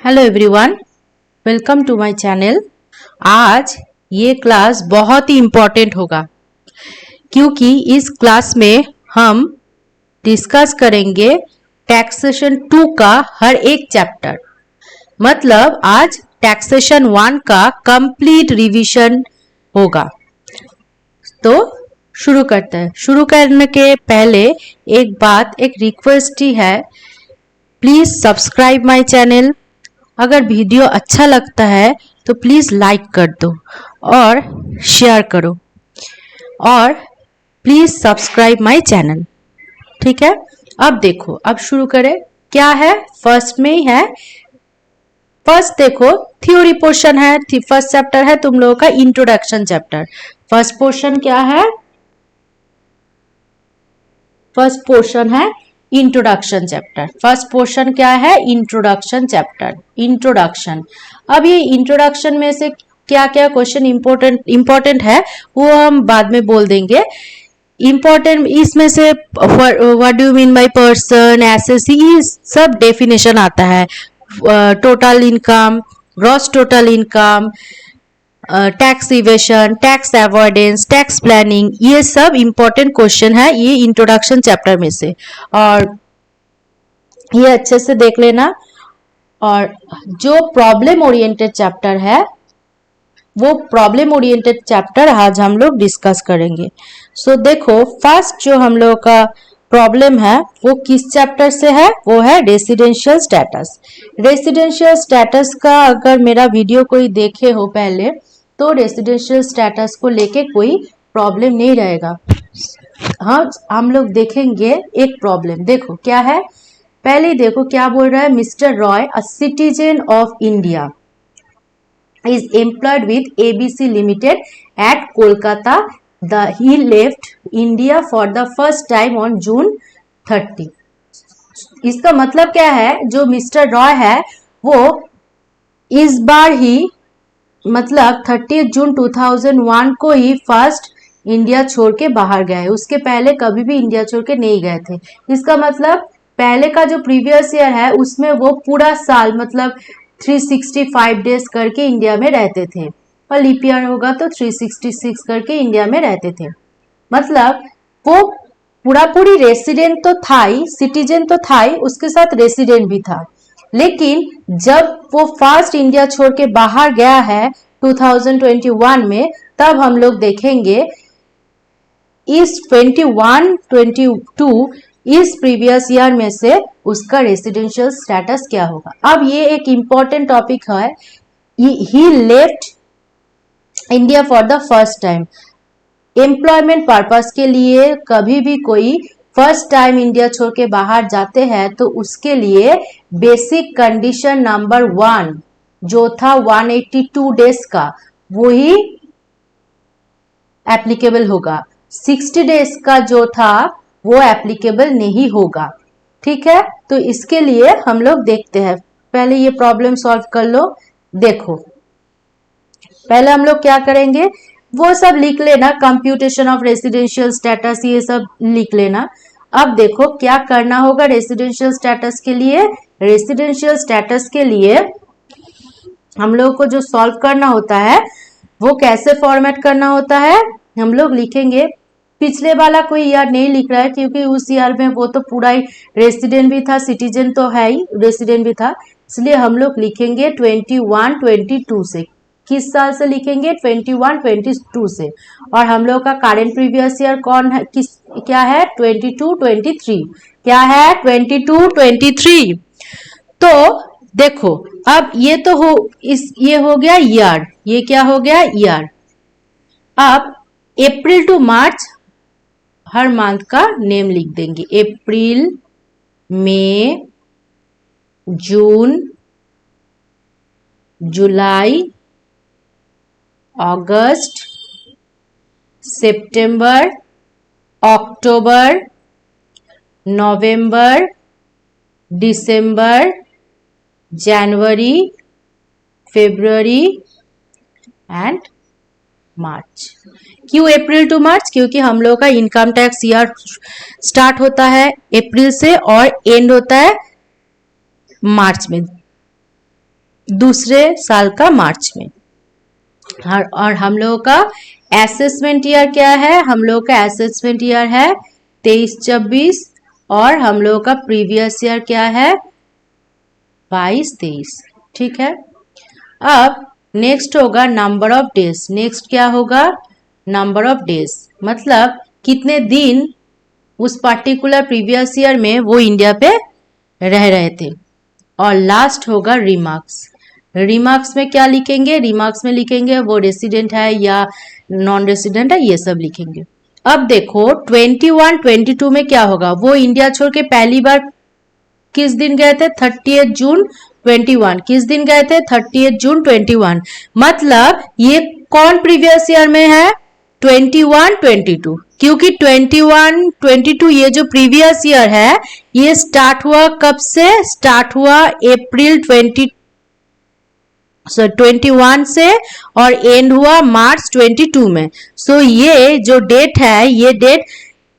Hello everyone, welcome to my channel. आज ये class बहुत ही इम्पोर्टेंट होगा क्योंकि इस क्लास में हम डिस्कस करेंगे टैक्सेशन 2 का हर एक चैप्टर। मतलब आज टैक्सेशन 1 का कंप्लीट रिवीजन होगा। तो शुरू करते हैं। शुरू करने के पहले एक रिक्वेस्ट ही है, प्लीज सब्सक्राइब माय चैनल। अगर वीडियो अच्छा लगता है तो प्लीज लाइक कर दो और शेयर करो और प्लीज सब्सक्राइब माय चैनल। ठीक है, अब देखो, अब शुरू करें। क्या है, फर्स्ट में ही है। फर्स्ट देखो, थ्योरी पोर्शन है। फर्स्ट चैप्टर है तुम लोगों का इंट्रोडक्शन चैप्टर। फर्स्ट पोर्शन क्या है? फर्स्ट पोर्शन है इंट्रोडक्शन चैप्टर। फर्स्ट पोर्शन क्या है? Introduction chapter, introduction. अब ये इंट्रोडक्शन में से क्या क्या क्वेश्चन इंपॉर्टेंट है वो हम बाद में बोल देंगे। इंपॉर्टेंट इसमें से what do you mean by person, SSC, सब डेफिनेशन आता है। Total income, gross total income, tax evasion, tax avoidance, tax planning, ये सब इंपॉर्टेंट क्वेश्चन है ये इंट्रोडक्शन चैप्टर में से। और ये अच्छे से देख लेना। और जो प्रॉब्लम ओरिएंटेड चैप्टर है वो प्रॉब्लम ओरिएंटेड चैप्टर आज हम लोग डिस्कस करेंगे। सो देखो, फर्स्ट जो हम लोग का प्रॉब्लम है वो किस चैप्टर से है? वो है रेसिडेंशियल स्टेटस। रेसिडेंशियल स्टेटस का अगर मेरा वीडियो कोई देखे हो पहले तो रेसिडेंशियल स्टेटस को लेके कोई प्रॉब्लम नहीं रहेगा। हाँ, हम लोग देखेंगे एक प्रॉब्लम। देखो क्या है, पहले देखो क्या बोल रहा है। Mister Roy, a citizen of India, is employed with ABC Limited at Kolkata. He left India for the first time on June 30. इसका मतलब क्या है? जो मिस्टर रॉय है वो इस बार ही मतलब 30 जून 2001 को ही फर्स्ट इंडिया छोड़ के बाहर गए। उसके पहले कभी भी इंडिया छोड़ के नहीं गए थे। इसका मतलब पहले का जो प्रीवियस ईयर है उसमें वो पूरा साल मतलब 365 डेज करके इंडिया में रहते थे, और लीप ईयर होगा तो 366 करके इंडिया में रहते थे। मतलब वो पूरी रेसिडेंट तो था ही, सिटीजन तो था ही, उसके साथ रेसिडेंट भी था। लेकिन जब वो फर्स्ट इंडिया छोड़ के बाहर गया है 2021 में, तब हम लोग देखेंगे इस 21-22 इस प्रीवियस ईयर में से उसका रेसिडेंशियल स्टेटस क्या होगा। अब ये एक इंपॉर्टेंट टॉपिक है। He left India for the first time. Employment purpose के लिए कभी भी कोई फर्स्ट टाइम इंडिया छोड़ के बाहर जाते हैं तो उसके लिए बेसिक कंडीशन नंबर 1 जो था 182 डेज का, वही एप्लीकेबल होगा। 60 डेज का जो था वो एप्लीकेबल नहीं होगा। ठीक है, तो इसके लिए हम लोग देखते हैं। पहले ये प्रॉब्लम सॉल्व कर लो। देखो, पहले हम लोग क्या करेंगे वो सब लिख लेना। कंप्यूटेशन ऑफ रेसिडेंशियल स्टेटस, ये सब लिख लेना। अब देखो क्या करना होगा रेसिडेंशियल स्टेटस के लिए। रेसिडेंशियल स्टेटस के लिए हम लोग को जो सॉल्व करना होता है वो कैसे फॉर्मेट करना होता है, हम लोग लिखेंगे। पिछले वाला कोई ईयर नहीं लिख रहा है क्योंकि उस ईयर में वो तो पूरा ही रेसिडेंट भी था, सिटीजन तो है ही, रेसिडेंट भी था, इसलिए हम लोग लिखेंगे 21-22 से। किस साल से लिखेंगे? 21-22 से। और हम लोग का करंट प्रीवियस ईयर कौन है, क्या है? 22-23। क्या है? 22-23। तो देखो, अब ये तो ये हो गया ईयर। ये क्या हो गया? ईयर। अब अप्रैल टू मार्च हर मंथ का नेम लिख देंगे। अप्रैल, मई, जून, जुलाई, अगस्त, सितंबर, अक्टूबर, नवंबर, दिसंबर, जनवरी, फरवरी एंड मार्च। क्यों अप्रैल टू मार्च? क्योंकि हम लोग का इनकम टैक्स ईयर स्टार्ट होता है अप्रैल से और एंड होता है मार्च में। दूसरे साल का मार्च में। और हम लोगों का असेसमेंट ईयर क्या है? हम लोगों का असेसमेंट ईयर है 23-24 और हम लोगों का प्रीवियस ईयर क्या है? 22-23। ठीक है। अब नेक्स्ट होगा नंबर ऑफ डेज। नेक्स्ट क्या होगा? नंबर ऑफ डेज, मतलब कितने दिन उस पर्टिकुलर प्रीवियस ईयर में वो इंडिया पे रह रहे थे। और लास्ट होगा रिमार्क्स। रिमार्क्स में क्या लिखेंगे? रिमार्क्स में लिखेंगे वो रेसिडेंट है या नॉन रेसिडेंट है, ये सब लिखेंगे। अब देखो 21-22 में क्या होगा? वो इंडिया छोड़ के पहली बार किस दिन गए थे? 30 जून 21। किस दिन गए थे? 30 जून 21। मतलब ये कौन प्रीवियस ईयर में है? 21-22। क्योंकि 21-22 ये जो प्रीवियस ईयर है ये स्टार्ट हुआ कब से? स्टार्ट हुआ अप्रैल 21 से और एंड हुआ मार्च 22 में। सो ये जो डेट है, ये डेट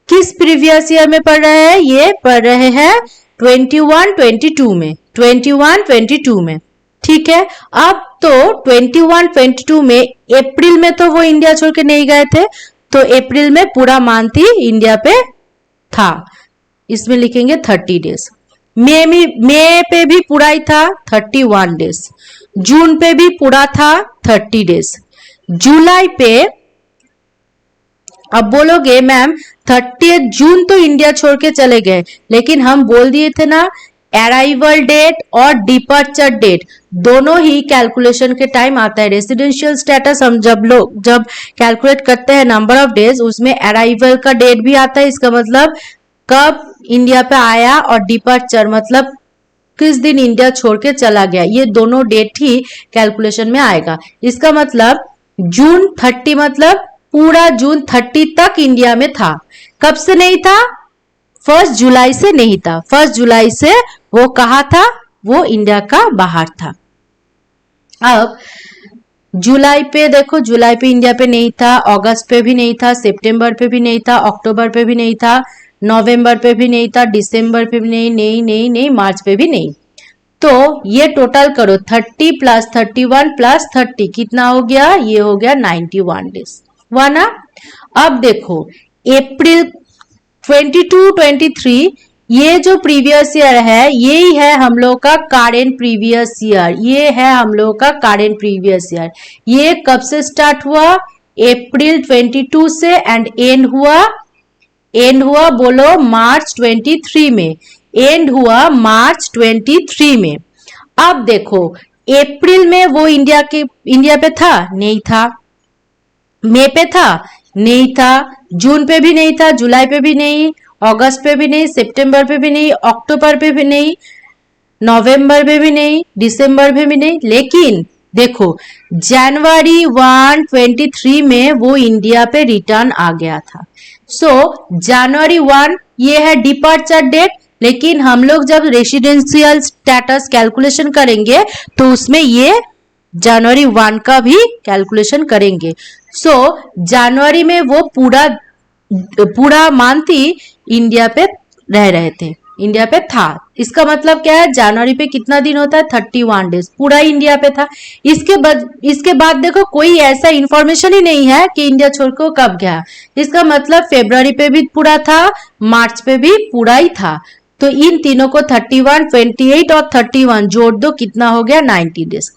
किस प्रीवियस ईयर में पढ़ रहे हैं? ये पढ़ रहे हैं 21-22 में। 21-22 में। ठीक है। अब तो 21-22 में अप्रैल में तो वो इंडिया छोड़ के नहीं गए थे, तो अप्रैल में पूरा मंथ ही इंडिया पे था, इसमें लिखेंगे 30 डेज। मई पे भी पूरा ही था 31 डेज। जून पे भी पूरा था 30 डेज। जुलाई पे अब बोलोगे मैम 30 जून तो इंडिया छोड़ के चले गए, लेकिन हम बोल दिए थे ना अराइवल डेट और डिपार्चर डेट दोनों ही कैलकुलेशन के टाइम आता है। रेसिडेंशियल स्टेटस हम जब कैलकुलेट करते हैं नंबर ऑफ डेज, उसमें अराइवल का डेट भी आता है, इसका मतलब कब इंडिया पे आया, और डिपार्चर मतलब किस दिन इंडिया छोड़ के चला गया, ये दोनों डेट ही कैलकुलेशन में आएगा। इसका मतलब जून 30 मतलब पूरा जून 30 तक इंडिया में था। कब से नहीं था? 1 जुलाई से नहीं था। 1 जुलाई से वो कहा था? वो इंडिया का बाहर था। अब जुलाई पे देखो, जुलाई पे इंडिया पे नहीं था, अगस्त पे भी नहीं था, सितंबर पे भी नहीं था, अक्टूबर पे भी नहीं था, नवंबर पे भी नहीं था, दिसंबर पे भी नहीं, मार्च पे भी नहीं। तो ये टोटल करो 30 + 31 + 30 कितना हो गया? ये हो गया 91 डेज हुआ ना। अब देखो अप्रैल 22-23 ये जो प्रीवियस ईयर है यही है हम लोग का करेंट प्रीवियस ईयर। ये है हम लोग का करेंट प्रीवियस ईयर। ये कब से स्टार्ट हुआ? अप्रैल 22 से एंड एंड हुआ बोलो मार्च 23 में। एंड हुआ मार्च 23 में। अब देखो अप्रैल में वो इंडिया पे था? नहीं था। मई पे था? नहीं था। जून पे भी नहीं था, जुलाई पे भी नहीं, अगस्त पे भी नहीं, सितंबर पे भी नहीं, अक्टूबर पे भी नहीं, नवंबर पे भी नहीं, दिसंबर पे भी नहीं। लेकिन देखो जनवरी 1, 23 में वो इंडिया पे रिटर्न आ गया था। सो जनवरी 1 ये है डिपार्चर डेट, लेकिन हम लोग जब रेसिडेंशियल स्टेटस कैलकुलेशन करेंगे तो उसमें ये जनवरी 1 का भी कैलकुलेशन करेंगे। सो जनवरी में वो पूरा मंथ ही इंडिया पे रह रहे थे, इंडिया पे था। इसका मतलब क्या है? जनवरी पे कितना दिन होता है? 31 डेज पूरा इंडिया पे था। इसके बाद देखो कोई ऐसा इंफॉर्मेशन ही नहीं है कि इंडिया छोड़ के कब गया। इसका मतलब फरवरी पे भी पूरा था, मार्च पे भी पूरा ही था। तो इन तीनों को 31, 28 और 31 जोड़ दो, कितना हो गया? 90 डेज।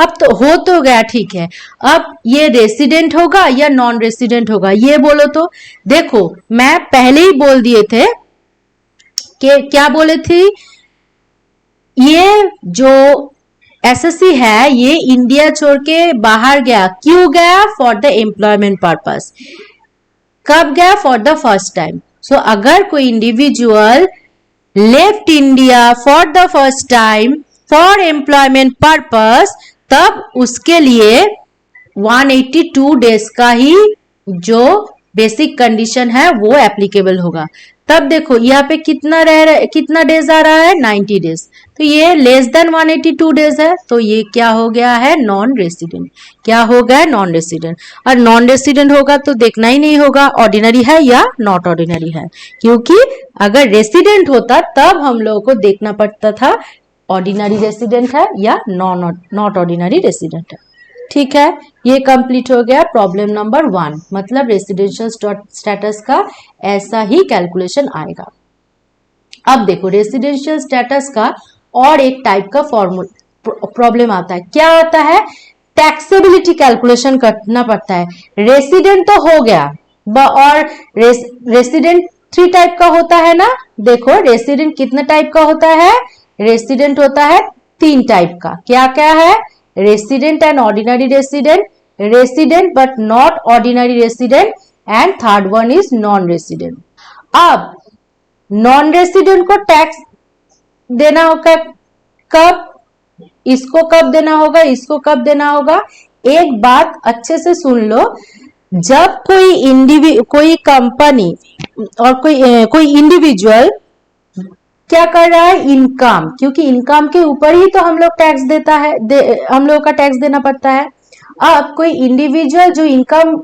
अब तो हो तो गया, ठीक है। अब ये रेसिडेंट होगा या नॉन रेसिडेंट होगा, ये बोलो तो। देखो मैं पहले ही बोल दिए थे कि क्या बोले थे, ये जो एसएससी है ये इंडिया छोड़ के बाहर गया। क्यों गया? For the employment purpose. कब गया? For the first time. So अगर कोई individual left India for the first time for employment purpose, तब उसके लिए 182 डेज का ही जो बेसिक कंडीशन है वो एप्लीकेबल होगा। तब देखो यहाँ पे कितना डेज आ रहा है? 90 डेज। तो ये लेस देन 182 डेज है, तो ये क्या हो गया है? Non resident. क्या हो गया? Non resident. और नॉन रेसिडेंट होगा तो देखना ही नहीं होगा ऑर्डिनरी है या नॉट ऑर्डिनरी है, क्योंकि अगर रेसिडेंट होता तब हम लोगों को देखना पड़ता था ऑर्डिनरी रेसिडेंट है या नॉट ऑर्डिनरी रेसिडेंट है। ठीक है, ये कंप्लीट हो गया प्रॉब्लम नंबर 1, मतलब रेसिडेंशियल स्टेटस का ऐसा ही कैलकुलेशन आएगा। अब देखो रेसिडेंशियल स्टेटस का और एक टाइप का प्रॉब्लम आता है। क्या आता है? टैक्सेबिलिटी कैलकुलेशन करना पड़ता है। रेसिडेंट तो हो गया और रेसिडेंट 3 टाइप का होता है ना। देखो रेसिडेंट कितने टाइप का होता है? रेसिडेंट होता है 3 टाइप का। क्या क्या है? Resident and ordinary resident, resident but not ordinary resident, and third one is non resident. अब नॉन रेसिडेंट को टैक्स देना होगा कब? इसको कब देना होगा, इसको कब देना होगा? एक बात अच्छे से सुन लो, जब कोई कंपनी और कोई इंडिविजुअल क्या कर रहा है? इनकम, क्योंकि इनकम के ऊपर ही तो हम लोग टैक्स देता है, हम लोगों का टैक्स देना पड़ता है। अब कोई इंडिविजुअल जो इनकम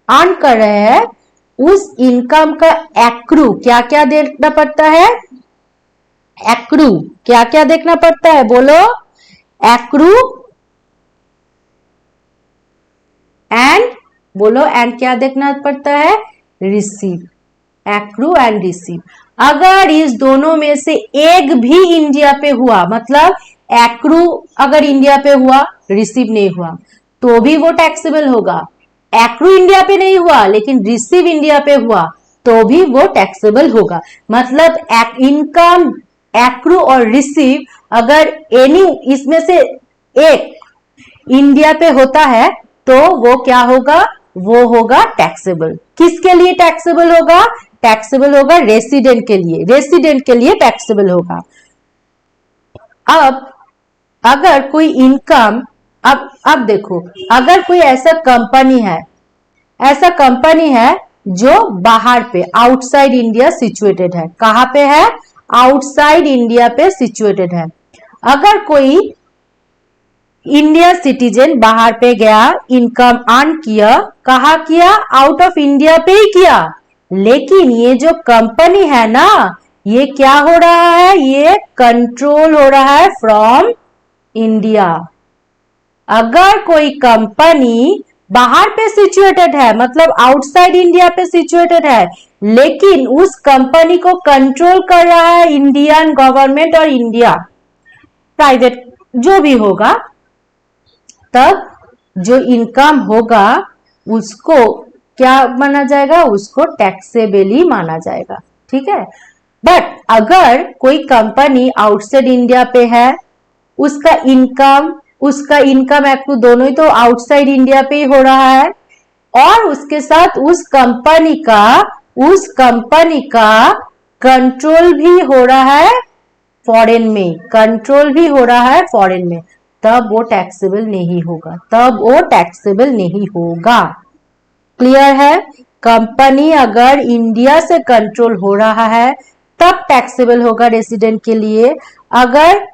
अर्न कर रहे हैं, उस इनकम का एक्रू क्या क्या देना पड़ता है? एक्रू क्या क्या देखना पड़ता है? बोलो। एक्रू एंड बोलो, एंड क्या देखना पड़ता है? रिसीव। Accrue and receive. अगर इस दोनों में से एक भी इंडिया पे हुआ, मतलब एक्रू अगर इंडिया पे हुआ, रिसीव नहीं हुआ, तो भी वो टैक्सेबल होगा। एक्रू इंडिया पे नहीं हुआ लेकिन रिसीव इंडिया पे हुआ, तो भी वो टैक्सेबल होगा। मतलब इनकम, एक्रू और रिसीव अगर एनी इसमें से एक इंडिया पे होता है तो वो क्या होगा? वो होगा टैक्सेबल। किसके लिए टैक्सेबल होगा? टैक्सेबल होगा रेसिडेंट के लिए, रेसिडेंट के लिए टैक्सेबल होगा। अब अगर कोई इनकम, अब देखो, अगर कोई ऐसा कंपनी है जो बाहर पे आउटसाइड इंडिया सिचुएटेड है। कहां पे है? आउटसाइड इंडिया पे सिचुएटेड है। अगर कोई इंडिया सिटीजन बाहर पे गया, इनकम अर्न किया, कहा किया? आउट ऑफ इंडिया पे ही किया, लेकिन ये जो कंपनी है ना, ये क्या हो रहा है? ये कंट्रोल हो रहा है फ्रॉम इंडिया। अगर कोई कंपनी बाहर पे सिचुएटेड है, मतलब आउटसाइड इंडिया पे सिचुएटेड है, लेकिन उस कंपनी को कंट्रोल कर रहा है इंडियन गवर्नमेंट और इंडिया प्राइवेट जो भी होगा, तब जो इनकम होगा उसको क्या माना जाएगा? उसको टैक्सेबल ही माना जाएगा। ठीक है। बट अगर कोई कंपनी आउटसाइड इंडिया पे है, उसका इनकम एक्रू दोनों ही तो आउटसाइड इंडिया पे ही हो रहा है, और उसके साथ उस कंपनी का कंट्रोल भी हो रहा है फॉरेन में, तब वो टैक्सेबल नहीं होगा। क्लियर है? कंपनी अगर इंडिया से कंट्रोल हो रहा है तब टैक्सेबल होगा रेसिडेंट के लिए। अगर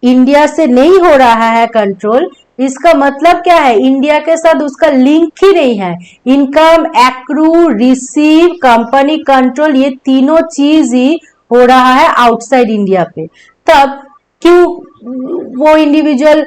इंडिया से नहीं हो रहा है कंट्रोल, इसका मतलब क्या है? इंडिया के साथ उसका लिंक ही नहीं है। Income, accrue, receive, company control, ये तीनों चीज ही हो रहा है आउटसाइड इंडिया पे। तब क्यों वो इंडिविजुअल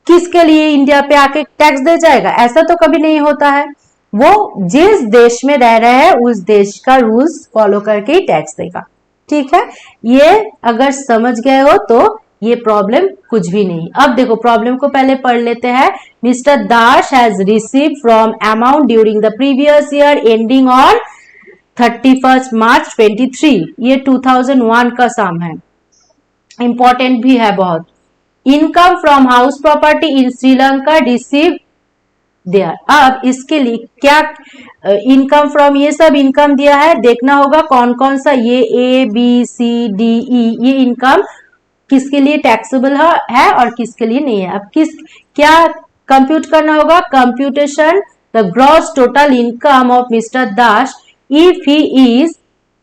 किसके लिए इंडिया पे आके टैक्स दे जाएगा? ऐसा तो कभी नहीं होता है। वो जिस देश में रह रहे हैं उस देश का रूल्स फॉलो करके ही टैक्स देगा। ठीक है, ये अगर समझ गए हो तो ये प्रॉब्लम कुछ भी नहीं। अब देखो प्रॉब्लम को पहले पढ़ लेते हैं। Mister Das has receive from amount during the previous year ending on 31 मार्च 23। ये 2001 का सम है, इंपॉर्टेंट भी है बहुत। Income from house property in Sri Lanka receive there. अब इसके लिए क्या इनकम फ्रॉम, ये सब इनकम दिया है, देखना होगा कौन कौन सा, ये ABCDE, ये इनकम किसके लिए टैक्सेबल है और किसके लिए नहीं है। अब क्या कंप्यूट करना होगा? Computation the gross total income of mister Das if he is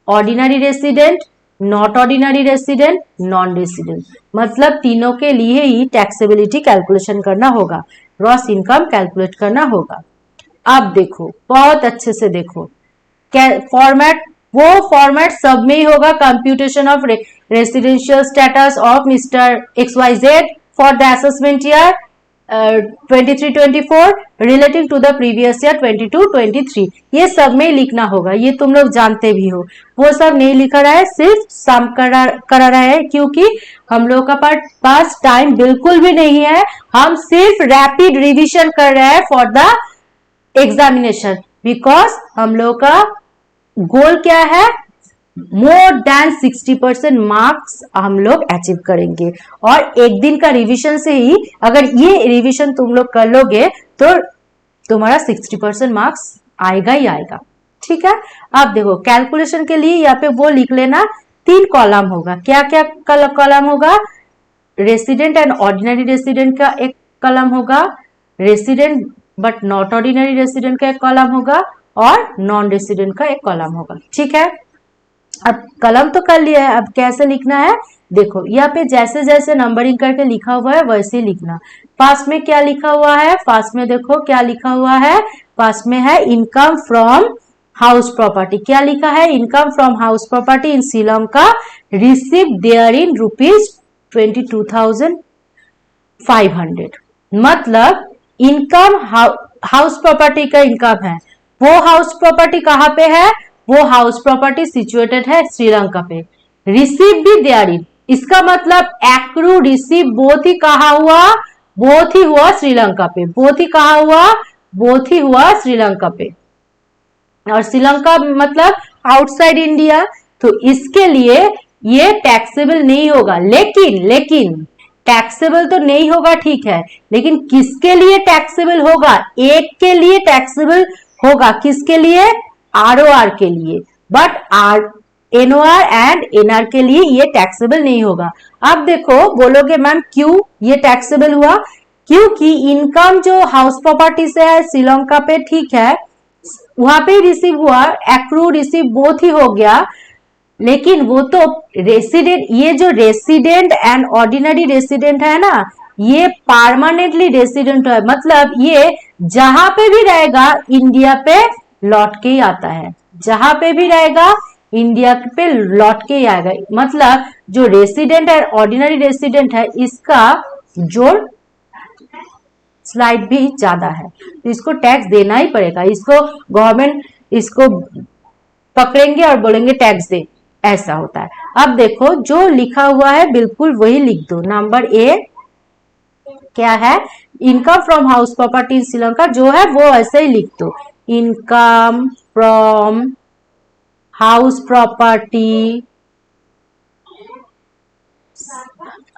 ordinary resident, not ordinary resident, non resident, मतलब तीनों के लिए ही टैक्सेबिलिटी कैलकुलेशन करना होगा, ग्रॉस इनकम कैलकुलेट करना होगा। अब देखो बहुत अच्छे से देखो, फॉर्मेट वो फॉर्मेट सब में ही होगा। Computation of residential status of mister XYZ for the assessment year 23-24 relating to the previous year 22-23, ये सब में लिखना होगा, ये तुम लोग जानते भी हो। वो सब नहीं लिखा रहा है, सिर्फ सम करा रहा है, क्योंकि हम लोग का पास टाइम बिल्कुल भी नहीं है, हम सिर्फ रैपिड रिविजन कर रहे हैं फॉर द एग्जामिनेशन, बिकॉज हम लोग का गोल क्या है, मोर देन 60% मार्क्स हम लोग अचीव करेंगे। और एक दिन का रिवीजन से ही, अगर ये रिवीजन तुम लोग कर लोगे तो तुम्हारा 60% मार्क्स आएगा ही आएगा। ठीक है, अब देखो कैलकुलेशन के लिए यहाँ पे वो लिख लेना, 3 कॉलम होगा। क्या क्या कॉलम होगा, रेसिडेंट एंड ऑर्डिनरी रेसिडेंट का एक कॉलम होगा, resident but not ordinary resident का एक कॉलम होगा, और नॉन रेसिडेंट का एक कॉलम होगा। ठीक है, अब कलम तो कर लिया है, अब कैसे लिखना है देखो, यहाँ पे जैसे जैसे नंबरिंग करके लिखा हुआ है वैसे ही लिखना। फर्स्ट में क्या लिखा हुआ है, फर्स्ट में देखो क्या लिखा हुआ है, फर्स्ट में है इनकम फ्रॉम हाउस प्रॉपर्टी। क्या लिखा है, income from house property in Sri Lanka receive there in ₹22,500। मतलब इनकम हाउस प्रॉपर्टी का इनकम है, वो हाउस प्रॉपर्टी कहाँ पे है, वो हाउस प्रॉपर्टी सिचुएटेड है श्रीलंका पे। रिसीव भी देयर इन, इसका मतलब एक्रू रिसीव बोथ ही कहा हुआ, बोथ ही हुआ श्रीलंका पे, बोथ ही कहा हुआ, बोथ ही हुआ श्रीलंका पे। और श्रीलंका मतलब आउटसाइड इंडिया, तो इसके लिए ये टैक्सेबल नहीं होगा। लेकिन टैक्सेबल तो नहीं होगा, ठीक है, लेकिन किसके लिए टैक्सेबल होगा, एक के लिए टैक्सेबल होगा, किसके लिए, ROR के लिए, बट NOR एंड NR के लिए ये टैक्सेबल नहीं होगा। अब देखो बोलोगे मैम क्यों ये टैक्सेबल हुआ, क्योंकि इनकम जो हाउस प्रॉपर्टी से है श्रीलंका पे, ठीक है, वहां पे रिसीव हुआ, एक्रू रिसीव बोथ ही हो गया, लेकिन वो तो रेसिडेंट, ये जो रेसिडेंट एंड ऑर्डिनरी रेसिडेंट है ना, ये परमानेंटली रेसिडेंट है, मतलब ये जहां पे भी रहेगा इंडिया पे लौट के ही आता है, जहां पे भी रहेगा इंडिया पे लौट के ही आएगा। मतलब जो रेसिडेंट है, ऑर्डिनरी रेसिडेंट है, इसका जोड़ स्लाइड भी ज्यादा है, तो इसको टैक्स देना ही पड़ेगा, इसको गवर्नमेंट इसको पकड़ेंगे और बोलेंगे टैक्स दे, ऐसा होता है। अब देखो जो लिखा हुआ है बिल्कुल वही लिख दो। नंबर ए क्या है, income from house property in Sri Lanka, जो है वो ऐसे ही लिख दो, income from house property,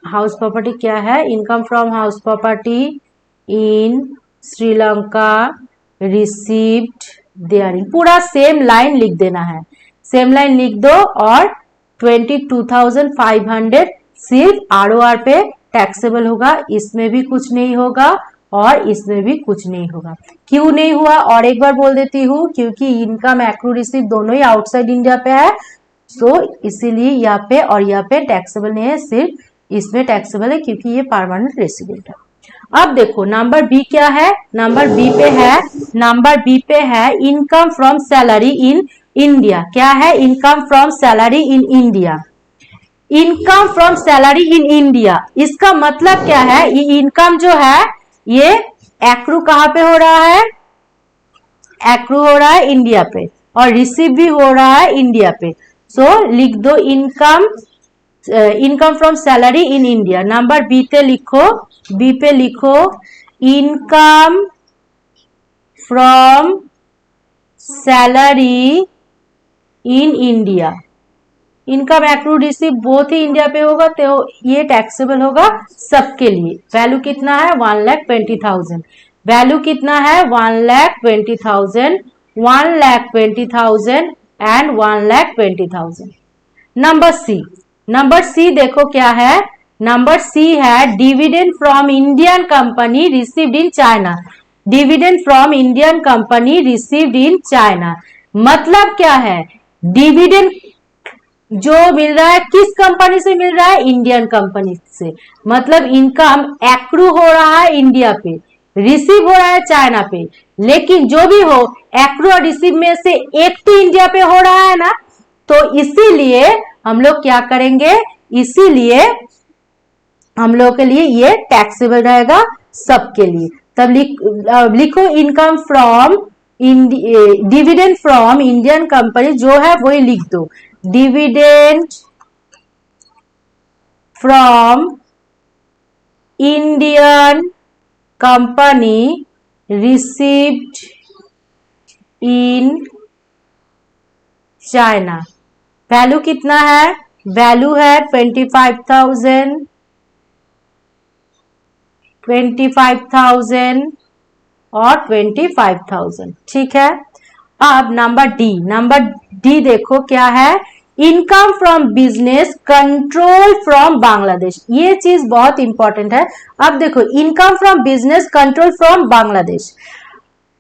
house property क्या है, income from house property in Sri Lanka received there in, पूरा सेम लाइन लिख देना है, सेम लाइन लिख दो, और 22,500 सिर्फ ROR पे टैक्सेबल होगा, इसमें भी कुछ नहीं होगा और इसमें भी कुछ नहीं होगा। क्यों नहीं हुआ, और एक बार बोल देती हूँ, क्योंकि इनकम एक्रू रिसीव दोनों ही आउटसाइड इंडिया पे है, तो इसीलिए यहाँ पे और यहाँ पे टैक्सेबल नहीं है, सिर्फ इसमें टैक्सेबल है क्योंकि ये परमानेंट रेसिडेंट है। अब देखो नंबर बी क्या है, नंबर बी पे है, नंबर बी पे है income from salary in India. क्या है, income from salary in India, income from salary in India, इसका मतलब क्या है, ये इनकम जो है ये एक्रू कहाँ पे हो रहा है, एक्रू हो रहा है इंडिया पे, और रिसीव भी हो रहा है इंडिया पे। सो लिख दो income, income from salary in India. Number B पे लिखो, बी पे लिखो income from salary in India, income accrue receive both ही इंडिया पे होगा, तो ये टैक्सेबल होगा सबके लिए। वैल्यू कितना है, 1,20,000, वैल्यू कितना है, 1,20,000, 1,20,000 and 1,20,000। Number C, number C देखो क्या है, नंबर सी है dividend from Indian company received in China, dividend from Indian company received in China, मतलब क्या है, डिविडेंड जो मिल रहा है किस कंपनी से मिल रहा है, इंडियन कंपनी से, मतलब इनकम एक्रू हो रहा है इंडिया पे, रिसीव हो रहा है चाइना पे, लेकिन जो भी हो एक्रू और रिसीव में से एक तो इंडिया पे हो रहा है ना, तो इसीलिए हम लोग क्या करेंगे, इसीलिए हम लोग के लिए ये टैक्सेबल रहेगा सबके लिए। तब लिखो income from dividend from Indian company, जो है वही लिख दो, dividend from Indian company received in China. Value कितना है? वैल्यू है 25,000 और 25,000। ठीक है। अब नंबर डी देखो क्या है, income from business control from Bangladesh. ये चीज बहुत इंपॉर्टेंट है। अब देखो income from business control from Bangladesh,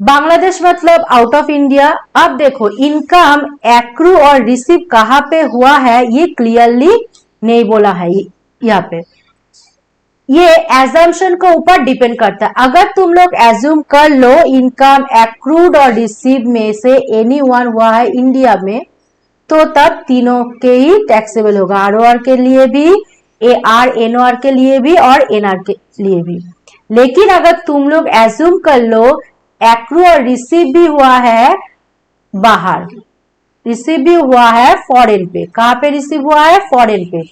Bangladesh मतलब आउट ऑफ इंडिया। अब देखो इनकम एक्रू और रिसीव कहां पे हुआ है ये क्लियरली नहीं बोला है यहाँ पे। ये एजम्पशन के ऊपर डिपेंड करता है। अगर तुम लोग एज्यूम कर लो इनकम एक्रूड और रिसीव में से एनी वन हुआ है इंडिया में, तो तब तीनों के ही टैक्सेबल होगा, आरओआर के लिए भी, एनओआर के लिए भी और एनआर के लिए भी। लेकिन अगर तुम लोग एज्यूम कर लो एक्रू और रिसीव भी हुआ है बाहर, रिसीव भी हुआ है फॉरेन पे, कहां पे रिसीव हुआ है? फॉरेन पे,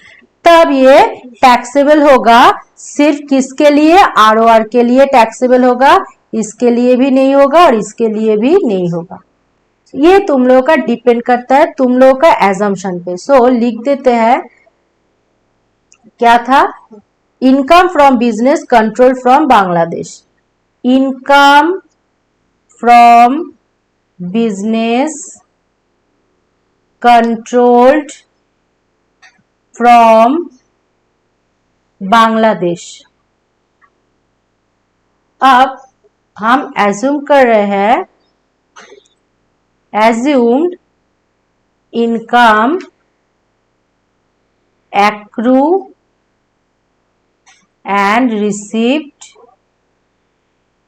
तब ये टैक्सेबल होगा सिर्फ किसके लिए? आरओआर के लिए टैक्सेबल होगा, इसके लिए भी नहीं होगा और इसके लिए भी नहीं होगा। ये तुम लोगों का डिपेंड करता है तुम लोगों का एजम्पशन पे। सो लिख देते हैं क्या था, income from business control from Bangladesh, income from business controlled from Bangladesh. अब हम एज्यूम कर रहे हैं, assumed income accrue and received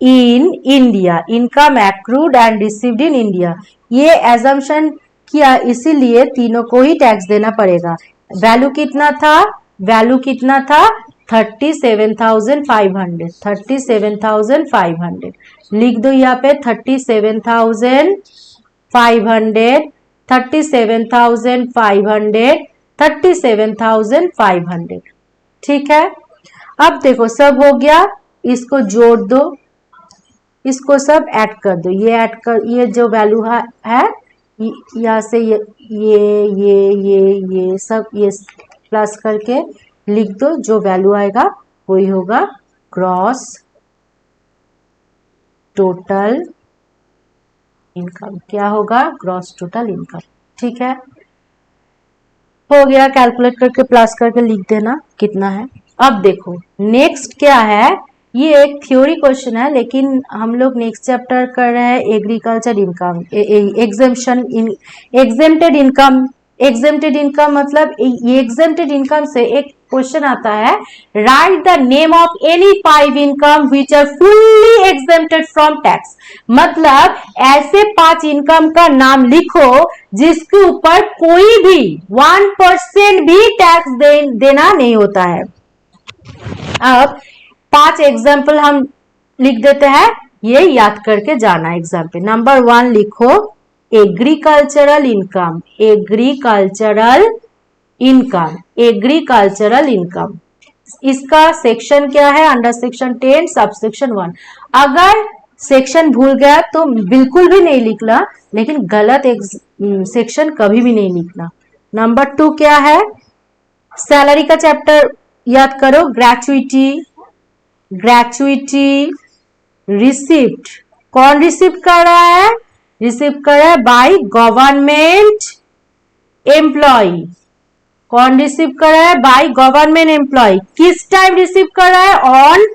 in India, income accrued and received in India. ये एजम्पशन किया, इसीलिए तीनों को ही टैक्स देना पड़ेगा। वैल्यू कितना था? वैल्यू कितना था? 37,500, 37,500 लिख दो यहाँ पे, 37,500, 37,500, 37,500। ठीक है। अब देखो सब हो गया, इसको जोड़ दो, इसको सब ऐड कर दो, ये ऐड कर, ये जो वैल्यू है यहाँ से ये सब ये प्लस करके लिख दो, जो वैल्यू आएगा वही होगा ग्रॉस टोटल इनकम। क्या होगा? Gross total income. ठीक है, हो गया, कैलकुलेट करके प्लस करके लिख देना कितना है। अब देखो नेक्स्ट क्या है, ये एक थ्योरी क्वेश्चन है, लेकिन हम लोग नेक्स्ट चैप्टर कर रहे हैं agriculture income, exemption in exempted income. Exempted income मतलब एग्जेम्प्टेड इनकम से एक क्वेश्चन आता है, write the name of any 5 income which are fully exempted from tax. मतलब ऐसे 5 इनकम का नाम लिखो जिसके ऊपर कोई भी 1% भी टैक्स देना नहीं होता है। अब 5 एग्जाम्पल हम लिख देते हैं, ये याद करके जाना। एग्जाम्पल नंबर 1 लिखो, agricultural income, agricultural income, agricultural income. इसका सेक्शन क्या है? Under section 10 sub section 1। अगर सेक्शन भूल गया तो बिल्कुल भी नहीं लिखना, लेकिन गलत सेक्शन कभी भी नहीं लिखना। नंबर 2 क्या है? सैलरी का चैप्टर याद करो, ग्रेचुइटी, ग्रेचुइटी रिसिप्ट, कौन रिसिप्ट कर रहा है? रिसिप्ट कर रहा है बाय गवर्नमेंट एम्प्लॉय। कौन रिसीव कर रहा है? By government employ. किस टाइम रिसीव कर रहा है? On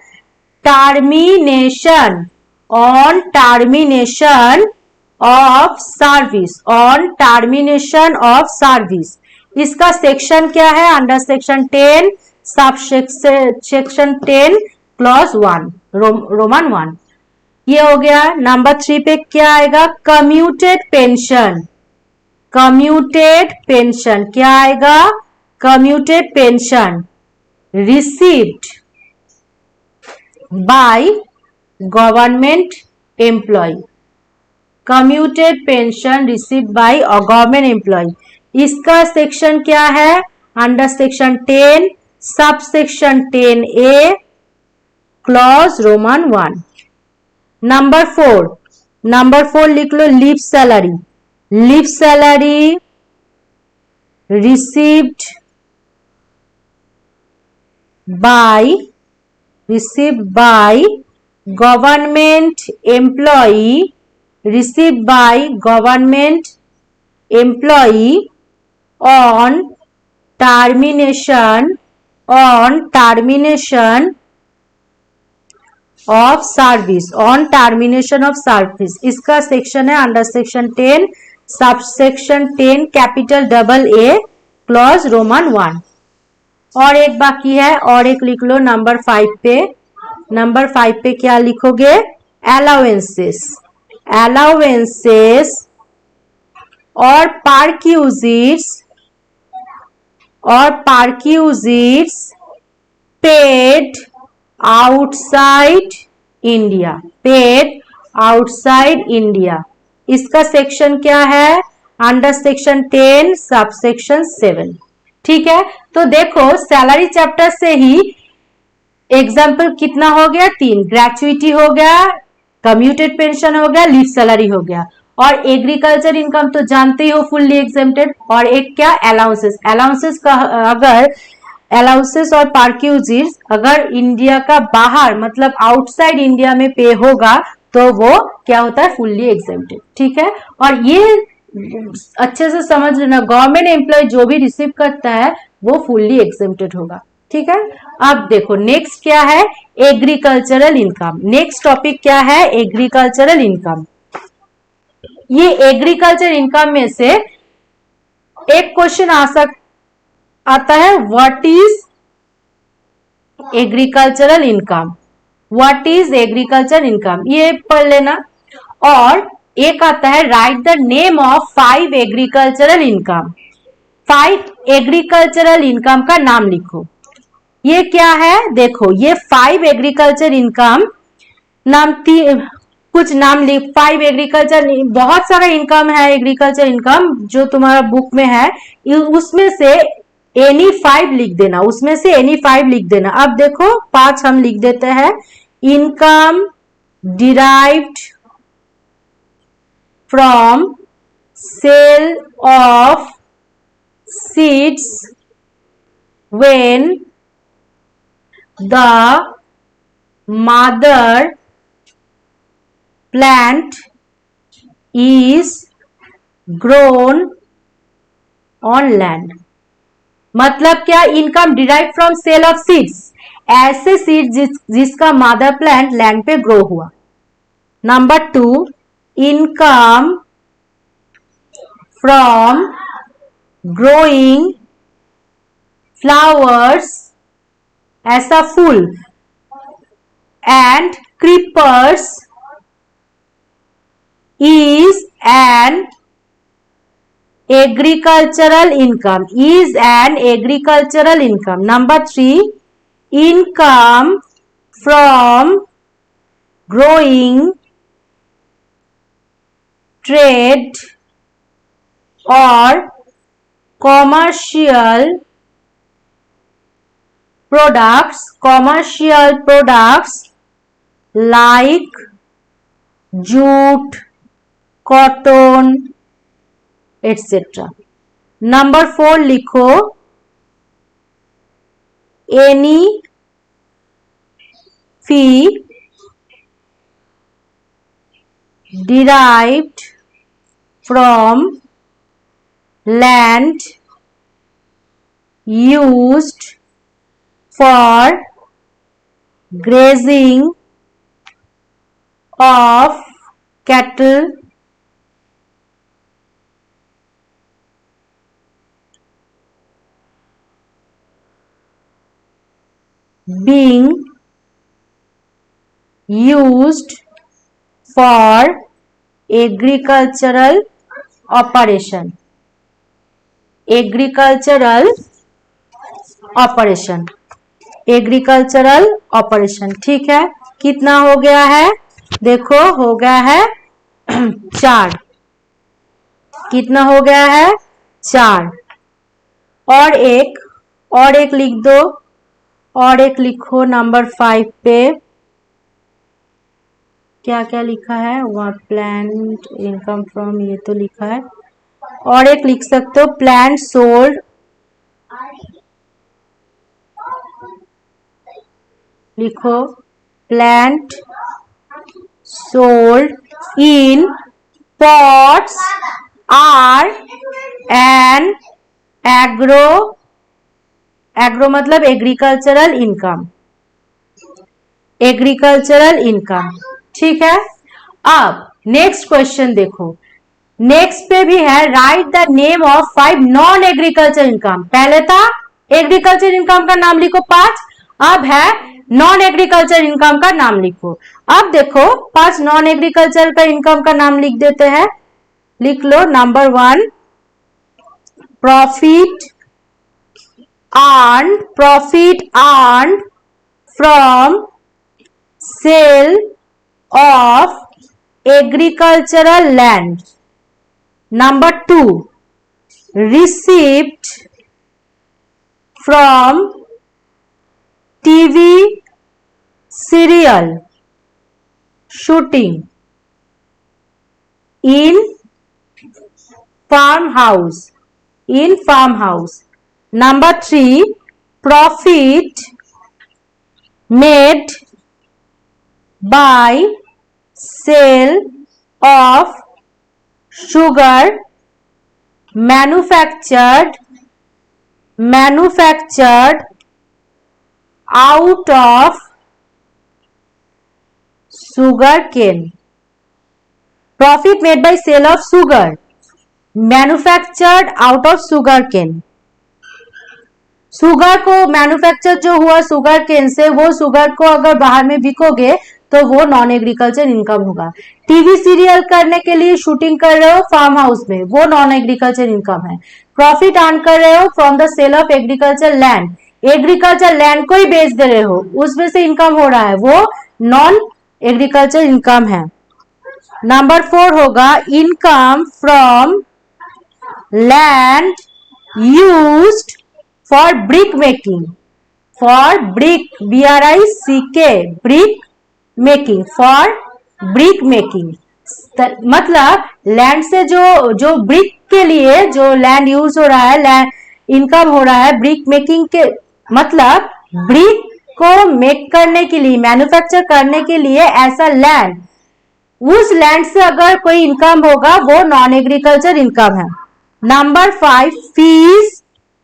termination, on termination of service, on termination of service. इसका सेक्शन क्या है? Under section 10 sub section 10 clause 1 Roman 1। ये हो गया। नंबर 3 पे क्या आएगा? कम्यूटेड पेंशन, कम्यूटेड पेंशन क्या आएगा? commuted pension received by government employee, commuted pension received by a government employee. इसका सेक्शन क्या है? Under section 10 sub section 10A clause Roman 1. Number 4 लिख लो, leave salary. Leave salary received by government employee, received by government employee on termination of service, on termination of service. इसका section है under section 10 sub section 10 capital double A clause Roman 1. और एक बाकी है, और एक लिख लो नंबर 5 पे. नंबर 5 पे क्या लिखोगे? अलाउंसेस और परक्यूजिट्स पेड आउटसाइड इंडिया. इसका सेक्शन क्या है? Under section 10 sub section 7. ठीक है, तो देखो सैलरी चैप्टर से ही एग्जाम्पल कितना हो गया? 3. ग्रेचुइटी हो गया, कम्यूटेड पेंशन हो गया, लीव सैलरी हो गया. और एग्रीकल्चर इनकम तो जानते ही हो फुल्ली एग्जेम्प्टेड. और एक क्या? अलाउंसेस का अगर अलाउंसेस और परक्यूजिट्स अगर इंडिया का बाहर मतलब आउटसाइड इंडिया में पे होगा तो वो क्या होता है? Fully exempted. ठीक है, और ये अच्छे से समझ लेना, गवर्नमेंट एम्प्लॉय जो भी रिसीव करता है वो फुल्ली एग्जेम्प्टेड होगा. ठीक है, अब देखो नेक्स्ट क्या है? Agricultural income. नेक्स्ट टॉपिक क्या है? Agricultural income. ये एग्रीकल्चर इनकम में से एक क्वेश्चन आता है, what is agricultural income. What is agriculture income, ये पढ़ लेना. और एक आता है, write the name of 5 agricultural income. 5 agricultural income का नाम लिखो. ये क्या है? देखो ये 5 एग्रीकल्चर इनकम नाम कुछ नाम लिख. 5 एग्रीकल्चर, बहुत सारा इनकम है एग्रीकल्चर इनकम जो तुम्हारा बुक में है, उसमें से एनी 5 लिख देना. उसमें से एनी 5 लिख देना. अब देखो 5 हम लिख देते हैं. Income derived from sale of seeds when the mother plant is grown on land. मतलब क्या? Income derive from sale of seeds, ऐसे सीड जिसका मदर प्लांट लैंड पे ग्रो हुआ. Number 2, income from growing flowers, ऐसा फूल, and creepers is an agricultural income, is an agricultural income. Number 3, income from growing, trade or commercial products like jute, cotton, etc. Number 4 लिखो, any fee derived from land used for grazing of cattle being used for agricultural operation. agricultural operation, agricultural operation. ठीक है, कितना हो गया है, देखो हो गया है 4। कितना हो गया है, 4। और एक लिख दो, और एक लिखो नंबर 5 पे क्या क्या लिखा है, वहाँ प्लांट इनकम फ्रॉम, ये तो लिखा है। और एक लिख सकते हो प्लांट सोल्ड, लिखो plant sold in pots are an agro मतलब एग्रीकल्चरल इनकम, एग्रीकल्चरल इनकम। ठीक है, अब नेक्स्ट क्वेश्चन देखो, नेक्स्ट पे भी है, write the name of 5 non agriculture income. पहले था एग्रीकल्चर इनकम का नाम लिखो 5, अब है नॉन एग्रीकल्चर इनकम का नाम लिखो। अब देखो 5 नॉन एग्रीकल्चर का इनकम का नाम लिख देते हैं, लिख लो। Number 1 profit earn from sale of agricultural land. Number 2 received from TV serial shooting in farmhouse. Number 3 profit made by sale of sugar manufactured out of sugar cane. Profit made by sale of sugar manufactured out of sugar cane. Sugar को manufacture जो हुआ sugar cane से, वो sugar को अगर बाहर में बिकोगे तो वो नॉन एग्रीकल्चर इनकम होगा। टीवी सीरियल करने के लिए शूटिंग कर रहे हो फार्म हाउस में, वो नॉन एग्रीकल्चर इनकम है। प्रॉफिट अर्न कर रहे हो from the sale of agriculture land, agriculture land को ही बेच दे रहे हो, उसमें से इनकम हो रहा है, वो नॉन एग्रीकल्चर इनकम है। नंबर 4 होगा income from land used for brick making, for brick BRICK brick making, for brick making मतलब लैंड से जो ब्रिक के लिए जो लैंड यूज हो रहा है, लैंड इनकम हो रहा है ब्रिक मेकिंग के, मतलब ब्रिक को मेक करने के लिए, मैन्युफैक्चर करने के लिए ऐसा लैंड, उस लैंड से अगर कोई इनकम होगा वो नॉन एग्रीकल्चर इनकम है। Number 5 fees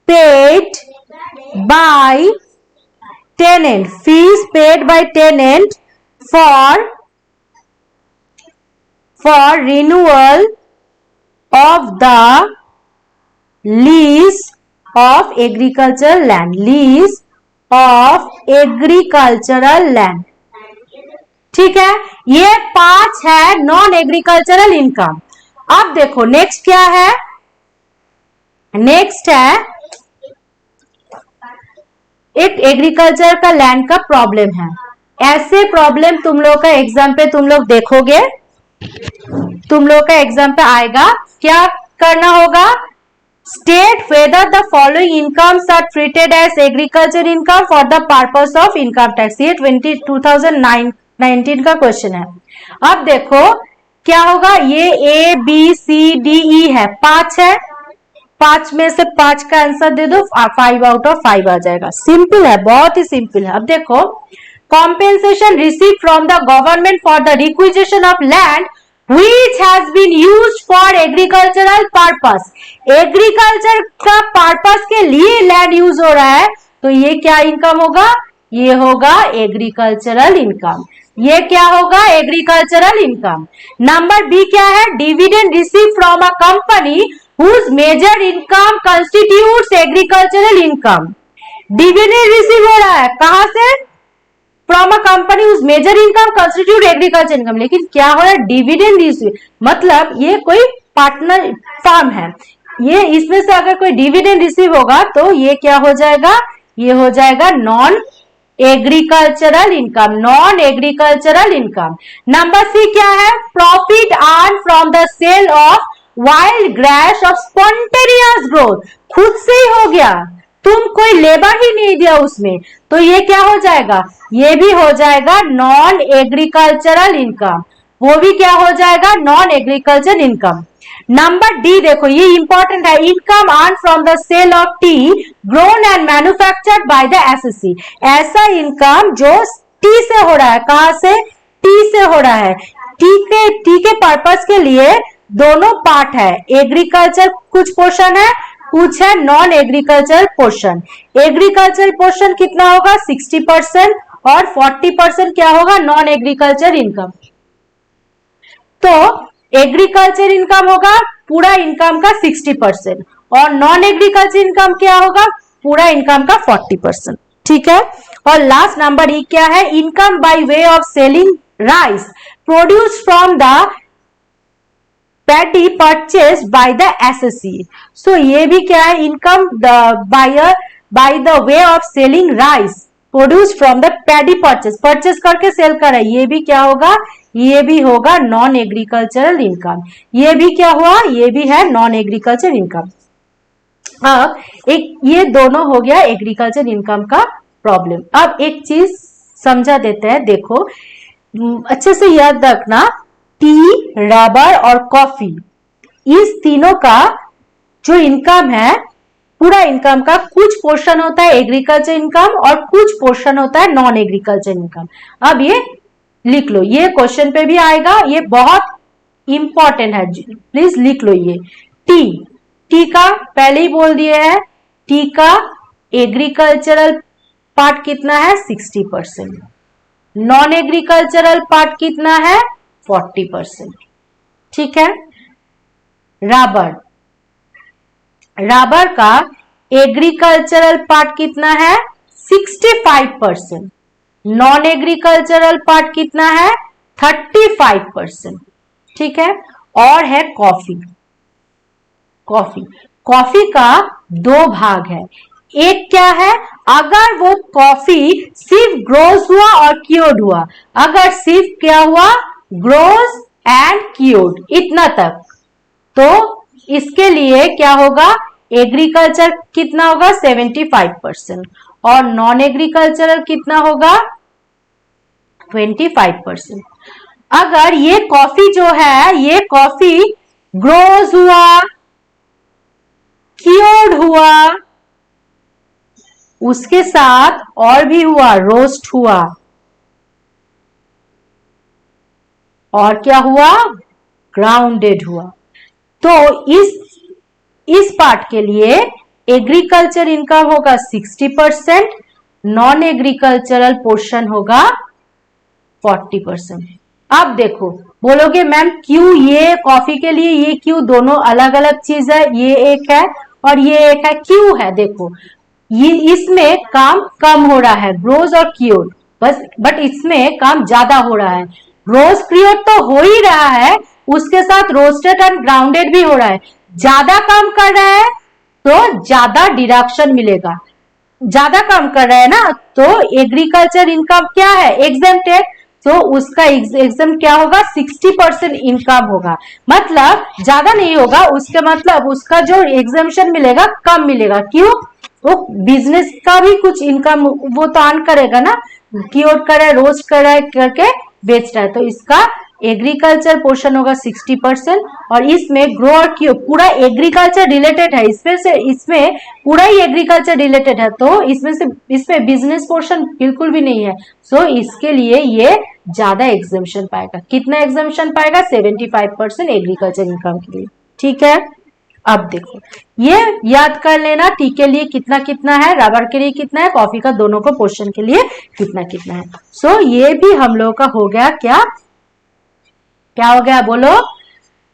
paid by tenant, fees paid by tenant for renewal of the lease of agriculture land, lease of agricultural land. ठीक है, ये 5 है नॉन एग्रीकल्चरल इनकम। अब देखो नेक्स्ट क्या है, नेक्स्ट है एक एग्रीकल्चर का लैंड का प्रॉब्लम है। ऐसे प्रॉब्लम तुम लोग का एग्जाम पे तुम लोग देखोगे, तुम लोग का एग्जाम पे आएगा। क्या करना होगा, state whether the following incomes are treated as agriculture income for the purpose of income tax. ये 2019 का क्वेश्चन है। अब देखो क्या होगा, ये ABCDE है, 5 है, 5 में से 5 का आंसर दे दो, 5 आउट ऑफ 5 आ जाएगा। सिंपल है, बहुत ही सिंपल है। अब देखो compensation receive from the government for the requisition of land which has been used for agricultural purpose, agriculture का पर्पस के लिए लैंड यूज हो रहा है, तो ये क्या इनकम होगा, ये होगा एग्रीकल्चरल इनकम। ये क्या होगा, एग्रीकल्चरल इनकम। नंबर बी क्या है, dividend receive from a company whose major income constitutes agricultural income. Dividend receive हो रहा है कहां से, from a company whose major income constitute agriculture income. लेकिन क्या हो रहा है, डिविडेंड रिसीव, मतलब ये कोई पार्टनर फार्म है, ये इसमें से अगर कोई डिविडेंड रिसीव होगा तो ये क्या हो जाएगा, ये हो जाएगा non agricultural income, non agricultural income. Number C क्या है, profit earn from the sale of wild grass of spontaneous growth, खुद से ही हो गया, तुम कोई लेबर ही नहीं दिया उसमें, तो ये क्या हो जाएगा, ये भी हो जाएगा नॉन एग्रीकल्चरल इनकम, वो भी क्या हो जाएगा, non agriculture income. Number D देखो, ये इंपॉर्टेंट है, income earn from the sale of tea grown and manufactured by the SSC, ऐसा इनकम जो टी से हो रहा है, कहां से, टी से हो रहा है, टी के पर्पस के लिए दोनों पार्ट है, एग्रीकल्चर कुछ पोर्शन है, कुछ है non agriculture portion. Agriculture portion कितना होगा 60% और 40% क्या होगा नॉन एग्रीकल्चर इनकम। तो एग्रीकल्चर इनकम होगा पूरा इनकम का 60% और नॉन एग्रीकल्चर इनकम क्या होगा, पूरा इनकम का 40%। ठीक है, और लास्ट नंबर ई क्या है, income by way of selling rice produce from the paddy purchase by the SSC. So ये भी क्या है, income by the way of selling rice produce from the paddy purchase करके सेल कर रहा है, ये भी क्या होगा, ये भी होगा नॉन एग्रीकल्चरल इनकम। ये भी क्या हुआ, ये भी है नॉन एग्रीकल्चर इनकम। अब एक ये दोनों हो गया एग्रीकल्चर इनकम का प्रॉब्लम। अब एक चीज समझा देते हैं, देखो अच्छे से याद रखना, टी, रबर और कॉफी, इस तीनों का जो इनकम है, पूरा इनकम का कुछ पोर्शन होता है एग्रीकल्चर इनकम और कुछ पोर्शन होता है नॉन एग्रीकल्चर इनकम। अब ये लिख लो, ये क्वेश्चन पे भी आएगा, ये बहुत इंपॉर्टेंट है, प्लीज लिख लो। ये टी का पहले ही बोल दिए है, टी का एग्रीकल्चरल पार्ट कितना है 60%, नॉन एग्रीकल्चरल पार्ट कितना है 40%। ठीक है, रबर का एग्रीकल्चरल पार्ट कितना है 65%, नॉन एग्रीकल्चरल पार्ट कितना है 35%। ठीक है, और है कॉफी का दो भाग है, एक क्या है, अगर वो कॉफी सिर्फ ग्रोज हुआ और क्योर्ड हुआ, अगर सिर्फ क्या हुआ ग्रोज एंड क्योर्ड इतना तक, तो इसके लिए क्या होगा, एग्रीकल्चर कितना होगा 75% और नॉन एग्रीकल्चरल कितना होगा 25%। अगर ये कॉफी जो है, ये कॉफी ग्रोज हुआ, क्योर्ड हुआ, उसके साथ और भी हुआ, रोस्ट हुआ, और क्या हुआ, ग्राउंडेड हुआ, तो इस पार्ट के लिए एग्रीकल्चर इनकम होगा 60%, नॉन एग्रीकल्चरल पोर्शन होगा 40%। अब देखो बोलोगे मैम क्यों ये कॉफी के लिए ये क्यों दोनों अलग अलग चीज है, ये एक है और ये एक है, क्यों है, देखो ये इसमें काम कम हो रहा है ग्रोज और क्योर्ड, बट इसमें काम ज्यादा हो रहा है। ग्रोज क्योर्ड तो हो ही रहा है, उसके साथ रोस्टेड एंड ग्राउंडेड भी हो रहा है, ज्यादा काम कर रहा है तो ज्यादा डिडक्शन मिलेगा, ज्यादा काम कर रहा है ना, तो एग्रीकल्चर इनकम क्या है एग्जेम्प्टेड, तो उसका एग्जाम क्या होगा 60% इनकम होगा, मतलब ज्यादा नहीं होगा, उसके मतलब उसका जो एग्जामेशन मिलेगा कम मिलेगा, क्यों, वो बिजनेस का भी कुछ इनकम वो तो अर्न करेगा ना, क्योर कर रहा है, रोस्ट कर रहा है करके बेच रहा है, तो इसका एग्रीकल्चर पोर्शन होगा 60% और इसमें ग्रो और क्योर पूरा एग्रीकल्चर रिलेटेड है, इसमें पूरा ही एग्रीकल्चर रिलेटेड है, तो इसमें बिजनेस पोर्शन बिल्कुल भी नहीं है, सो इसके लिए ये ज्यादा एग्जामेशन पाएगा। कितना एग्जामेशन पाएगा 75% एग्रीकल्चर इनकम के लिए। ठीक है, अब देखो ये याद कर लेना, टी के लिए कितना कितना है, रबर के लिए कितना है, कॉफी का दोनों को पोर्शन के लिए कितना कितना है। सो ये भी हम लोगों का हो गया, क्या हो गया बोलो,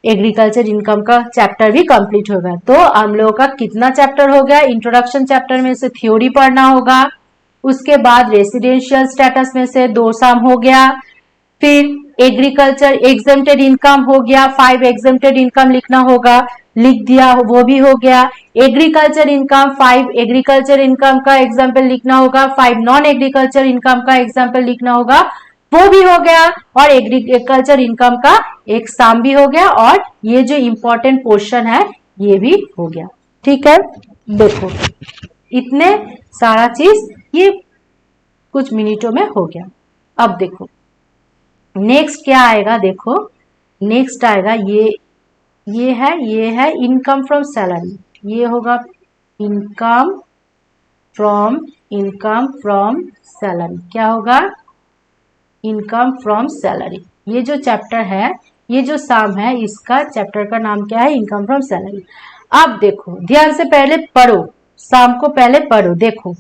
एग्रीकल्चर इनकम का चैप्टर भी कंप्लीट हो गया। तो हम लोगों का कितना चैप्टर हो गया, इंट्रोडक्शन चैप्टर में से थ्योरी पढ़ना होगा, उसके बाद रेसिडेंशियल स्टेटस में से 2 सम हो गया, फिर एग्रीकल्चर एग्जेम्प्टेड इनकम हो गया, 5 एग्जेम्प्टेड इनकम लिखना होगा, लिख दिया, वो भी हो गया। एग्रीकल्चर इनकम 5 एग्रीकल्चर इनकम का एग्जाम्पल लिखना होगा, 5 नॉन एग्रीकल्चर इनकम का एग्जाम्पल लिखना होगा, वो भी हो गया। और एग्रीकल्चर इनकम का एक सम भी हो गया, और ये जो इंपॉर्टेंट पोर्शन है ये भी हो गया। ठीक है, देखो इतने सारा चीज ये कुछ मिनटों में हो गया। अब देखो नेक्स्ट क्या आएगा, देखो नेक्स्ट आएगा ये है इनकम फ्रॉम सैलरी, ये होगा इनकम फ्रॉम सैलरी। क्या होगा? Income from salary. ये जो चैप्टर है, ये जो सम है, इसका चैप्टर का नाम क्या है? Income from salary. अब देखो ध्यान से पहले पढ़ो, सम को पहले पढ़ो। देखो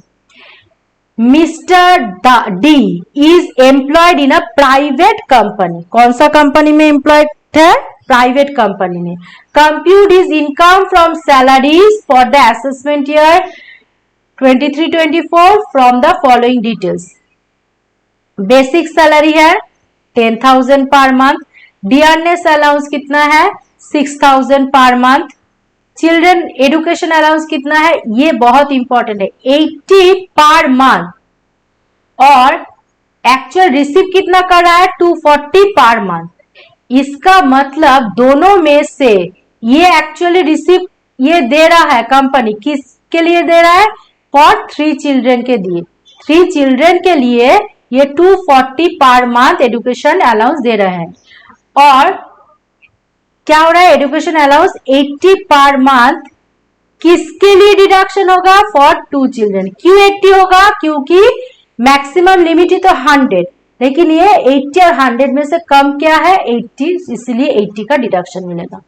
mister D is employed in a private company. कौन सा कंपनी में एम्प्लॉयड है? प्राइवेट कंपनी में। Compute his income from salaries for the assessment year 23-24 from the following details. Basic salary है 10,000 पर मंथ। डियरनेस अलाउंस कितना है? 6,000 per month. Children education allowance कितना है? ये बहुत इंपॉर्टेंट है, 80 पर मंथ। और एक्चुअल रिसीव कितना कर रहा है? 240 पर मंथ। इसका मतलब दोनों में से ये एक्चुअली रिसीव ये दे रहा है कंपनी, किसके लिए दे रहा है? फॉर 3 चिल्ड्रन के लिए। 3 चिल्ड्रन के लिए ये 240 पर मंथ एजुकेशन अलाउंस दे रहे हैं। और क्या हो रहा है? एजुकेशन अलाउंस 80 पर मंथ किसके लिए डिडक्शन होगा? For 2 children. क्यों 80 होगा? क्योंकि मैक्सिमम लिमिट ही तो 100, लेकिन ये 80 और 100 में से कम क्या है? 80, इसलिए 80 का डिडक्शन मिलेगा।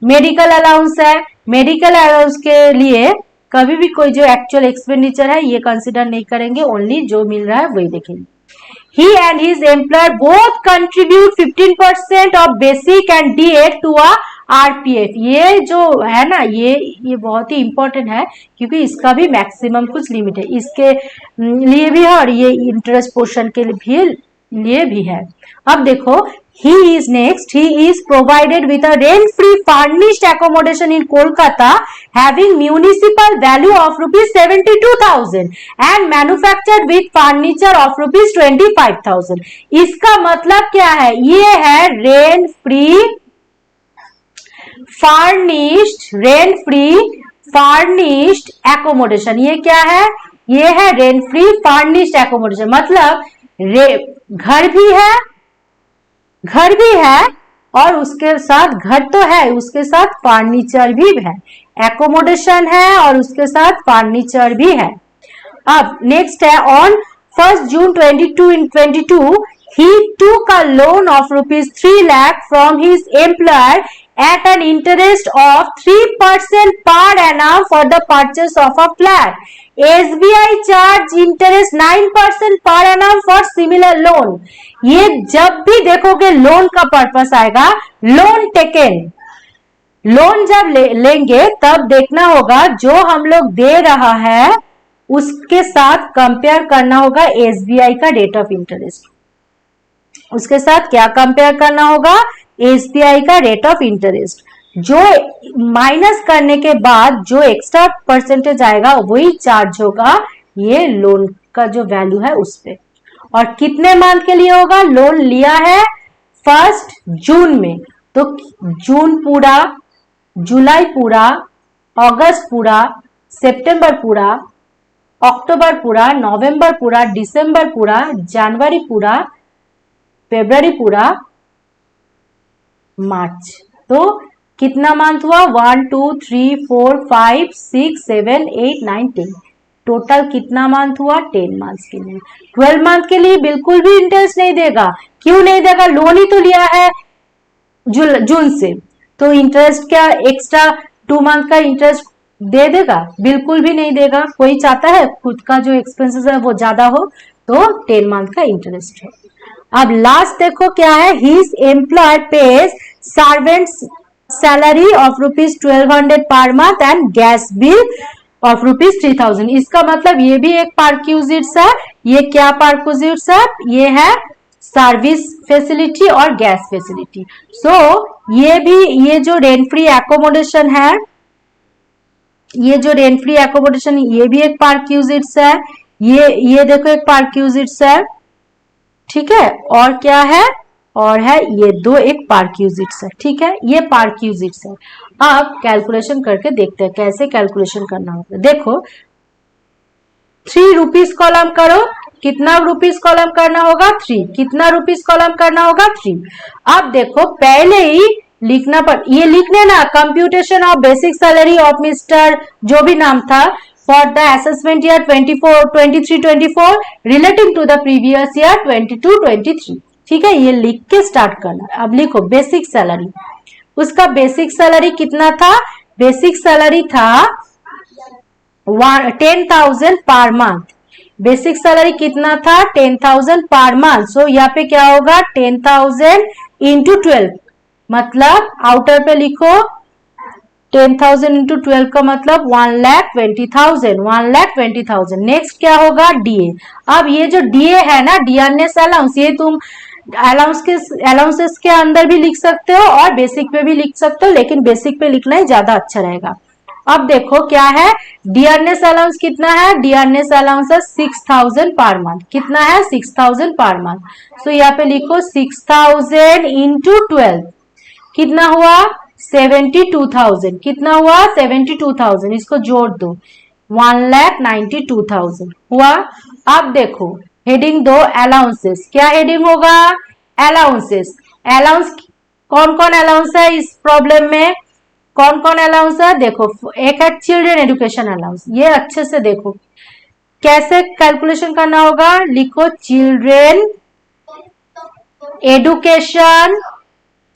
मेडिकल अलाउंस है, मेडिकल अलाउंस के लिए कभी भी कोई जो एक्चुअल एक्सपेंडिचर है ये कंसिडर नहीं करेंगे, ओनली जो मिल रहा है वही देखेंगे। He and his employer both contribute 15% of basic and DA to a RPF। ये जो है ना, ये बहुत ही इंपॉर्टेंट है, क्योंकि इसका भी मैक्सिमम कुछ लिमिट है, इसके लिए भी है और ये इंटरेस्ट पोर्शन के लिए भी है। अब देखो he is next, he is provided with a rent-free furnished accommodation in Kolkata having municipal value of rupees 72,000 and manufactured with furniture of rupees 25,000। इसका मतलब क्या है? ये है रेंट फ्री फर्निश्ड एकोमोडेशन। ये क्या है? ये है रेंट फ्री फर्निश्ड एकोमोडेशन। मतलब घर भी है और उसके साथ, घर तो है, उसके साथ फर्नीचर भी है, एकोमोडेशन है और उसके साथ फर्नीचर भी है। अब नेक्स्ट है on 1 June 2022 he took a loan of rupees 3 lakh from his employer at an interest of 3% per annum for the purchase of a flat. SBI charge interest 9% per annum for similar loan। ये जब भी देखोगे loan का purpose आएगा, loan taken, loan जब लेंगे तब देखना होगा जो हम लोग दे रहा है उसके साथ कंपेयर करना होगा एसबीआई का रेट ऑफ इंटरेस्ट। उसके साथ क्या कंपेयर करना होगा? एसबीआई का रेट ऑफ इंटरेस्ट। जो माइनस करने के बाद जो एक्स्ट्रा परसेंटेज आएगा वही चार्ज होगा ये लोन का जो वैल्यू है उस पे। और कितने मंथ के लिए होगा? लोन लिया है 1 जून में, तो जून पूरा, जुलाई पूरा, अगस्त पूरा, सितंबर पूरा, अक्टूबर पूरा, नवंबर पूरा, दिसंबर पूरा, जनवरी पूरा, फरवरी पूरा, मार्च। तो कितना मंथ हुआ? 1 2 3 4 5 6 7 8 9 10। टोटल कितना मंथ हुआ? 10 मंथ्स के लिए। 12 मंथ के लिए बिल्कुल भी इंटरेस्ट नहीं देगा। क्यों नहीं देगा? लोन ही तो लिया है जून से, तो इंटरेस्ट क्या एक्स्ट्रा 2 मंथ का इंटरेस्ट दे देगा? बिल्कुल भी नहीं देगा। कोई चाहता है खुद का जो एक्सपेंसेस है वो ज्यादा हो, तो 10 मंथ का इंटरेस्ट है। अब लास्ट देखो क्या है? His employ pays servants salary of rupees 1200 per month and gas bill of rupees 3000। इसका मतलब ये भी एक परक्यूजिट्स है। ये क्या परक्यूजिट्स है? ये है सर्विस फैसिलिटी और गैस फैसिलिटी। सो ये भी, ये जो रेंट फ्री एकोमोडेशन है, ये जो रेंट फ्री एकोमोडेशन, ये भी एक पार्क्यूजिट्स है। ये देखो एक पार्क्यूजिट्स है, ठीक है। और क्या है, और है ये दो एक पार्क्यूजिट्स है, ठीक है। ये पार्क्यूजिट्स है। अब कैलकुलेशन करके देखते हैं कैसे कैलकुलेशन करना होगा। देखो 3 रुपीज कॉलम करो, कितना रुपीज कॉलम करना होगा 3, कितना रुपीज कॉलम करना होगा 3। अब देखो पहले ही लिखना ये लिख लेना, computation of basic salary of mister जो भी नाम था for the assessment year 23-24 relating to the previous year 22-23, ठीक है। ये लिख के स्टार्ट करना। अब लिखो बेसिक सैलरी, उसका बेसिक सैलरी कितना था, बेसिक सैलरी था 10,000 पर मंथ। बेसिक सैलरी कितना था 10,000 पर मंथ। सो यहाँ पे क्या होगा 10,000 इंटू 12, मतलब आउटर पे लिखो 10,000 इंटू 12 का मतलब 1,20,000, 1,20,000। नेक्स्ट क्या होगा डीए। अब ये जो डीए है ना, डियरनेस अलाउंस, ये तुम अलाउंसेस के अंदर भी लिख सकते हो और बेसिक पे भी लिख सकते हो, लेकिन बेसिक पे लिखना ही ज्यादा अच्छा रहेगा। अब देखो क्या है, डियरनेस अलाउंस कितना है, डियरनेस अलाउंस है 6,000 पर मंथ। कितना है 6,000 पर मंथ। सो यहाँ पे लिखो 6,000 इंटू 12 कितना हुआ 72,000। कितना हुआ 72,000, इसको जोड़ दो 1,92,000 हुआ। अब देखो हेडिंग दो अलाउंसेस, क्या हेडिंग होगा अलाउंसेस। अलाउंस कौन कौन अलाउंस है इस प्रॉब्लम में, कौन कौन अलाउंस है देखो, एक है चिल्ड्रन एजुकेशन अलाउंस। ये अच्छे से देखो कैसे कैलकुलेशन करना होगा, लिखो children education,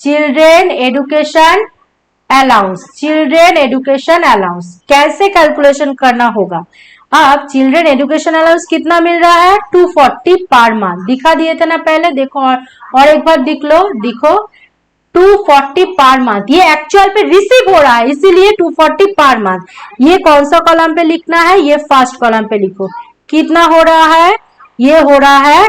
children education allowance, children education allowance. कैसे कैलकुलेशन करना होगा, अब चिल्ड्रन एडुकेशन अलाउंस कितना मिल रहा है 240 पर मंथ। दिखा दिए थे ना पहले, देखो और एक बार दिख लो, दिखो 240 पर मंथ। ये एक्चुअल पे रिसीव हो रहा है इसीलिए 240 पर मंथ। ये कौन सा कॉलम पे लिखना है, ये फर्स्ट कॉलम पे लिखो। कितना हो रहा है, ये हो रहा है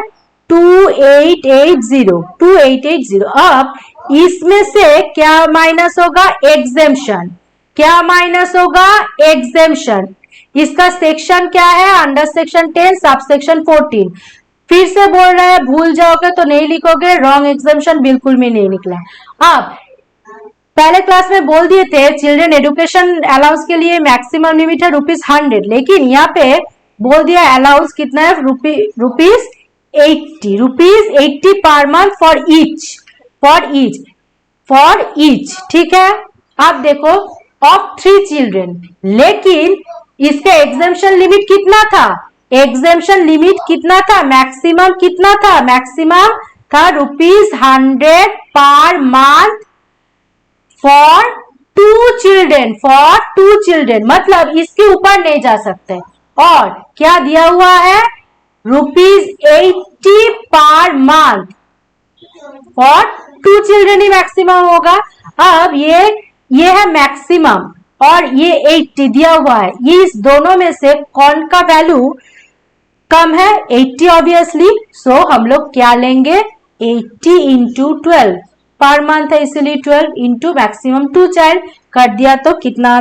2880, 2880। अब इसमें से क्या माइनस होगा एग्जेम्पशन, क्या माइनस होगा एग्जेम्पशन। इसका सेक्शन क्या है अंडर सेक्शन 10 सब सेक्शन 14। फिर से बोल रहे हैं भूल जाओगे तो नहीं लिखोगे, रॉन्ग एग्जाम्पशन बिल्कुल भी नहीं निकला। अब पहले क्लास में बोल दिए थे चिल्ड्रन एजुकेशन अलाउंस के लिए मैक्सिमम लिमिट है ₹100, लेकिन यहाँ पे बोल दिया अलाउंस कितना है ₹80 per month for each, for each, ठीक है। अब देखो ऑफ 3 चिल्ड्रन, लेकिन इसका एग्जाम्पशन लिमिट कितना था, एग्जाम्पशन लिमिट कितना था, मैक्सिमम कितना था, मैक्सिमम था ₹100 per month for 2 children, for 2 children, मतलब इसके ऊपर नहीं जा सकते। और क्या दिया हुआ है ₹80 per month for 2 children he maximum होगा। अब ये है मैक्सिमम और ये 80 दिया हुआ है, ये इस दोनों में से कौन का वैल्यू कम है 80 ऑब्वियसली। सो हम लोग क्या लेंगे 80 इंटू 12 पर मंथ है इसलिए 12 इंटू मैक्सिमम 2 चाइल्ड कर दिया तो कितना आ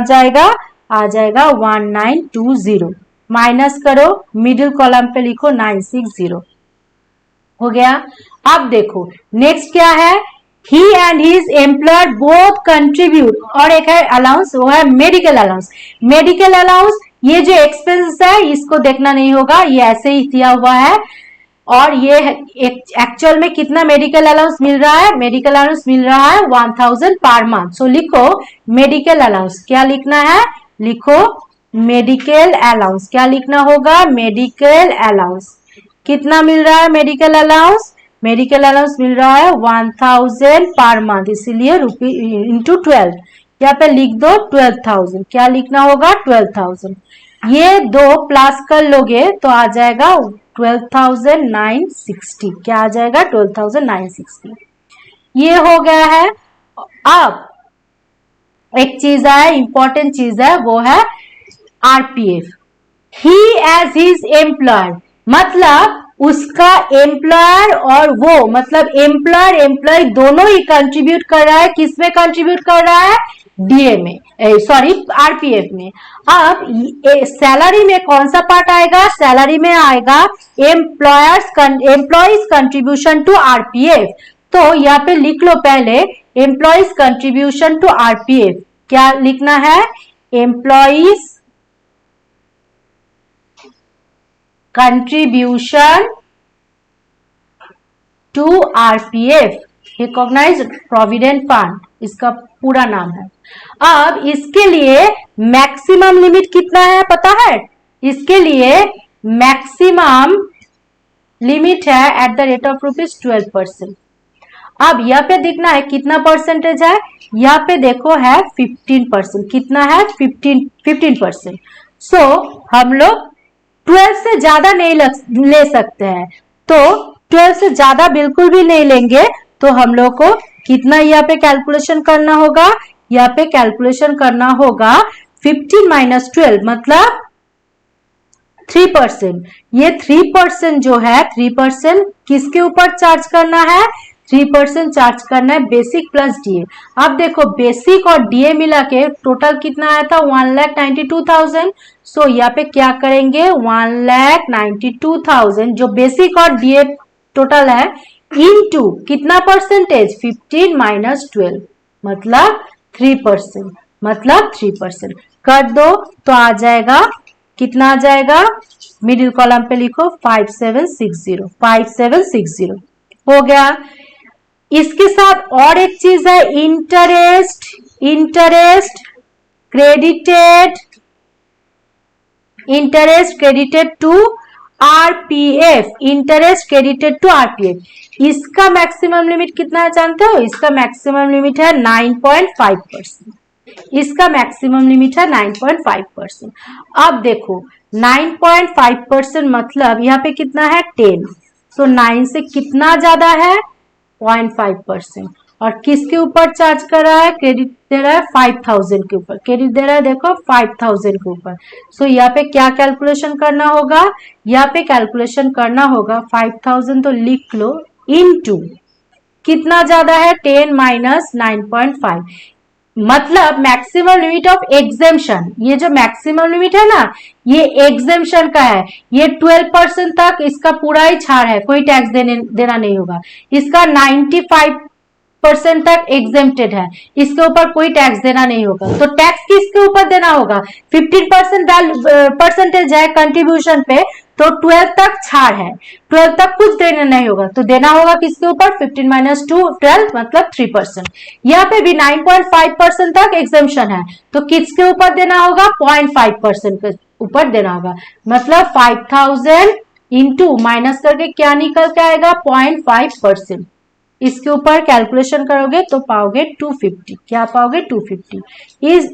जाएगा 1920। माइनस करो मिडिल कॉलम पे लिखो 960 हो गया। अब देखो नेक्स्ट क्या है, he and his employer both contribute, और एक है अलाउंस वो है मेडिकल अलाउंस। मेडिकल अलाउंस ये जो एक्सपेंस है इसको देखना नहीं होगा, ये ऐसे ही दिया हुआ है। और ये एक्चुअल में कितना मेडिकल अलाउंस मिल रहा है, मेडिकल अलाउंस मिल रहा है 1000 पर मंथ। सो लिखो मेडिकल अलाउंस, क्या लिखना है लिखो मेडिकल अलाउंस, क्या लिखना होगा मेडिकल अलाउंस। कितना मिल रहा है मेडिकल अलाउंस, मेडिकल अलाउंस मिल रहा है 1000 पर मंथ, इसीलिए इंटू 12 यहाँ पे लिख दो 12,000। क्या लिखना होगा 12,000, ये दो प्लस कर लोगे तो आ जाएगा 12,960। क्या आ जाएगा 12,960, ये हो गया है। अब एक चीज है इंपॉर्टेंट चीज है वो है आरपीएफ। ही एज हिज एम्प्लॉयर, मतलब उसका एम्प्लॉयर और वो मतलब एम्प्लॉयर एम्प्लॉय दोनों ही कंट्रीब्यूट कर रहा है, किसमें कंट्रीब्यूट कर रहा है, डीए में, सॉरी आरपीएफ में। अब सैलरी में कौन सा पार्ट आएगा, सैलरी में आएगा एम्प्लॉयज कंट्रीब्यूशन टू आरपीएफ। तो यहाँ पे लिख लो पहले एम्प्लॉयज कंट्रीब्यूशन टू आरपीएफ, क्या लिखना है, employees contribution to RPF, recognised provident fund इसका पूरा नाम है। अब इसके लिए मैक्सिमम लिमिट कितना है पता है, इसके लिए मैक्सिमम लिमिट है एट द रेट ऑफ ₹12%। अब यहाँ पे देखना है कितना परसेंटेज है, यहाँ पे देखो है 15%, कितना है 15%। सो हम लोग 12 से ज्यादा नहीं ले सकते हैं, तो 12 से ज्यादा बिल्कुल भी नहीं लेंगे। तो हम लोग को कितना यहाँ पे कैलकुलेशन करना होगा, यहाँ पे कैलकुलेशन करना होगा 15 माइनस 12 मतलब 3%। ये 3% जो है 3% किसके ऊपर चार्ज करना है, 3% चार्ज करना है बेसिक प्लस डीए। अब देखो बेसिक और डीए मिला के टोटल कितना आया था, 1,92,000। सो यहाँ पे क्या करेंगे, 1,92,000 जो बेसिक और डीए टोटल है इनटू कितना परसेंटेज, 15 माइनस 12 मतलब 3%, मतलब 3% कर दो तो आ जाएगा, कितना आ जाएगा, मिडिल कॉलम पे लिखो 5760 हो गया। इसके साथ और एक चीज है interest credited to RPF, interest credited to RPF. इसका मैक्सिमम लिमिट कितना है जानते हो, इसका मैक्सिमम लिमिट है 9.5%, इसका मैक्सिमम लिमिट है 9.5%। अब देखो 9.5% मतलब यहाँ पे कितना है 10, सो 9 से कितना ज्यादा है 0.5%। और किसके ऊपर चार्ज कर रहा है, क्रेडिट दे रहा है 5,000 के ऊपर, क्रेडिट दे रहा है देखो 5,000 के ऊपर। सो यहाँ पे क्या कैलकुलेशन करना होगा, यहाँ पे कैलकुलेशन करना होगा 5,000 तो लिख लो इनटू कितना ज्यादा है 10 माइनस 9.5 मतलब मैक्सिमम लिमिट ऑफ एग्जेम्पशन। ये जो मैक्सिमम लिमिट है ना ये एग्जेम्पशन का है, ये 12% तक इसका पूरा ही छाड़ है, कोई टैक्स देना नहीं होगा। इसका 95% तक एग्जेम्प्टेड है, इसके ऊपर कोई टैक्स देना नहीं होगा। तो टैक्स किसके ऊपर देना होगा, 15% परसेंटेज है कंट्रीब्यूशन पे, तो 12 तक छाड़ है, 12 तक कुछ देना नहीं होगा, तो देना होगा किसके ऊपर 15 माइनस 12 मतलब 3%। यहाँ पे भी 9.5% तक एग्जेम्पशन है, तो किसके ऊपर देना होगा 0.5% के ऊपर देना होगा, मतलब 5,000 इंटू माइनस करके क्या निकल के आएगा 0.5%। इसके ऊपर कैलकुलेशन करोगे तो पाओगे 250, क्या पाओगे 250। इस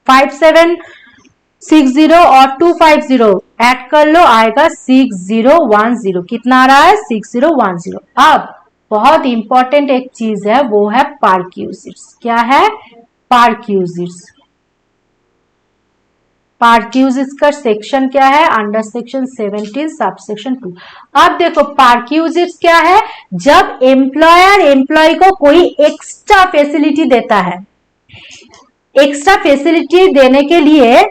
5760 और 250 ऐड कर लो आएगा 6010, कितना आ रहा है 6010। अब बहुत इंपॉर्टेंट एक चीज है वो है पार्क्यूजिट्स, क्या है पार्क्यूजिट्स। पार्क्यूजिट्स का सेक्शन क्या है, अंडर सेक्शन 17 सब सेक्शन 2। अब देखो पार्क्यूजिट्स क्या है, जब एम्प्लॉयर एम्प्लॉय को कोई एक्स्ट्रा फैसिलिटी देता है, एक्स्ट्रा फैसिलिटी देने के लिए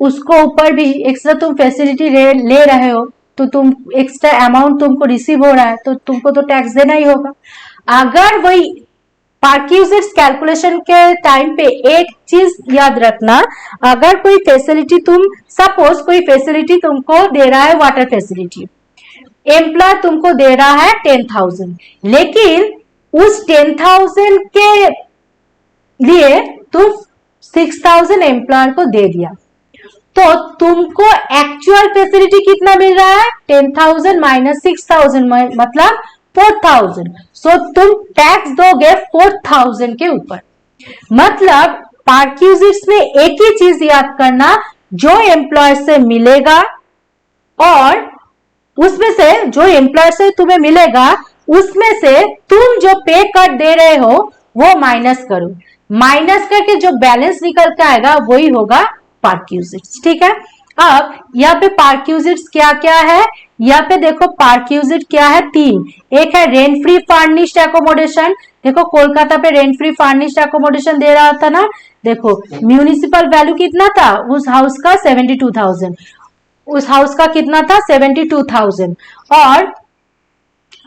उसको ऊपर भी एक्स्ट्रा तुम फैसिलिटी ले रहे हो, तो तुम एक्स्ट्रा अमाउंट तुमको रिसीव हो रहा है तो तुमको तो टैक्स देना ही होगा। अगर वही पार्क्यूजिट्स कैलकुलेशन के टाइम पे एक चीज याद रखना, अगर कोई फैसिलिटी सपोज कोई फैसिलिटी तुमको दे रहा है, वाटर फैसिलिटी, एम्प्लॉय तुमको दे रहा है 10,000, लेकिन उस 10,000 के लिए तुम 6,000 एम्प्लॉयर को दे दिया, तो तुमको एक्चुअल फैसिलिटी कितना मिल रहा है 10,000 माइनस 6,000 मतलब 4,000। सो तुम टैक्स दोगे 4,000 के ऊपर। मतलब पार्क्यूजिट्स में एक ही चीज याद करना, जो एम्प्लॉयर से मिलेगा और उसमें से जो एम्प्लॉयर से तुम्हें मिलेगा उसमें से तुम जो पे कर दे रहे हो वो माइनस करो, माइनस करके जो बैलेंस निकल के आएगा वही होगा पार्क्यूजिट्स। ठीक है, अब यहाँ पे पार्क्यूजिट्स क्या क्या है, यहाँ पे देखो पार्क्यूजिट क्या है, 3। एक है रेंट फ्री फर्निश्ड एकोमोडेशन, देखो कोलकाता पे रेंट फ्री फर्निश्ड एकोमोडेशन दे रहा था ना, देखो म्यूनिसिपल वैल्यू कितना था उस हाउस का, 72,000, उस हाउस का कितना था, 72,000, और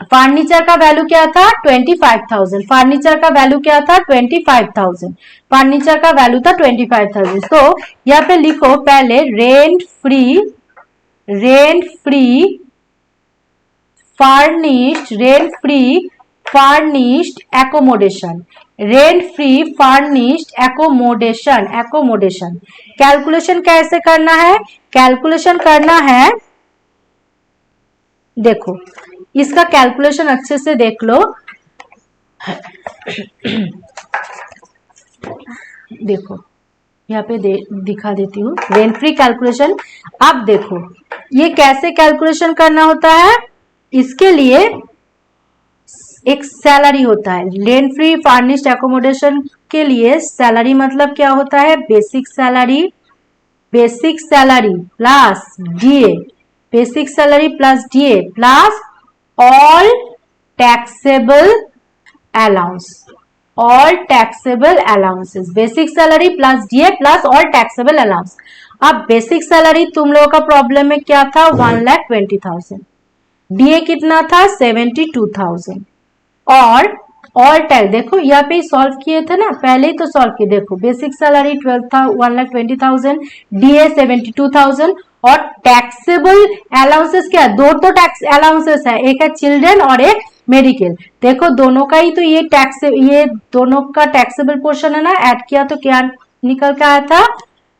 फर्नीचर का वैल्यू क्या था, 25,000, फर्नीचर का वैल्यू क्या था, 25,000, फर्नीचर का वैल्यू था 25,000। तो यहाँ पे लिखो पहले rent free furnished accommodation, rent free furnished accommodation. Calculation कैसे करना है, कैलकुलेशन करना है, देखो इसका कैलकुलेशन अच्छे से देख लो, देखो यहाँ पे दिखा देती हूँ रेंट फ्री कैलकुलेशन। अब देखो ये कैसे कैलकुलेशन करना होता है, इसके लिए एक सैलरी होता है, रेंट फ्री फर्निश्ड एकोमोडेशन के लिए सैलरी मतलब क्या होता है, basic salary plus DA, basic salary plus DA plus all taxable allowances, basic salary plus DA plus all taxable allowance. अब बेसिक सैलरी तुम लोगों का प्रॉब्लम में क्या था, 1,20,000, डीए कितना था, 72,000, और ऑल टैक्स, देखो यहाँ पे सॉल्व किए थे ना, पहले ही तो सॉल्व किए, देखो बेसिक सैलरी 1,20,000, डीए 72,000, और टैक्सेबल अलाउंसेस क्या, दो तो टैक्स अलाउंसेस है, एक है चिल्ड्रन और एक मेडिकल, देखो दोनों का ही तो ये दोनों का टैक्सेबल पोर्शन है ना, ऐड किया तो क्या निकल के आया था,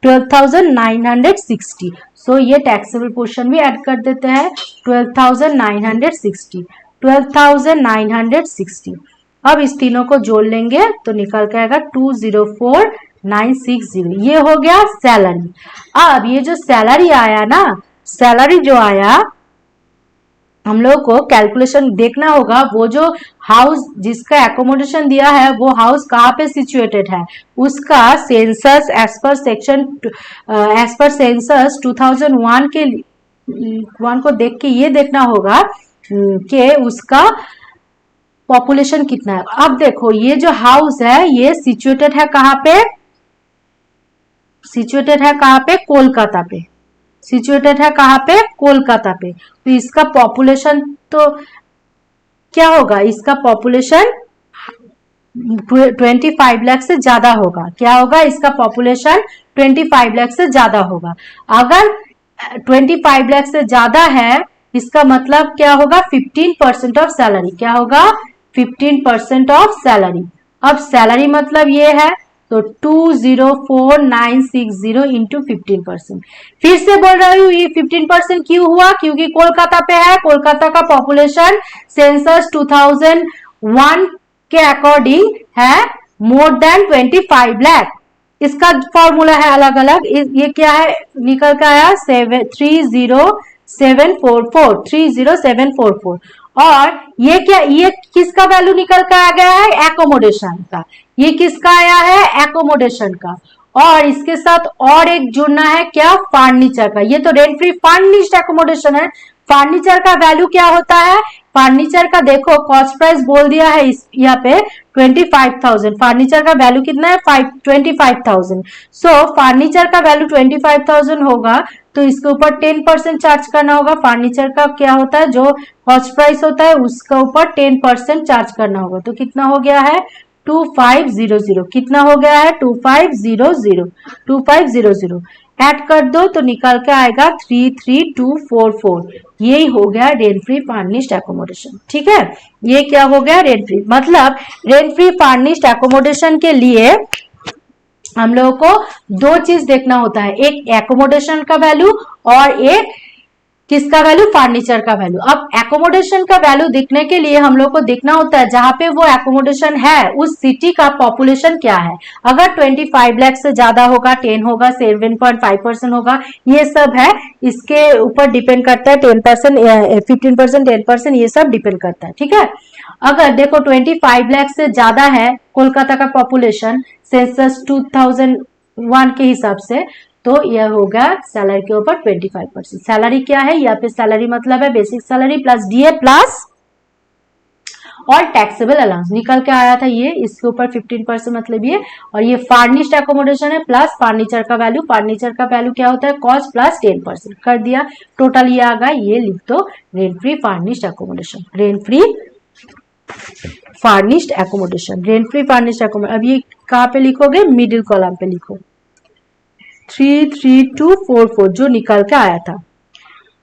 12,960। सो ये टैक्सेबल पोर्शन भी ऐड कर देते हैं, 12,960। अब इस तीनों को जोड़ लेंगे तो निकल के आएगा 204,960, ये हो गया सैलरी। अब ये जो सैलरी आया ना, सैलरी जो आया, हम लोग को कैलकुलेशन देखना होगा, वो जो हाउस जिसका एकोमोडेशन दिया है वो हाउस कहाँ पे सिचुएटेड है, उसका सेंसस एज पर सेंसस 2001 के 1 को देख के ये देखना होगा कि उसका पॉपुलेशन कितना है। अब देखो ये जो हाउस है ये सिचुएटेड है कहाँ पे, कोलकाता पे, सिचुएटेड है कहाँ पे, कोलकाता पे। तो इसका पॉपुलेशन तो क्या होगा, इसका पॉपुलेशन 25 लाख से ज्यादा होगा, क्या होगा, इसका पॉपुलेशन 25 लाख से ज्यादा होगा। अगर 25 लाख से ज्यादा है, इसका मतलब क्या होगा, 15% ऑफ सैलरी, क्या होगा, 15% ऑफ सैलरी। अब सैलरी मतलब ये है, तो 204,960 इंटू 15%। फिर से बोल रही हूँ ये 15% क्यों हुआ, क्योंकि कोलकाता पे है, कोलकाता का पॉपुलेशन सेंसस 2001 के अकॉर्डिंग है मोर देन 25 लाख। इसका फॉर्मूला है अलग अलग, ये क्या है, निकल का आया 30744, और ये क्या, ये किसका वैल्यू निकल कर आ गया है, एकोमोडेशन का, ये किसका आया है, एकोमोडेशन का। और इसके साथ और एक जुड़ना है क्या, फर्नीचर का, ये तो रेंट फ्री फर्निश्ड एकोमोडेशन है, फर्नीचर का वैल्यू क्या होता है, फर्नीचर का देखो कॉस्ट प्राइस बोल दिया है यहाँ पे 25,000, फर्नीचर का वैल्यू कितना है, 25,000। सो फर्नीचर का वैल्यू 25,000 होगा, तो इसके ऊपर 10% चार्ज करना होगा। फर्नीचर का क्या होता है, जो कॉस्ट प्राइस होता है उसका ऊपर 10% चार्ज करना होगा, तो कितना हो गया है, 2500, कितना हो गया है, 2500 ऐड कर दो तो निकल के आएगा 33244, यही हो गया रेंट फ्री फर्निश्ड एकोमोडेशन। ठीक है, ये क्या हो गया, रेंट फ्री, मतलब रेंट फ्री फर्निश्ड एकोमोडेशन के लिए हम लोगों को दो चीज देखना होता है, एक एकोमोडेशन का वैल्यू और एक किसका वैल्यू, फर्नीचर का वैल्यू। अब एकोमोडेशन का वैल्यू देखने के लिए हम लोग को देखना होता है जहां पे वो एकोमोडेशन है उस सिटी का पॉपुलेशन क्या है। अगर 25 लाख से ज्यादा होगा, 10 होगा, 7.5% होगा, ये सब है, इसके ऊपर डिपेंड करता है, 10%, 15%, 10%, ये सब डिपेंड करता है। ठीक है, अगर देखो 25 लाख से ज्यादा है कोलकाता का पॉपुलेशन सेंसस 2001 के हिसाब से, तो यह हो गया सैलरी के ऊपर 25%। सैलरी क्या है, यहाँ पे सैलरी मतलब है basic salary plus DA plus और टैक्सेबल अलाउंस निकल के आया था ये, इसके ऊपर 15% मतलब ये, और ये फार्निश्ड एकोमोडेशन है प्लस फर्नीचर का वैल्यू। फर्नीचर का वैल्यू क्या होता है, कॉस्ट प्लस 10% कर दिया, टोटल ये आ गया। ये लिख दो rent free furnished accommodation, rent free furnished accommodation, rent free furnished accommodation. अब ये कहाँ पे लिखोगे, मिडिल कॉलम पे लिखो 33244 जो निकल के आया था।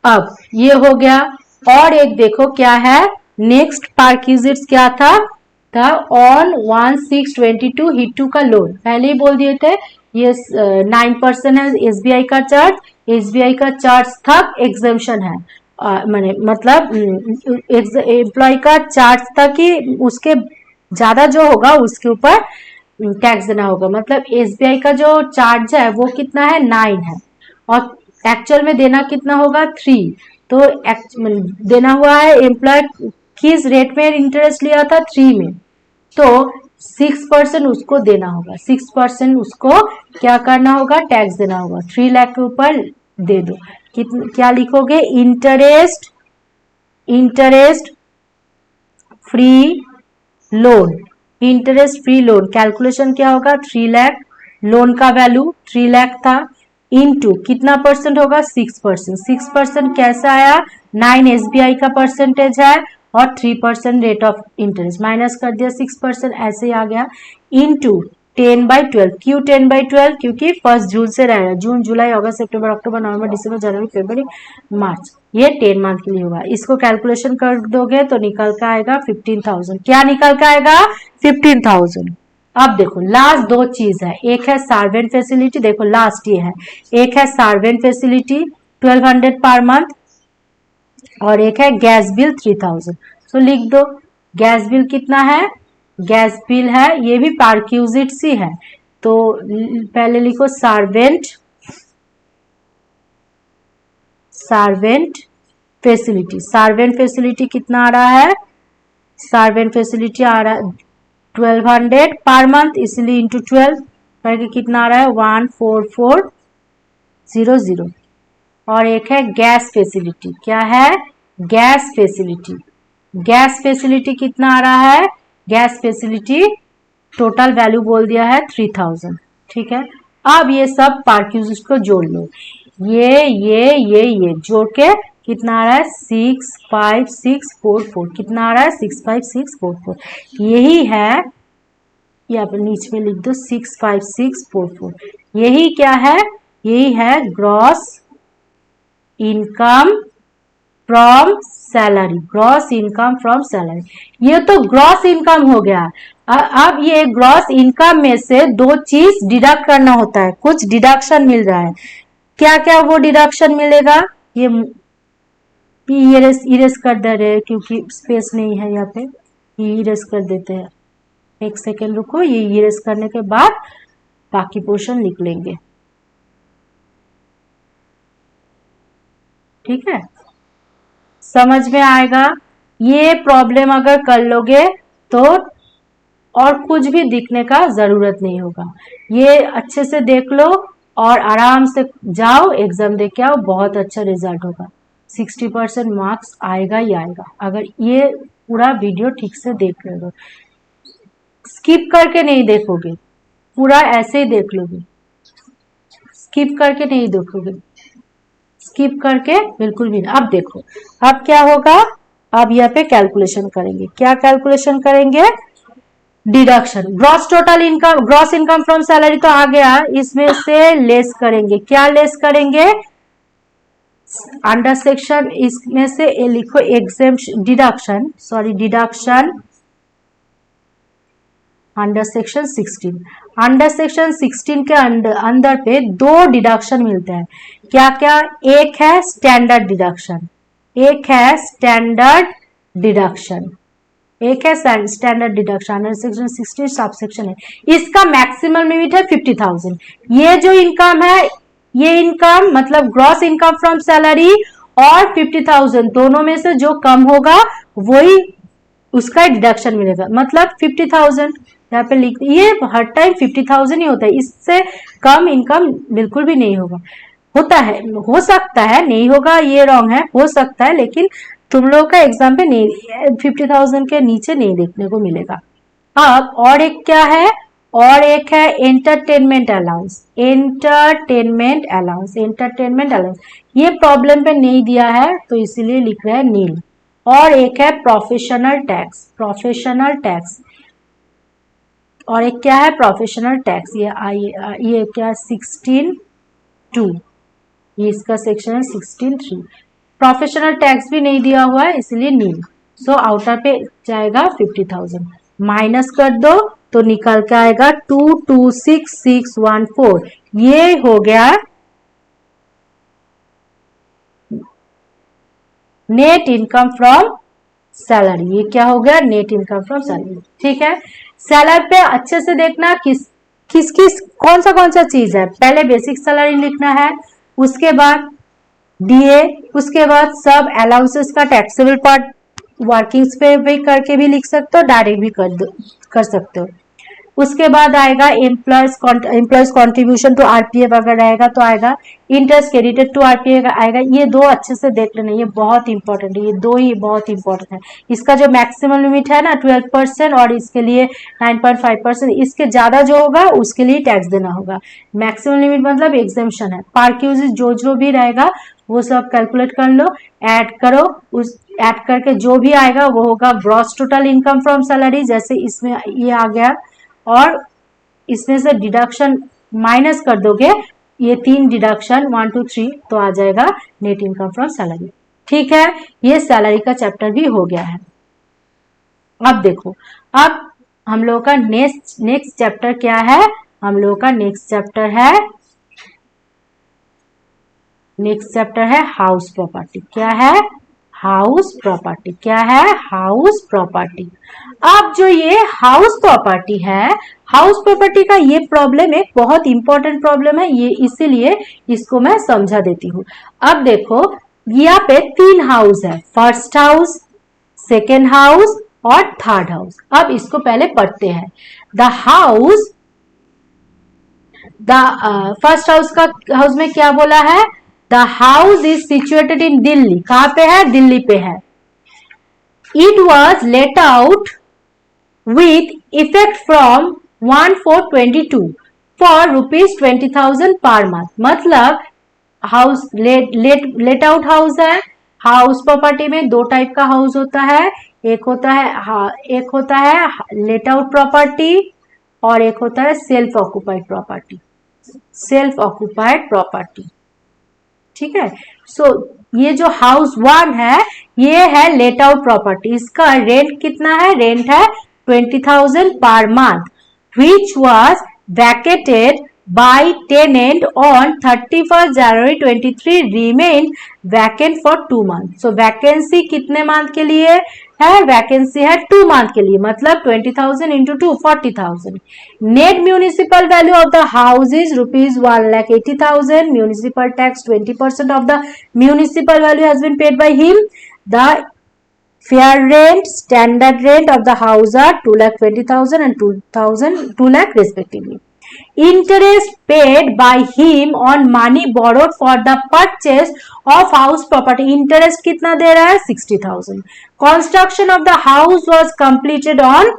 अब ये हो गया, और एक देखो क्या है, नेक्स्ट पार्क्यूजिट्स क्या था ऑन 1622 हिट 2 का लोन, पहले ही बोल दिए थे ये 9% है एसबीआई का चार्ज, एसबीआई का चार्ज था एग्जेम्पशन है, मतलब एम्प्लॉय का चार्ज था कि उसके ज्यादा जो होगा उसके ऊपर टैक्स देना होगा, मतलब एसबीआई का जो चार्ज है वो कितना है 9 है, और एक्चुअल में देना कितना होगा 3, तो देना हुआ है एम्प्लॉय किस रेट में इंटरेस्ट लिया था 3 में, तो 6% उसको देना होगा, 6% उसको क्या करना होगा, टैक्स देना होगा। 3 लाख के ऊपर दे दो, क्या लिखोगे, interest free loan, interest free loan calculation क्या होगा 3 लाख, लोन का वैल्यू 3 लाख था, इनटू कितना परसेंट होगा 6%, 6% कैसा आया 9 एसबीआई का परसेंटेज है और 3% रेट ऑफ इंटरेस्ट, माइनस कर दिया 6%, ऐसे ही आ गया, इनटू 10/12, क्यों 10/12, क्योंकि 1 जून से रहेगा, जून जुलाई अगस्त सितंबर अक्टूबर नवंबर दिसंबर जनवरी फरवरी मार्च, ये 10 मंथ के लिए होगा। इसको कैलकुलेशन कर दोगे तो निकल का आएगा 15,000, क्या निकल का आएगा 15,000। अब देखो लास्ट दो चीज है, एक है सर्वेंट फैसिलिटी, देखो लास्ट ये है, एक है सर्वेंट फैसिलिटी 1200 पर मंथ, और एक है गैस बिल 3000। तो लिख दो गैस बिल कितना है, गैस बिल है ये भी पार्क्यूजिट्स ही है, तो पहले लिखो सर्वेंट फैसिलिटी, सर्वेंट फैसिलिटी कितना आ रहा है, सर्वेंट फैसिलिटी आ रहा है 1200 पर मंथ, इसलिए इंटू 12 करके कितना आ रहा है 14400। और एक है गैस फैसिलिटी, क्या है गैस फैसिलिटी, गैस फैसिलिटी कितना आ रहा है, गैस फैसिलिटी टोटल वैल्यू बोल दिया है 3000, ठीक है। अब ये सब पार्क्यूजिट्स को जोड़ लो, ये जोड़ के कितना आ रहा है 65644, कितना आ रहा है 65644, यही है, यहाँ पर नीचे में लिख दो 65644, यही क्या है, यही है gross income from salary, gross income from salary, ये तो ग्रॉस इनकम हो गया। अब ये ग्रॉस इनकम में से दो चीज डिडक्ट करना होता है, कुछ डिडक्शन मिल रहा है, क्या क्या वो डिडक्शन मिलेगा, ये इरेज कर दे रहे हैं क्योंकि स्पेस नहीं है यहाँ पे, ये इरेज कर देते हैं, एक सेकेंड रुको, ये इरेज करने के बाद बाकी पोर्शन लिख लेंगे, ठीक है, समझ में आएगा। ये प्रॉब्लम अगर कर लोगे तो और कुछ भी दिखने का जरूरत नहीं होगा, ये अच्छे से देख लो और आराम से जाओ एग्जाम दे के आओ, बहुत अच्छा रिजल्ट होगा, 60% मार्क्स आएगा ही आएगा अगर ये पूरा वीडियो ठीक से देख लोगे, स्किप करके नहीं देखोगे, पूरा ऐसे ही देख लोगे, स्किप करके नहीं देखोगे, स्किप करके बिल्कुल भी नहीं। अब देखो अब क्या होगा, अब यहाँ पे कैलकुलेशन करेंगे, क्या कैलकुलेशन करेंगे, deduction, gross total income, gross income from salary तो आ गया, इसमें से लेस करेंगे, क्या लेस करेंगे, अंडर सेक्शन इसमें से लिखो exemption, deduction, sorry deduction under section 16, under section 16 के अंदर पे दो डिडक्शन मिलते हैं, क्या क्या, एक है स्टैंडर्ड डिडक्शन, एक है स्टैंडर्ड डिडक्शन, एक है standard deduction, under section 16 sub section है, इसका मैक्सिमम लिमिट है 50,000। ये जो इनकम है, ये इनकम मतलब ग्रॉस इनकम फ्रॉम सैलरी और 50,000 दोनों में से जो कम होगा वही उसका डिडक्शन मिलेगा, मतलब 50,000 यहाँ पे लिख, ये हर टाइम 50,000 ही होता है, इससे कम इनकम बिल्कुल भी नहीं होगा। होता है, हो सकता है, नहीं होगा ये रॉन्ग है, हो सकता है, लेकिन तुम लोग का एग्जाम पे नहीं 50,000 के नीचे नहीं देखने को मिलेगा। अब और एक क्या है, और एक है entertainment allowance. Entertainment allowance, entertainment allowance ये प्रॉब्लम पे नहीं दिया है तो इसीलिए लिख रहे हैं नील। और एक है प्रोफेशनल टैक्स, प्रोफेशनल टैक्स, और एक क्या है प्रोफेशनल टैक्स, ये क्या 16(2), ये इसका सेक्शन है 16(3). प्रोफेशनल टैक्स भी नहीं दिया हुआ है इसलिए नील। सो आउटर पे जाएगा 50,000, माइनस कर दो तो निकल के आएगा 226614। ये हो गया नेट इनकम फ्रॉम सैलरी। ये क्या हो गया, नेट इनकम फ्रॉम सैलरी। ठीक है, सैलरी पे अच्छे से देखना किस किस कौन सा चीज है। पहले बेसिक सैलरी लिखना है, उसके बाद डीए, उसके बाद सब अलाउंसेस का टैक्सेबल पार्ट वर्किंग्स पे भी करके भी लिख सकते हो, डायरेक्ट भी कर सकते हो। उसके बाद आएगा एम्प्लॉयज कॉन्ट्रीब्यूशन टू आरपीएफ अगर रहेगा तो आएगा, इंटरेस्ट क्रेडिटेड टू आरपीएफ आएगा। ये दो अच्छे से देख लेना, ये बहुत इंपॉर्टेंट है, ये दो ही बहुत इंपॉर्टेंट है। इसका जो मैक्सिमम लिमिट है ना 12% और इसके लिए 9.5%, इसके ज्यादा जो होगा उसके लिए टैक्स देना होगा। मैक्सिमम लिमिट मतलब एग्जेम्पशन है। पार्क यूजेस जो भी रहेगा वो सब कैलकुलेट कर लो, ऐड करो, उस ऐड करके जो भी आएगा वो होगा gross total income from salary. जैसे इसमें ये आ गया और इसमें से डिडक्शन माइनस कर दोगे, ये 3 डिडक्शन 1 2 3 तो आ जाएगा नेट इनकम फ्रॉम सैलरी। ठीक है, ये सैलरी का चैप्टर भी हो गया है। अब देखो, अब हम लोगों का नेक्स्ट चैप्टर क्या है, हम लोगों का नेक्स्ट चैप्टर है हाउस प्रॉपर्टी। क्या है, हाउस प्रॉपर्टी। क्या है, हाउस प्रॉपर्टी। अब जो ये हाउस प्रॉपर्टी है, हाउस प्रॉपर्टी का ये प्रॉब्लम एक बहुत इंपॉर्टेंट प्रॉब्लम है, ये इसीलिए इसको मैं समझा देती हूँ। अब देखो, यहाँ पे 3 हाउस है, फर्स्ट हाउस, सेकेंड हाउस और थर्ड हाउस। अब इसको पहले पढ़ते हैं। फर्स्ट हाउस में क्या बोला है, द हाउस इज सिचुएटेड इन दिल्ली। कहां पे है, दिल्ली पे है। It was let out with effect from 1/4/22 for ₹20,000 per month. मतलब हाउस लेट आउट हाउस है। हाउस प्रॉपर्टी में 2 टाइप का हाउस होता है, एक होता है लेट आउट प्रॉपर्टी और एक होता है self occupied property. Self occupied property, ठीक है। सो ये जो हाउस 1 है ये है लेट आउट प्रॉपर्टी। इसका रेंट कितना है, रेंट है 20,000 per month, which was vacated by tenant on 31st January 23, remained vacant for 2 months. So vacancy कितने मंथ के लिए है, वैकेंसी है 2 मंथ के लिए, मतलब 20,000 into 2 40,000। Net municipal value of the house is ₹1,80,000। Municipal tax 20% of the municipal value has been paid by him. The fair rent, standard rent of the house are 2,20,000 and 2 lakh respectively. Interest paid by him on money borrowed for the purchase of house property. Interest कितना दे रहा है, 60,000. Construction of the house was completed on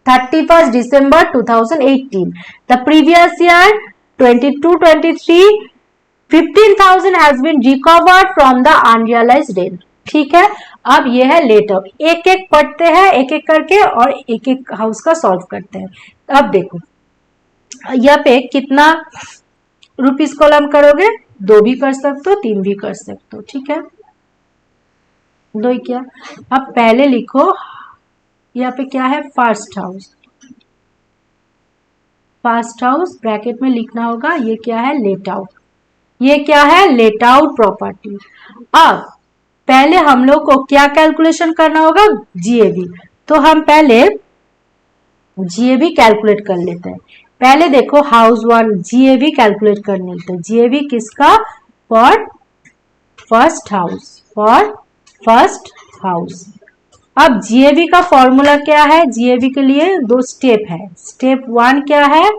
31st December 2018. The previous year 22-23 15,000 has been recovered from the unrealized rent. ठीक है, अब ये है let out. एक एक पढ़ते हैं एक एक करके और एक एक हाउस का सॉल्व करते हैं। अब देखो यहाँ पे कितना रुपीस कॉलम करोगे, 2 भी कर सकते हो, 3 भी कर सकते हो, ठीक है। 2 ही क्या। अब पहले लिखो यहाँ पे क्या है, first house. First house bracket में लिखना होगा, ये क्या है, लेट आउट। ये क्या है, लेट आउट प्रॉपर्टी। अब पहले हम लोग को क्या कैलकुलेशन करना होगा, जीएबी। तो हम पहले जीएबी कैलकुलेट कर लेते हैं। पहले देखो हाउस 1 जीएबी कैलकुलेट कर लेते हैं। जीएबी किसका, for first house, for first house. अब जीएबी का फॉर्मूला क्या है? जीएबी के लिए दो स्टेप है। स्टेप 1 क्या है?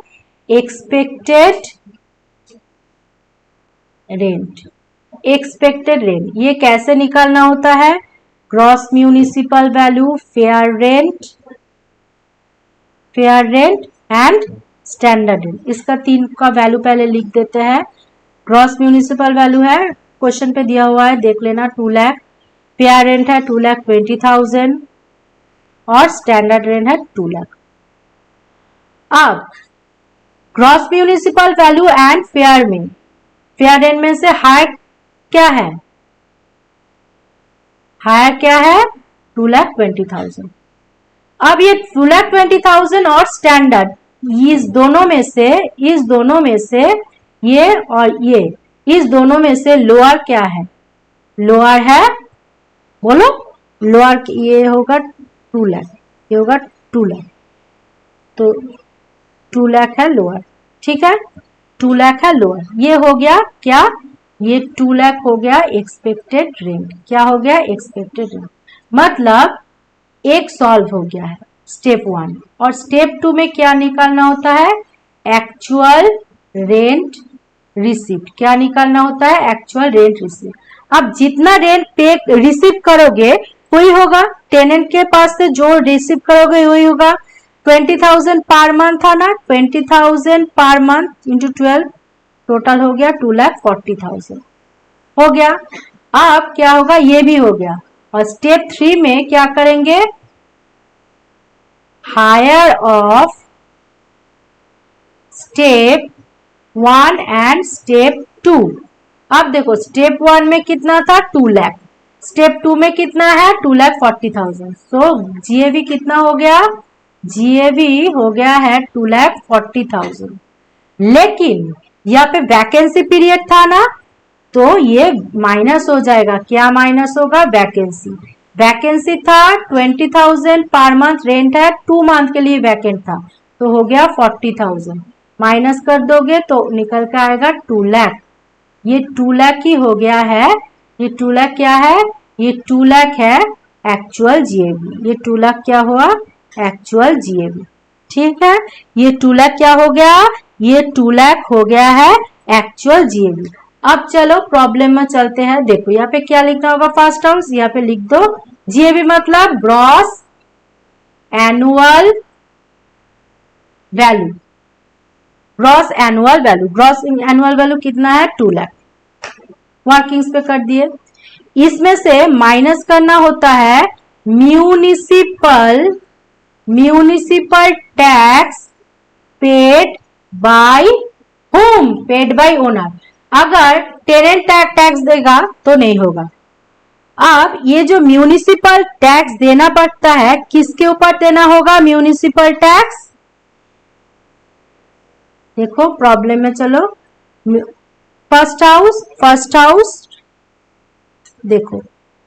Expected rent. एक्सपेक्टेड रेंट ये कैसे निकालना होता है? Gross municipal value, fair rent and standard rent. इसका 3 का वैल्यू पहले लिख देते हैं। ग्रॉस म्यूनिसिपल वैल्यू है, क्वेश्चन पे दिया हुआ है, देख लेना, 2 लाख। फेयर रेंट है 2,20,000 और स्टैंडर्ड रेंट है 2 लाख। अब gross municipal value and fair rent में से हायर क्या है? हायर क्या है? 2,20,000। अब ये 2,20,000 और स्टैंडर्ड, इस दोनों में से ये और ये, इस दोनों में से लोअर क्या है? लोअर है, बोलो, लोअर ये होगा 2 लाख, ये होगा 2 लाख, तो 2 लाख है लोअर, ठीक है, 2 लाख है लोअर। ये हो गया क्या? ये 2 लाख हो गया एक्सपेक्टेड रेंट। क्या हो गया? Expected rent. मतलब एक सॉल्व हो गया है स्टेप 1। और स्टेप 2 में क्या निकालना होता है? Actual rent receipt. क्या निकालना होता है? Actual rent receipt. अब जितना रेंट पे रिसीव करोगे वही होगा, टेनेंट के पास से जो रिसीव करोगे वही होगा। 20,000 पर मंथ था ना, 20,000 पर मंथ इंटू 12, टोटल हो गया 2,40,000 हो गया। अब क्या होगा? ये भी हो गया। और स्टेप 3 में क्या करेंगे? Higher of step 1 and step 2। अब देखो, स्टेप 1 में कितना था? 2 लाख। स्टेप 2 में कितना है? 2,40,000। सो जीएवी कितना हो गया? जीएवी हो गया है 2,40,000। लेकिन यहाँ पे वैकेंसी पीरियड था ना, तो ये माइनस हो जाएगा। क्या माइनस होगा? वैकेंसी। वैकेंसी था 20,000 पर मंथ, रेंट है 2 मंथ के लिए वैकेंट था, तो हो गया 40,000। माइनस कर दोगे तो निकल के आएगा 2 लाख। ये 2 लाख ही हो गया है। ये 2 लाख क्या है? ये 2 लाख है एक्चुअल जीएबी। ये 2 लाख क्या हुआ? एक्चुअल जीएबी, ठीक है। ये 2 लाख क्या हो गया? ये 2 लाख हो गया है एक्चुअल जीएबी। अब चलो प्रॉब्लम में चलते हैं। देखो यहाँ पे क्या लिखना होगा? फर्स्ट हाउस यहाँ पे लिख दो। जीएबी मतलब gross annual value. Gross annual value, gross annual value कितना है? 2 लाख। वर्किंग्स पे कर दिए। इसमें से माइनस करना होता है municipal tax paid by home, paid by owner. अगर टेनेंट टैक्स देगा तो नहीं होगा। अब ये जो म्यूनिसिपल टैक्स देना पड़ता है, किसके ऊपर देना होगा म्यूनिसिपल टैक्स? देखो प्रॉब्लम में चलो, फर्स्ट हाउस देखो,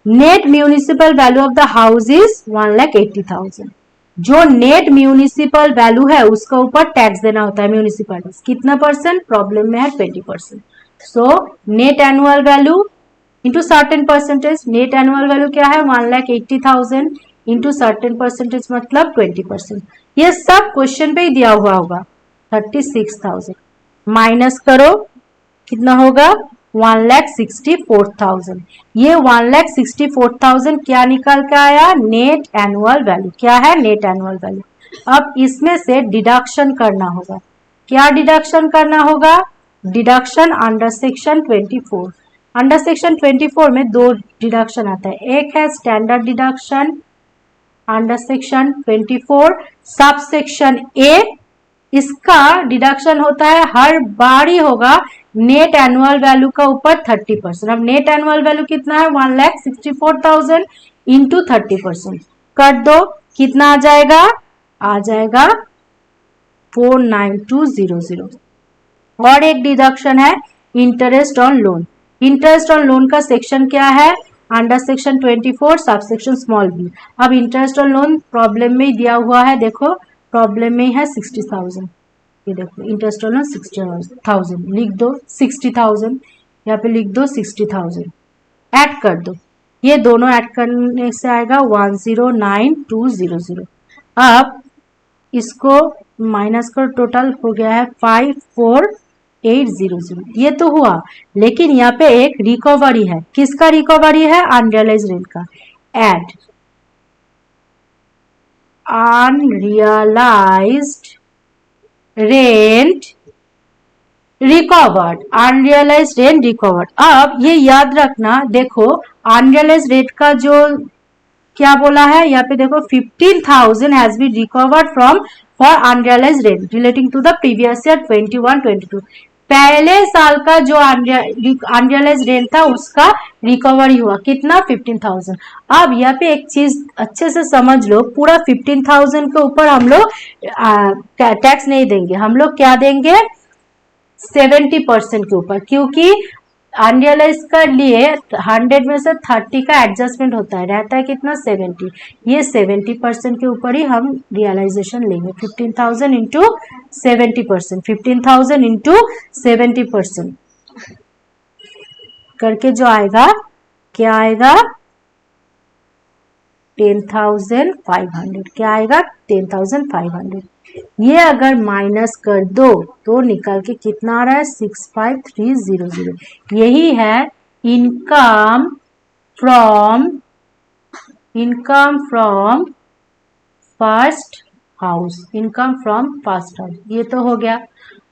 net municipal value of the house is 1,80,000। जो नेट म्यूनिसिपल वैल्यू है उसका ऊपर टैक्स देना होता है म्यूनिसिपल टैक्स। कितना परसेंट? प्रॉब्लम में है 20%। So net annual value into certain percentage. Net annual value क्या है? 1,80,000 इंटू सर्टेन परसेंटेज मतलब 20%। ये सब क्वेश्चन पे ही दिया हुआ होगा। 36,000 माइनस करो, कितना होगा? 1,64,000। ये 1,64,000 क्या निकल के आया? Net annual value. क्या है? Net annual value. अब इसमें से डिडक्शन करना होगा। क्या डिडक्शन करना होगा? Deduction under section 24। Under section 24 में 2 डिडक्शन आता है। एक है standard deduction under section 24, sub section A. इसका डिडक्शन होता है हर बार ही होगा नेट एनुअल वैल्यू का ऊपर 30%। अब नेट एनुअल वैल्यू कितना है? 1,64,000 इंटू 30%। कर दो, कितना आ जाएगा? आ जाएगा 49200। और एक डिडक्शन है interest on loan. Interest on loan का सेक्शन क्या है? Under section 24 sub section small B. अब इंटरेस्ट ऑन लोन प्रॉब्लम में ही दिया हुआ है, देखो प्रॉब्लम में है 60,000। ये देखो इंटरेस्ट ऑन लोन 60,000 लिख दो, 60,000 यहाँ पे लिख दो, 60,000 ऐड कर दो। ये दोनों ऐड करने से आएगा 109200। अब इसको माइनस कर, टोटल हो गया है 54800। ये तो हुआ, लेकिन यहाँ पे एक रिकवरी है। किसका रिकवरी है? अनरियलाइज रेंट का। Add unrealised rent recovered, unrealised rent recovered. अब ये याद रखना, देखो अनरियलाइज्ड रेट का जो क्या बोला है यहाँ पे, देखो 15,000 has been recovered from for unrealised rent relating to the previous year 21-22। पहले साल का जो अनरियलाइज्ड रेंट था उसका रिकवरी हुआ, कितना? 15,000। अब यहाँ पे एक चीज अच्छे से समझ लो, पूरा 15,000 के ऊपर हम लोग टैक्स नहीं देंगे, हम लोग क्या देंगे? 70% के ऊपर, क्योंकि अनरियलाइज कर लिए 100 में से 30 का एडजस्टमेंट होता है, रहता है कितना? 70। ये 70% के ऊपर ही हम रियलाइजेशन लेंगे। 15,000 इंटू 70%, 15,000 इंटू 70% करके जो आएगा, क्या आएगा? 10,500। क्या आएगा? 10,500। ये अगर माइनस कर दो तो निकल के कितना आ रहा है? 65,300। यही है income from first house, income from first house. ये तो हो गया।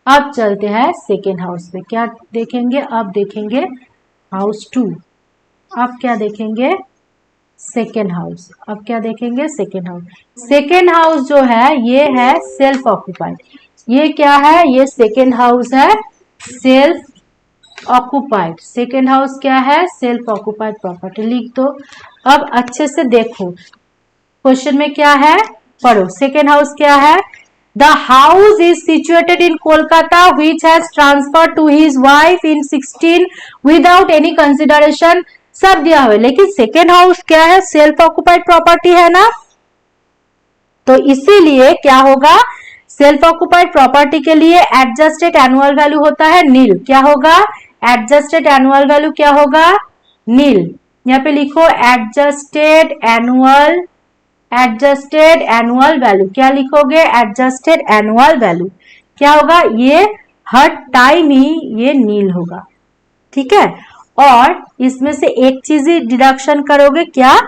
अब चलते हैं सेकेंड हाउस पे। क्या देखेंगे? अब देखेंगे हाउस 2। अब क्या देखेंगे? Second house. अब क्या देखेंगे? Second house. सेकेंड हाउस जो है ये है सेल्फ ऑक्यूपाइड। ये क्या है? ये सेकेंड हाउस है सेल्फ ऑक्यूपाइड। सेकेंड हाउस क्या है? Self occupied property. लिख दो। अब अच्छे से देखो क्वेश्चन में क्या है, पढ़ो। सेकेंड हाउस क्या है? The house is situated in Kolkata which has transfer to his wife in 16 without any consideration. सब दिया हुआ है, लेकिन सेकेंड हाउस क्या है? सेल्फ ऑक्यूपाइड प्रॉपर्टी है ना, तो इसीलिए क्या होगा? सेल्फ ऑक्यूपाइड प्रॉपर्टी के लिए एडजस्टेड एनुअल वैल्यू होता है नील। क्या होगा? एडजस्टेड एनुअल वैल्यू क्या होगा? नील। यहाँ पे लिखो एडजस्टेड एनुअल वैल्यू। क्या लिखोगे? Adjusted annual value. क्या होगा? ये हर टाइम ही ये नील होगा, ठीक है। और इसमें से एक चीज ही डिडक्शन करोगे, क्या?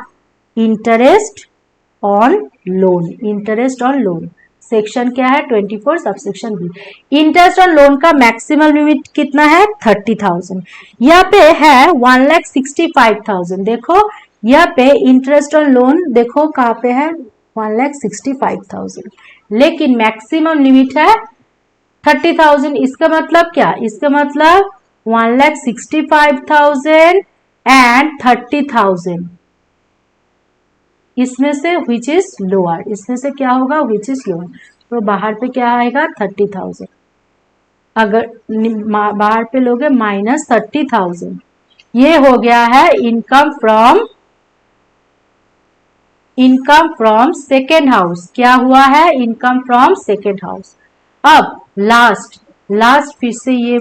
Interest on loan. Interest on loan section क्या है? 24 subsection B. Interest on loan का मैक्सिमम लिमिट कितना है? 30,000। यहाँ पे है 1,65,000। देखो यहाँ पे इंटरेस्ट ऑन लोन देखो कहाँ पे है? 1,65,000, लेकिन मैक्सिमम लिमिट है 30,000। इसका मतलब क्या? इसका मतलब 1,65,000 एंड 30,000, इसमें से विच इज लोअर। इसमें से क्या होगा? Which is lower. तो बाहर पे क्या आएगा? 30,000। अगर बाहर पे लोगे -30,000। ये हो गया है इनकम फ्रॉम सेकेंड हाउस। क्या हुआ है? Income from second house. अब लास्ट फिर से ये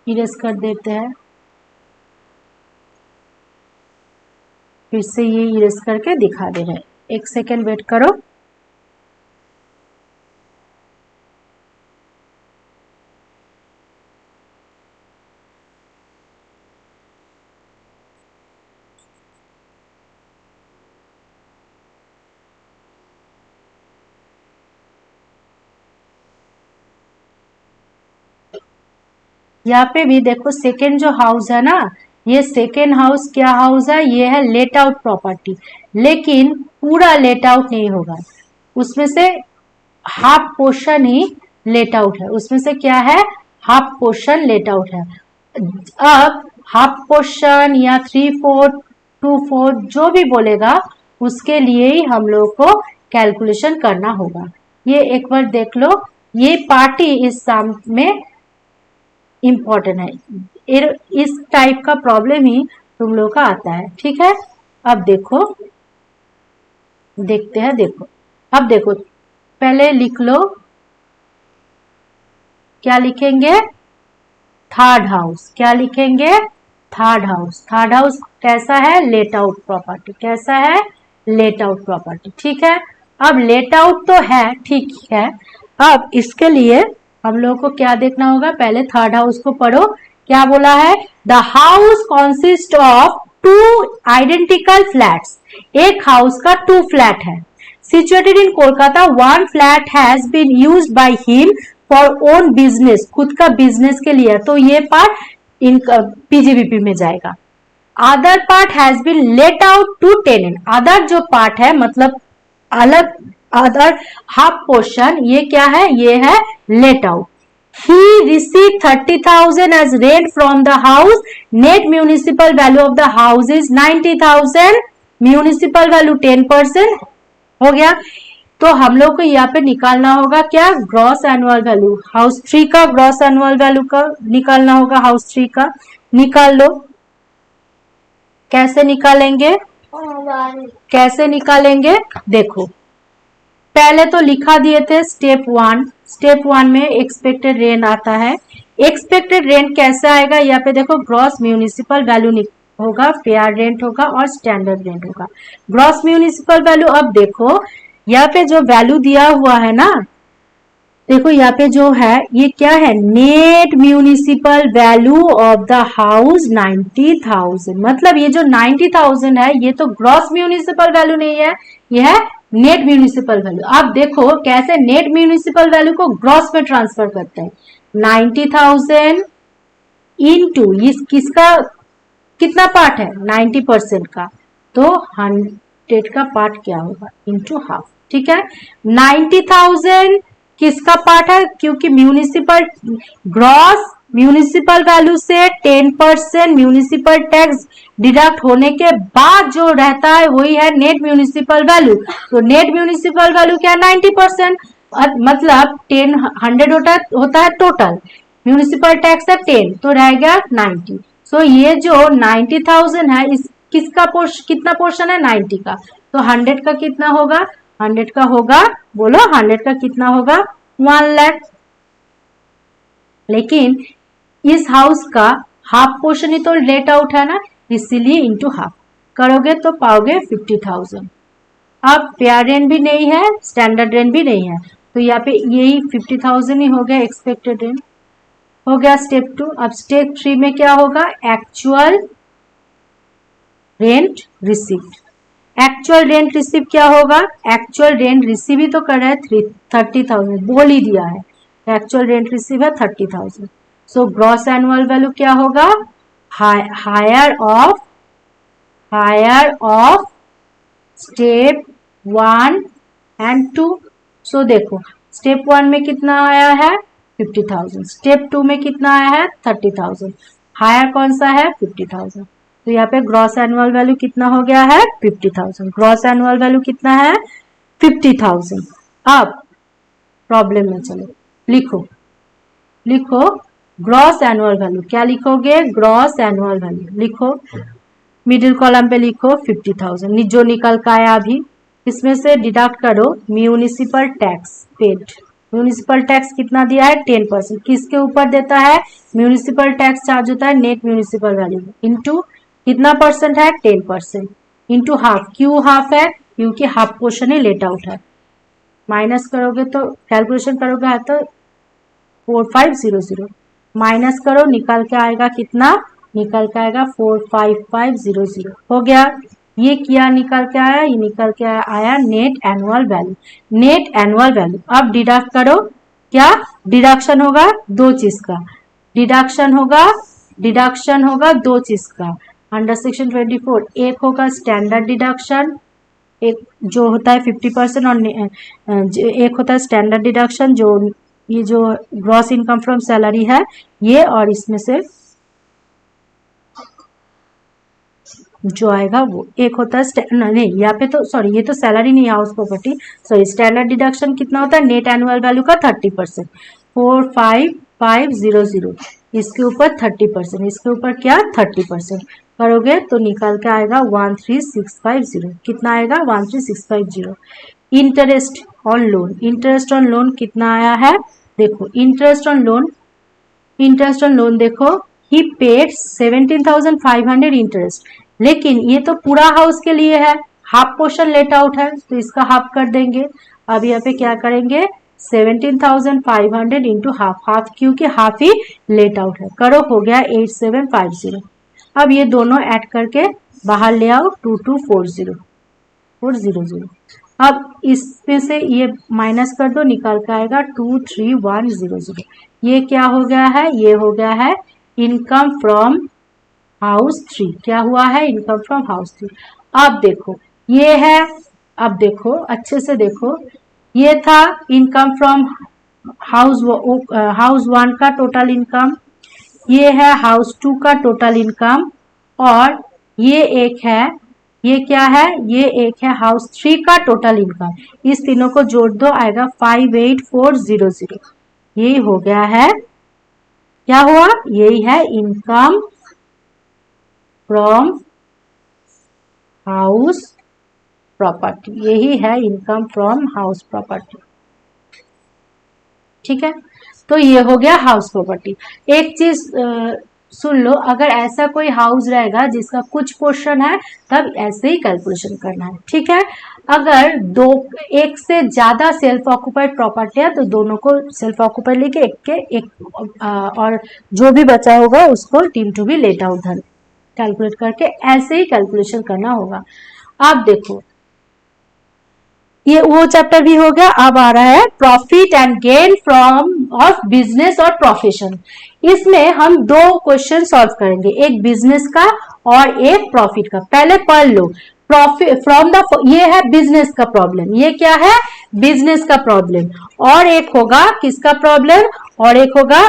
इरेज कर देते हैं, फिर से ये इरेज करके दिखा दे रहे हैं। एक सेकेंड वेट करो। यहाँ पे भी देखो सेकेंड जो हाउस है ना, ये सेकेंड हाउस क्या हाउस है? ये है लेट आउट प्रॉपर्टी, लेकिन पूरा लेट आउट नहीं होगा, उसमें से हाफ पोर्शन ही लेट आउट है। उसमें से क्या है? हाफ पोर्शन लेट आउट है। अब हाफ पोर्शन या 3/4 2/4 जो भी बोलेगा उसके लिए ही हम लोग को कैलकुलेशन करना होगा। ये एक बार देख लो, ये पार्टी इस सम में इम्पोर्टेंट है। इस टाइप का प्रॉब्लम ही तुम लोग का आता है, ठीक है। अब देखो, देखते हैं। देखो अब देखो, पहले लिख लो, क्या लिखेंगे? Third house. क्या लिखेंगे? थर्ड हाउस कैसा है, लेट आउट प्रॉपर्टी, कैसा है, लेट आउट प्रॉपर्टी, ठीक है। अब लेट आउट तो है, ठीक है। अब इसके लिए हम लोग को क्या देखना होगा, पहले थर्ड हाउस को पढ़ो, क्या बोला है, the house consist of two identical flats, एक हाउस का 2 फ्लैट है, situated in Kolkata, 1 flat has been used by him for own business, खुद का बिजनेस के लिए, तो ये पार्ट इन पीजीबीपी में जाएगा। Other part has been let out to tenant, other जो पार्ट है मतलब अलग, अदर हाफ पोर्शन, ये क्या है, ये है let out. He received 30,000 as rent from the house. Net municipal value of the house is 90,000. Municipal value 10% हो गया। तो हम लोग को यहाँ पे निकालना होगा क्या, ग्रॉस एनुअल वैल्यू, हाउस 3 का ग्रॉस एनुअल वैल्यू का निकालना होगा, हाउस 3 का निकाल लो। कैसे निकालेंगे, कैसे निकालेंगे, देखो पहले तो लिखा दिए थे स्टेप 1, स्टेप 1 में एक्सपेक्टेड रेंट आता है। एक्सपेक्टेड रेंट कैसे आएगा, यहाँ पे देखो ग्रॉस म्यूनिसिपल वैल्यू होगा, फेयर रेंट होगा और स्टैंडर्ड रेंट होगा। ग्रॉस म्यूनिसिपल वैल्यू, अब देखो यहाँ पे जो वैल्यू दिया हुआ है ना, देखो यहाँ पे जो है ये क्या है, net municipal value of the house 90,000, मतलब ये जो 90,000 है ये तो ग्रॉस म्यूनिसिपल वैल्यू नहीं है, ये है नेट म्यूनिसिपल वैल्यू। आप देखो कैसे नेट म्यूनिसिपल वैल्यू को ग्रॉस में ट्रांसफर करते हैं, 90,000 इनटू इस किसका कितना पार्ट है, 90% का, तो 100 का पार्ट क्या होगा, इनटू हाफ, ठीक है। 90,000 किसका पार्ट है, क्योंकि म्यूनिसिपल ग्रॉस म्यूनिसिपल वैल्यू से 10% म्यूनिसिपल टैक्स डिडक्ट होने के बाद जो रहता है वही है नेट म्यूनिसिपल वैल्यू। तो नेट म्यूनिसिपल वैल्यू क्या है, 90%, मतलब 100 होता है टोटल, म्यूनिसिपल टैक्स है 10, तो रह गया 90। सो ये जो 90,000 है इस किसका कितना पोर्शन है, 90 का, तो 100 का कितना होगा, 100 का होगा, बोलो 100 का कितना होगा, 1 लाख। लेकिन इस हाउस का हाफ पोर्शन ही तो लेट आउट है ना, इसीलिए इंटू हाफ करोगे तो पाओगे 50,000। अब फेयर रेंट भी नहीं है, स्टैंडर्ड रेंट भी नहीं है, तो यहाँ पे यही 50,000 ही हो गया एक्सपेक्टेड रेंट, हो गया स्टेप 2। अब स्टेप 3 में क्या होगा, actual rent received. Actual rent receive क्या होगा, एक्चुअल रेंट रिसीव ही तो कर रहा है 30,000, बोल ही दिया है, एक्चुअल रेंट रिसीव है 30,000। सो ग्रॉस एनुअल वैल्यू क्या होगा, हायर ऑफ स्टेप 1 एंड 2। सो देखो स्टेप 1 में कितना आया है 50,000, स्टेप 2 में कितना आया है 30,000, हायर कौन सा है 50,000, तो यहाँ पे ग्रॉस एनुअल वैल्यू कितना हो गया है 50,000, ग्रॉस एनुअल वैल्यू कितना है 50,000। अब प्रॉब्लम में चलो लिखो, लिखो ग्रॉस एनुअल वैल्यू, क्या लिखोगे, ग्रॉस एनुअल वैल्यू लिखो, मिडिल कॉलम पे लिखो 50,000, जो निकल का आया अभी, इसमें से डिडक्ट करो municipal tax paid. Municipal tax कितना दिया है 10%, किसके ऊपर देता है, म्यूनिसिपल टैक्स चार्ज होता है नेट म्यूनिसिपल वैल्यू इनटू कितना परसेंट है 10%, इनटू हाफ, क्यों हाफ है, क्योंकि हाफ पोर्शन ही लेट आउट है, माइनस करोगे तो कैलकुलेशन करोगे तो 4500, माइनस करो निकल के आएगा कितना, निकल के आएगा 45500, हो गया। ये क्या निकल के आया, ये निकल के आया net annual value, net annual value. अब डिडक्ट करो, क्या डिडक्शन होगा, दो चीज का डिडक्शन होगा, डिडक्शन होगा दो चीज का अंडर सेक्शन 24, एक होगा स्टैंडर्ड डिडक्शन, एक जो होता है 50% और एक होता है स्टैंडर्ड डिडक्शन जो ये जो ग्रॉस इनकम फ्रॉम सैलरी है ये, और इसमें से जो आएगा वो एक होता है नहीं, यहाँ पे तो सॉरी ये तो सैलरी नहीं है, house property, sorry standard deduction कितना होता है नेट एनुअल वैल्यू का 30%, 45500, इसके ऊपर 30%, इसके ऊपर क्या 30% करोगे तो निकल के आएगा 13650, कितना आएगा 13650। Interest on loan, interest on loan कितना आया है, देखो इंटरेस्ट ऑन लोन देखो ही पेड 17,500 इंटरेस्ट। लेकिन ये तो पूरा हाउस के लिए है, हाफ पोर्शन लेट आउट है तो इसका हाफ कर देंगे। अब यहाँ पे क्या करेंगे 17,500 इंटू हाफ, हाफ क्योंकि हाफ ही लेट आउट है, करो हो गया 8750। अब ये दोनों ऐड करके बाहर ले आओ 2240,400। अब इसमें से ये माइनस कर दो, निकाल के आएगा 23100। ये क्या हो गया है, ये हो गया है इनकम फ्रॉम हाउस 3। क्या हुआ है, इनकम फ्रॉम हाउस 3। अब देखो ये है, अब देखो अच्छे से देखो, ये था इनकम फ्रॉम हाउस 1 का टोटल इनकम, ये है हाउस 2 का टोटल इनकम, और ये एक है, ये क्या है, ये एक है हाउस 3 का टोटल इनकम। इस तीनों को जोड़ दो, आएगा 58400। यही हो गया है, क्या हुआ, यही है इनकम फ्रॉम हाउस प्रॉपर्टी, यही है इनकम फ्रॉम हाउस प्रॉपर्टी। ठीक है, तो ये हो गया हाउस प्रॉपर्टी। एक चीज सुन लो, अगर ऐसा कोई हाउस रहेगा जिसका कुछ पोर्शन है तब ऐसे ही कैलकुलेशन करना है। ठीक है, अगर एक से ज्यादा सेल्फ ऑक्युपाइड प्रॉपर्टी है तो दोनों को सेल्फ ऑक्युपाइड लेके एक के एक और जो भी बचा होगा उसको deemed to be let out then calculate करके ऐसे ही कैलकुलेशन करना होगा। आप देखो ये वो चैप्टर भी हो गया। अब आ रहा है profit and gain from of business और प्रोफेशन। इसमें हम दो क्वेश्चन सॉल्व करेंगे, एक बिजनेस का और एक प्रॉफिट का। पहले पढ़ लो प्रॉफिट फ्रॉम द, ये है बिजनेस का प्रॉब्लम, ये क्या है बिजनेस का प्रॉब्लम, और एक होगा किसका प्रॉब्लम, और एक होगा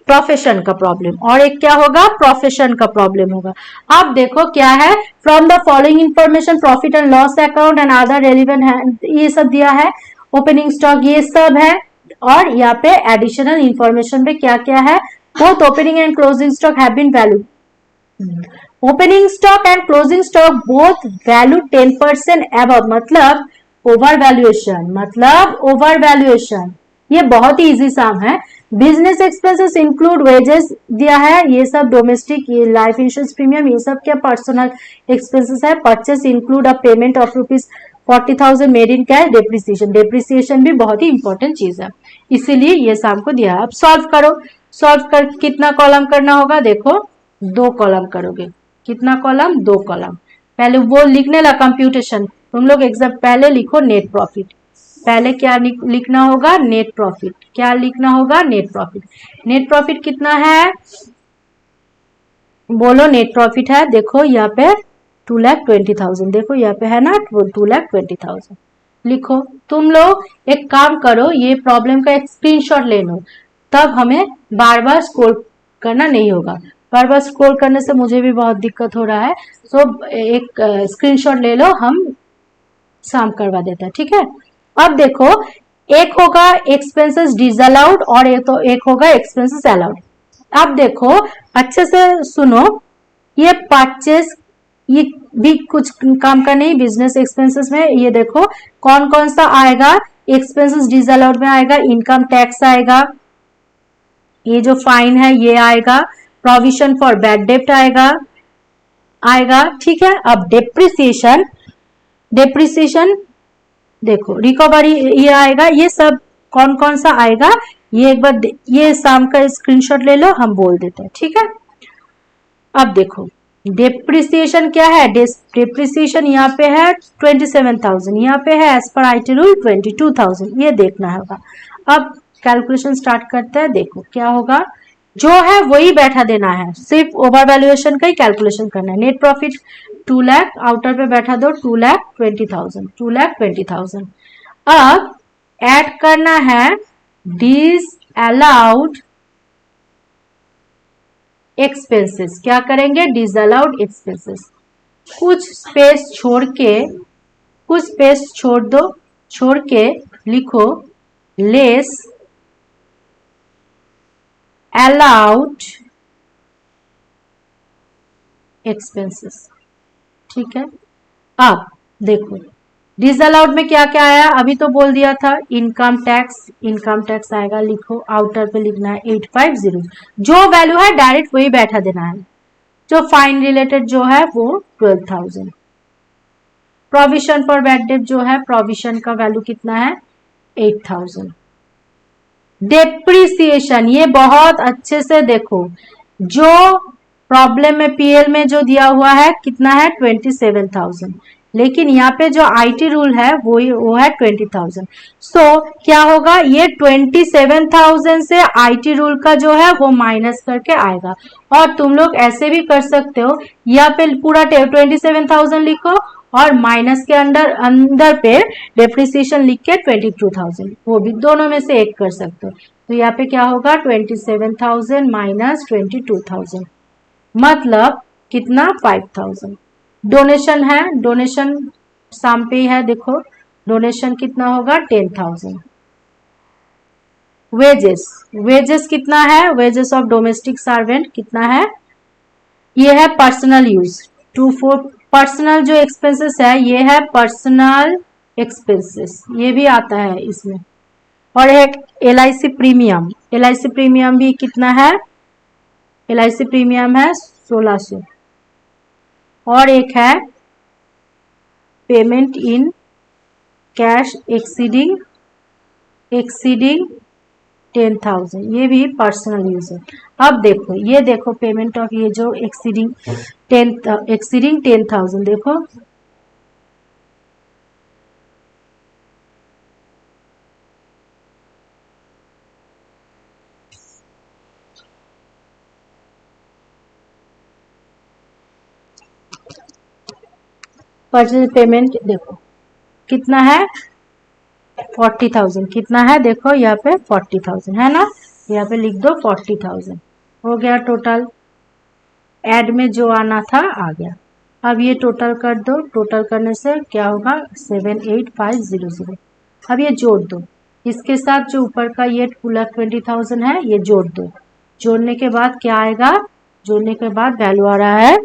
प्रोफेशन का प्रॉब्लम, और एक क्या होगा प्रोफेशन का प्रॉब्लम होगा। अब देखो क्या है, from the following information profit and loss account and other relevant है, ये सब दिया है, ओपनिंग स्टॉक ये सब है, और यहाँ पे एडिशनल इंफॉर्मेशन में क्या क्या है, both opening and closing stock have been value, opening stock and closing stock both value 10% above, मतलब ओवर वैल्यूएशन, मतलब ओवर वैल्यूएशन। ये बहुत ही इजी सम है। बिजनेस एक्सपेंसेस इंक्लूड वेजेस दिया है, ये सब डोमेस्टिक, ये लाइफ इंश्योरेंस प्रीमियम, ये सब क्या पर्सनल एक्सपेंसेस है। Purchase include a payment of ₹40,000 made in cash. Depreciation, depreciation भी बहुत ही इंपॉर्टेंट चीज है, इसीलिए ये सम को दिया है। अब सॉल्व करो, सॉल्व कर कितना कॉलम करना होगा, देखो 2 कॉलम करोगे, कितना कॉलम 2 कॉलम। पहले वो लिखने ला कंप्यूटेशन, तुम लोग एग्जाम पहले लिखो नेट प्रॉफिट, पहले क्या लिखना होगा नेट प्रॉफिट, क्या लिखना होगा नेट प्रॉफिट। नेट प्रॉफिट कितना है बोलो, नेट प्रॉफिट है देखो यहाँ पे 2,20,000, देखो यहाँ पे है ना 2,20,000। लिखो, तुम लोग एक काम करो, ये प्रॉब्लम का एक स्क्रीनशॉट ले लो, तब हमें बार बार स्क्रॉल करना नहीं होगा। बार बार स्क्रॉल करने से मुझे भी बहुत दिक्कत हो रहा है, सो एक स्क्रीनशॉट ले लो, हम शाम करवा देते हैं। ठीक है, अब देखो एक होगा एक्सपेंसेस डिसअलाउड और एक होगा एक्सपेंसेस अलाउड। अब देखो अच्छे से सुनो, ये परचेस ये भी कुछ काम का नहीं बिजनेस एक्सपेंसेस में। ये देखो कौन कौन सा आएगा, एक्सपेंसेस डिसअलाउड में आएगा इनकम टैक्स आएगा, ये जो फाइन है ये आएगा, प्रोविजन फॉर बैड डेप्ट आएगा आएगा। ठीक है, अब डेप्रिसिएशन, डेप्रिसिएशन देखो रिकवरी ये आएगा, ये सब कौन कौन सा आएगा ये एक बार ये शाम का स्क्रीनशॉट ले लो, हम बोल देते हैं। ठीक है, अब देखो डेप्रिसिएशन क्या है, डेप्रिसिएशन यहाँ पे है 27,000, यहाँ पे है एज पर आईटी रूल 22,000, ये देखना होगा। अब कैलकुलेशन स्टार्ट करते हैं, देखो क्या होगा, जो है वही बैठा देना है, सिर्फ ओवर वैल्यूएशन का ही कैलकुलेशन करना है। नेट प्रॉफिट 2 लाख, आउटर पे बैठा दो 2,20,000, 2,20,000। अब ऐड करना है डिसअलाउड एक्सपेंसेस, क्या करेंगे डिसअलाउड एक्सपेंसेस, कुछ स्पेस छोड़ के, कुछ स्पेस छोड़ दो, छोड़ के लिखो लेस अलाउड एक्सपेंसेस। ठीक है, अब देखो डिसअलाउड में क्या क्या आया अभी तो बोल दिया था, इनकम टैक्स आएगा, लिखो आउटर पे लिखना है 850, जो वैल्यू है डायरेक्ट वही बैठा देना है। जो फाइन रिलेटेड जो है वो 12,000। प्रोविजन फॉर बैड डेट जो है प्रोविजन का वैल्यू कितना है 8,000। डेप्रिसिएशन ये बहुत अच्छे से देखो, जो प्रॉब्लम में पीएल में जो दिया हुआ है कितना है 27,000, लेकिन यहाँ पे जो आईटी रूल है वो है 20,000। सो क्या होगा, ये 27,000 से आईटी रूल का जो है वो माइनस करके आएगा। और तुम लोग ऐसे भी कर सकते हो, यहाँ पे पूरा 27,000 लिखो और माइनस के अंदर पे डेप्रिसिएशन लिख के 22,000, वो भी दोनों में से एक कर सकते हो। तो यहाँ पे क्या होगा 27,000 माइनस 22,000 मतलब कितना 5,000। डोनेशन है, डोनेशन साम पे है, देखो डोनेशन कितना होगा 10,000। वेजेस कितना है, वेजेस ऑफ डोमेस्टिक सर्वेंट कितना है, ये है पर्सनल यूज 24। पर्सनल जो एक्सपेंसेस है ये है पर्सनल एक्सपेंसेस, ये भी आता है इसमें। और एक एलआईसी प्रीमियम, एलआईसी प्रीमियम भी कितना है, एलआईसी प्रीमियम है 1600। और एक है पेमेंट इन कैश एक्सीडिंग 10,000, ये भी पर्सनल यूज है। अब देखो ये देखो पेमेंट ऑफ ये जो एक्सीडिंग 10,000 देखो, परचेज पेमेंट देखो कितना है 40,000, कितना है देखो यहाँ पे 40,000 है ना, यहाँ पे लिख दो 40,000 हो गया टोटल। एड में जो आना था आ गया। अब ये टोटल कर दो, टोटल करने से क्या होगा 78500। अब ये जोड़ दो, इसके साथ जो ऊपर का ये पूरा 20,000 है ये जोड़ दो, जोड़ने के बाद क्या आएगा, जोड़ने के बाद वैल्यू आ रहा है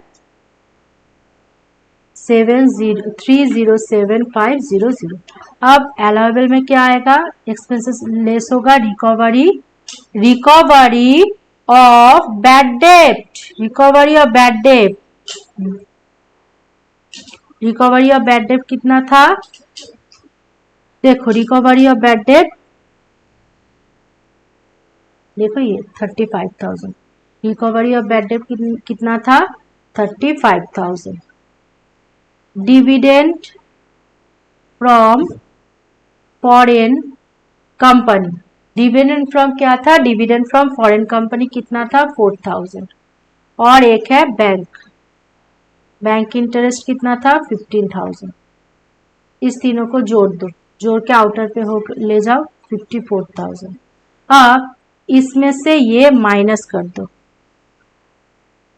307,500। अब अलाउेबल में क्या आएगा, एक्सपेंसेस लेस होगा, recovery of bad debt, recovery of bad debt, recovery of bad debt कितना था, देखो रिकवरी ऑफ बैड डेट देखो ये 35,000, रिकवरी ऑफ बैड डेट कितना था 35,000। Dividend from foreign company, dividend from क्या था, डिविडेंड फ्रॉम फॉरेन कंपनी कितना था 4,000। और एक है बैंक इंटरेस्ट कितना था 15,000। इस तीनों को जोड़ दो, जोड़ के आउटर पे हो ले जाओ 54,000। अब इसमें से ये माइनस कर दो,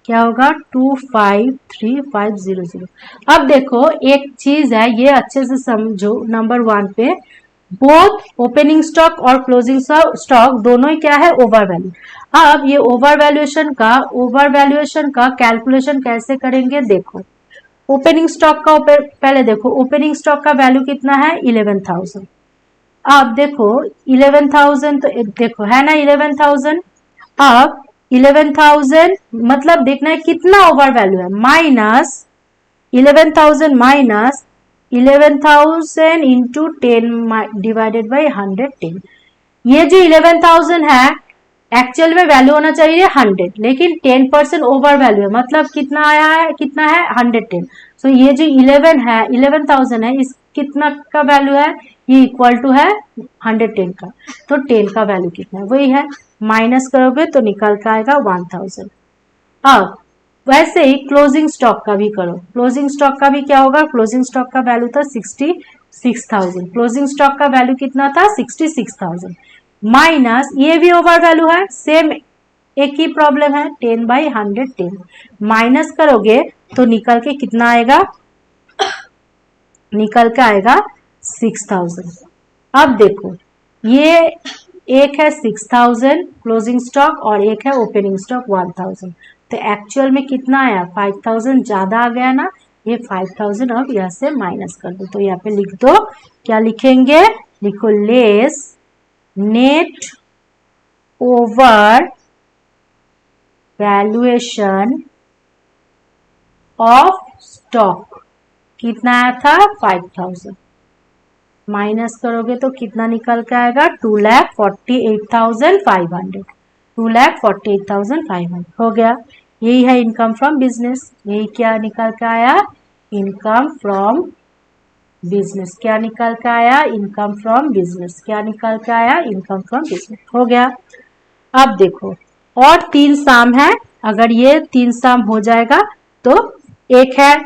क्या होगा 253500। अब देखो एक चीज है, ये अच्छे से समझो, नंबर 1 पे बोथ ओपनिंग स्टॉक और क्लोजिंग स्टॉक दोनों ही क्या है ओवर वैल्यू। अब ये ओवर वैल्यूएशन का कैलकुलेशन कैसे करेंगे, देखो ओपनिंग स्टॉक का पहले देखो ओपनिंग स्टॉक का वैल्यू कितना है 11,000। अब देखो 11,000 तो देखो है ना 11,000। अब 11,000 मतलब देखना है कितना ओवर वैल्यू है, minus 11,000 minus 11,000 into 10 divided by 110। ये जो 11,000 है एक्चुअल में वैल्यू होना चाहिए 100, लेकिन 10% ओवर वैल्यू है, मतलब कितना आया है, कितना है 110। सो ये जो 11,000 है इस कितना का वैल्यू है, ये इक्वल टू है 110 का, तो 10 का वैल्यू कितना है वही है, माइनस करोगे तो निकल के आएगा 1,000। अब वैसे ही क्लोजिंग स्टॉक का भी करो, क्लोजिंग स्टॉक का भी क्या होगा, क्लोजिंग स्टॉक का वैल्यू था 66,000, क्लोजिंग स्टॉक का वैल्यू कितना था 66,000 माइनस ये भी ओवर वैल्यू है, सेम एक ही प्रॉब्लम है 10/110, माइनस करोगे तो निकल के कितना आएगा, निकल के आएगा 6,000। अब देखो ये एक है 6,000 क्लोजिंग स्टॉक और एक है ओपनिंग स्टॉक 1,000, तो एक्चुअल में कितना आया 5,000 ज्यादा आ गया ना, ये 5000 अब यहाँ से माइनस कर दो, तो यहाँ पे लिख दो, क्या लिखेंगे, लिखो less net over valuation of stock. कितना आया था 5000, माइनस करोगे तो कितना निकल के आएगा 2,48,500, 2,48,500 हो गया। यही है इनकम फ्रॉम बिजनेस। यही क्या निकल के आया, इनकम फ्रॉम बिजनेस। क्या निकल के आया, इनकम फ्रॉम बिजनेस। क्या निकल के आया, इनकम फ्रॉम बिजनेस। हो गया। अब देखो और 3 साम है, अगर ये 3 साम हो जाएगा तो एक है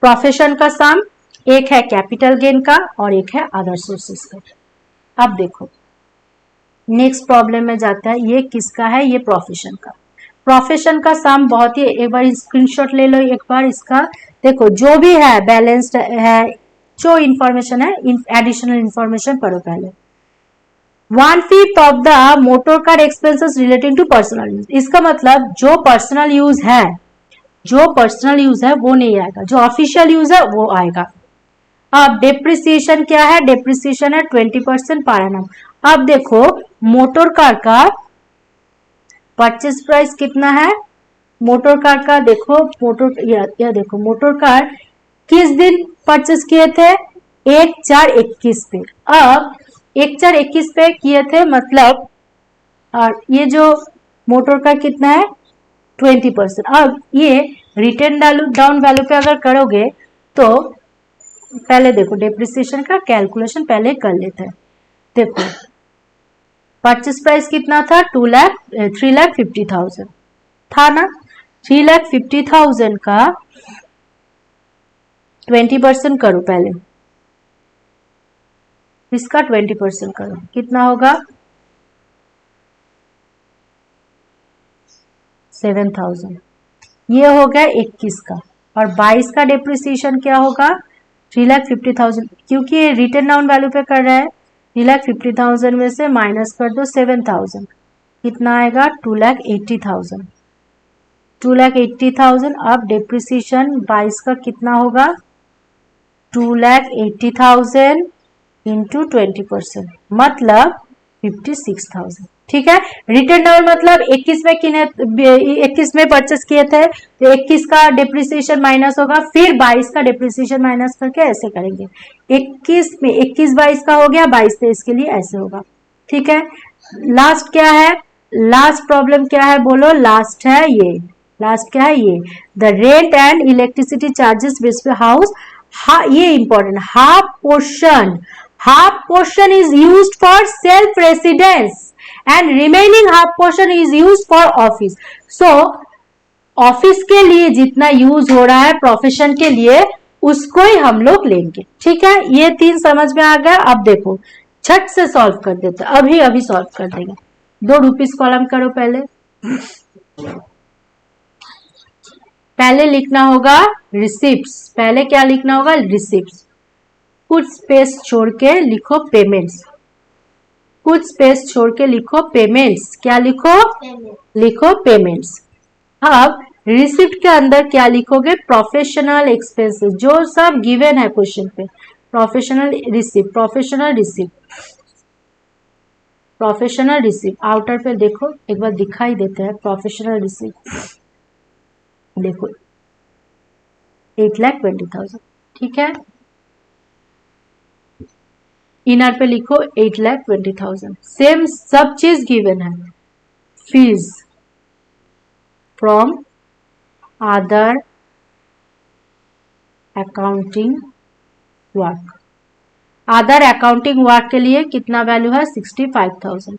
प्रोफेशन का साम, एक है कैपिटल गेन का और एक है अदर सोर्सेस का। अब देखो नेक्स्ट प्रॉब्लम में जाता है, ये किसका है, ये प्रोफेशन का। प्रोफेशन का सम बहुत ही, एक बार स्क्रीनशॉट ले लो एक बार इसका। देखो जो भी है बैलेंस्ड है, जो इंफॉर्मेशन है, एडिशनल इंफॉर्मेशन पढ़ो पहले। 1/5 of the motor car expenses relating to personal use. इसका मतलब जो पर्सनल यूज है, जो पर्सनल यूज है वो नहीं आएगा, जो ऑफिशियल यूज है वो आएगा। अब डेप्रिसिएशन क्या है, डेप्रिसिएशन है 20% पर एनम। अब देखो मोटर कार का परचेज प्राइस कितना है, मोटर कार का देखो, मोटर या देखो मोटर कार किस दिन परचेज किए थे, 1/4/21 पे। अब 1/4/21 पे किए थे, मतलब और ये जो मोटर कार कितना है 20%। अब ये रिटर्न डाउन वैल्यू पे अगर करोगे तो पहले देखो डेप्रिसिएशन का कैलकुलेशन पहले कर लेते हैं। देखो परचेस प्राइस कितना था 3,50,000 था ना। 3,50,000 का 20% करो, पहले इसका 20% करो, कितना होगा 7,000। ये हो गया 21 का। और 22 का डेप्रिसिएशन क्या होगा 3,50,000, क्योंकि ये रिटर्न डाउन वैल्यू पे कर रहा है। 3,50,000 में से माइनस कर दो 7,000, कितना आएगा 2,80,000। 2,80,000। अब डेप्रिसिएशन 22 का कितना होगा 2,80,000 इंटू 20%, मतलब 56,000। ठीक है। रिटर्न डाउन मतलब 21 में 21 में परचेस किए थे तो 21 का डेप्रिसिएशन माइनस होगा, फिर 22 का डेप्रिसिएशन माइनस करके ऐसे करेंगे। 21 में 21 22 का हो गया, 22 23 के लिए ऐसे होगा। ठीक है। लास्ट क्या है, लास्ट प्रॉब्लम क्या है बोलो, लास्ट है ये, लास्ट क्या है ये, the rent and electricity charges based house. ये important, half portion is used for self residence and remaining half portion is used for office. So office के लिए जितना यूज हो रहा है प्रोफेशन के लिए उसको ही हम लोग लेंगे। ठीक है, ये 3 समझ में आ गया। अब देखो झट से सॉल्व कर देते, अभी सॉल्व कर देंगे। 2 रुपीस कॉलम करो, पहले लिखना होगा रिसिप्ट्स। पहले क्या लिखना होगा, रिसिप्ट्स। कुछ स्पेस छोड़ के लिखो पेमेंट्स, कुछ स्पेस छोड़ के लिखो पेमेंट्स। क्या लिखो, लिखो पेमेंट्स। अब रिसिप्ट के अंदर क्या लिखोगे, प्रोफेशनल एक्सपेंसेस, जो सब गिवन है क्वेश्चन पे। Professional receipt, professional receipt, professional receipt. Outer पे देखो एक बार दिखाई देते हैं प्रोफेशनल रिसिप्ट। देखो 8,20,000। ठीक है, इनर पे लिखो 8,20,000। सेम सब चीज गिवन है। Fees from other accounting work, other accounting work के लिए कितना वैल्यू है 65,000।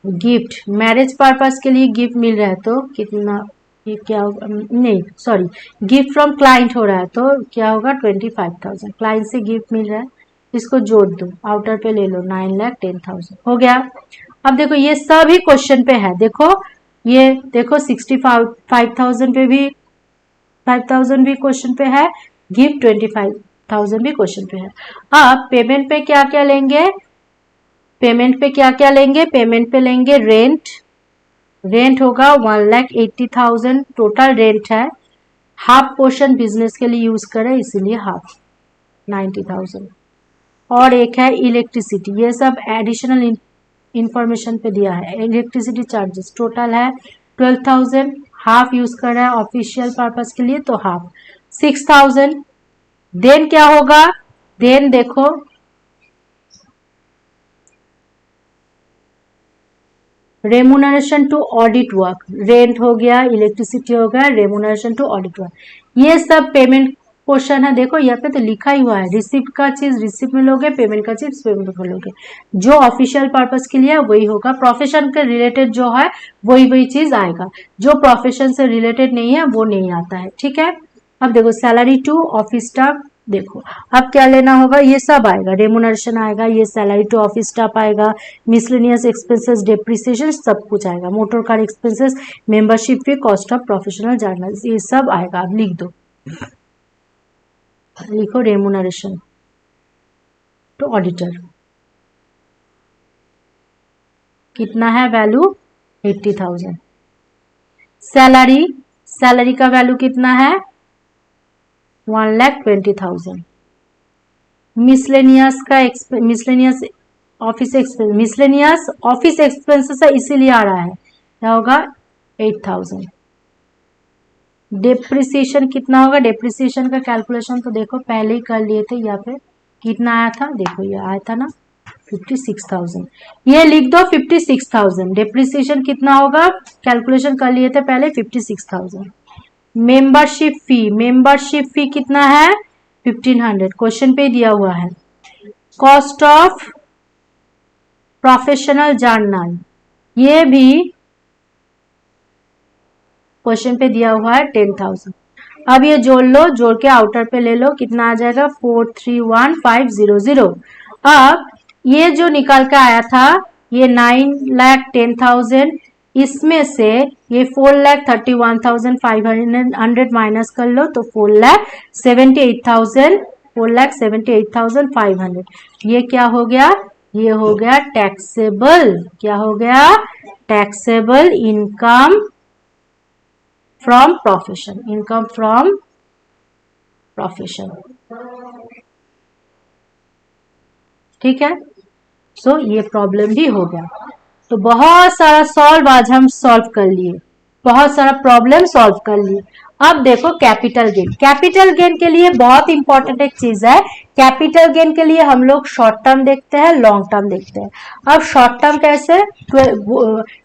गिफ्ट, मैरिज पर्पस के लिए गिफ्ट मिल रहा है तो कितना, ये क्या होगा, नहीं सॉरी, गिफ्ट फ्रॉम क्लाइंट हो रहा है तो क्या होगा 25,000। क्लाइंट से गिफ्ट मिल रहा है, इसको जोड़ दो, आउटर पे ले लो 9,10,000 हो गया। अब देखो ये सभी क्वेश्चन पे है, देखो ये देखो 65,000 पे भी 5,000 भी क्वेश्चन पे है, गिफ्ट 25,000 भी क्वेश्चन पे है। अब पेमेंट पे क्या क्या लेंगे, पेमेंट पे क्या क्या लेंगे, पेमेंट पे लेंगे रेंट, रेंट होगा 1,80,000 टोटल रेंट है। हाफ पोर्शन बिजनेस के लिए यूज करें इसीलिए हाफ 90,000। और एक है इलेक्ट्रिसिटी, ये सब एडिशनल इंफॉर्मेशन पे दिया है। इलेक्ट्रिसिटी चार्जेस टोटल है 12,000, हाफ यूज कर रहा है ऑफिशियल पर्पस के लिए तो हाफ 6,000। देन क्या होगा, देन देखो remuneration to audit work, rent हो गया, इलेक्ट्रिसिटी हो गया, रेमुनरेशन टू ऑडिट वर्क, ये सब पेमेंट पोर्शन है। देखो यहाँ पे तो लिखा ही हुआ है, रिसिप्ट का चीज रिसिप्ट में लोगे, पेमेंट का चीज पेमेंट में लोगे। जो ऑफिशियल पर्पस के लिए है वही होगा, प्रोफेशन के रिलेटेड जो है वही वही चीज आएगा, जो प्रोफेशन से रिलेटेड नहीं है वो नहीं आता है। ठीक है, अब देखो सैलरी टू ऑफिस स्टाफ, देखो अब क्या लेना होगा, ये सब आएगा, रेमुनरेशन आएगा, ये सैलरी टू ऑफिस स्टाफ आएगा, मिसलेनियस एक्सपेंसेस, डेप्रिसिएशन सब कुछ आएगा, motor car expenses, membership fee, cost of professional journals, ये सब आएगा। अब लिख दो, लिखो रेमुनरेशन टू ऑडिटर कितना है वैल्यू 80,000। सैलरी, सैलरी का वैल्यू कितना है 1,20,000। मिसलेनियस का miscellaneous office expense, miscellaneous office expenses इसीलिए आ रहा है, क्या होगा 8,000। डेप्रिसिएशन कितना होगा, डेप्रिसिएशन का कैलकुलेशन तो देखो पहले ही कर लिए थे, यहाँ पे कितना आया था, देखो ये आया था ना 56,000, ये लिख दो 56,000। डेप्रिसिएशन कितना होगा कैलकुलेशन कर लिए थे पहले 56,000। मेंबरशिप फी, मेंबरशिप फी कितना है 1,500, क्वेश्चन पे दिया हुआ है। कॉस्ट ऑफ प्रोफेशनल जर्नल, ये भी क्वेश्चन पे दिया हुआ है 10,000। अब ये जोड़ लो, जोड़ के आउटर पे ले लो, कितना आ जाएगा 431,500। अब ये जो निकाल के आया था ये 9,10,000, इसमें से ये 4,31,500 माइनस कर लो तो 4,78,000, 4,78,500, ये क्या हो गया, ये हो गया टैक्सेबल, क्या हो गया taxable income from profession, income from profession. ठीक है, सो ये प्रॉब्लम भी हो गया। तो बहुत सारा सॉल्व आज हम सॉल्व कर लिए, बहुत सारा प्रॉब्लम सॉल्व कर लिए। अब देखो कैपिटल गेन, कैपिटल गेन के लिए बहुत इंपॉर्टेंट एक चीज है, कैपिटल गेन के लिए हम लोग शॉर्ट टर्म देखते हैं, लॉन्ग टर्म देखते हैं। अब शॉर्ट टर्म कैसे,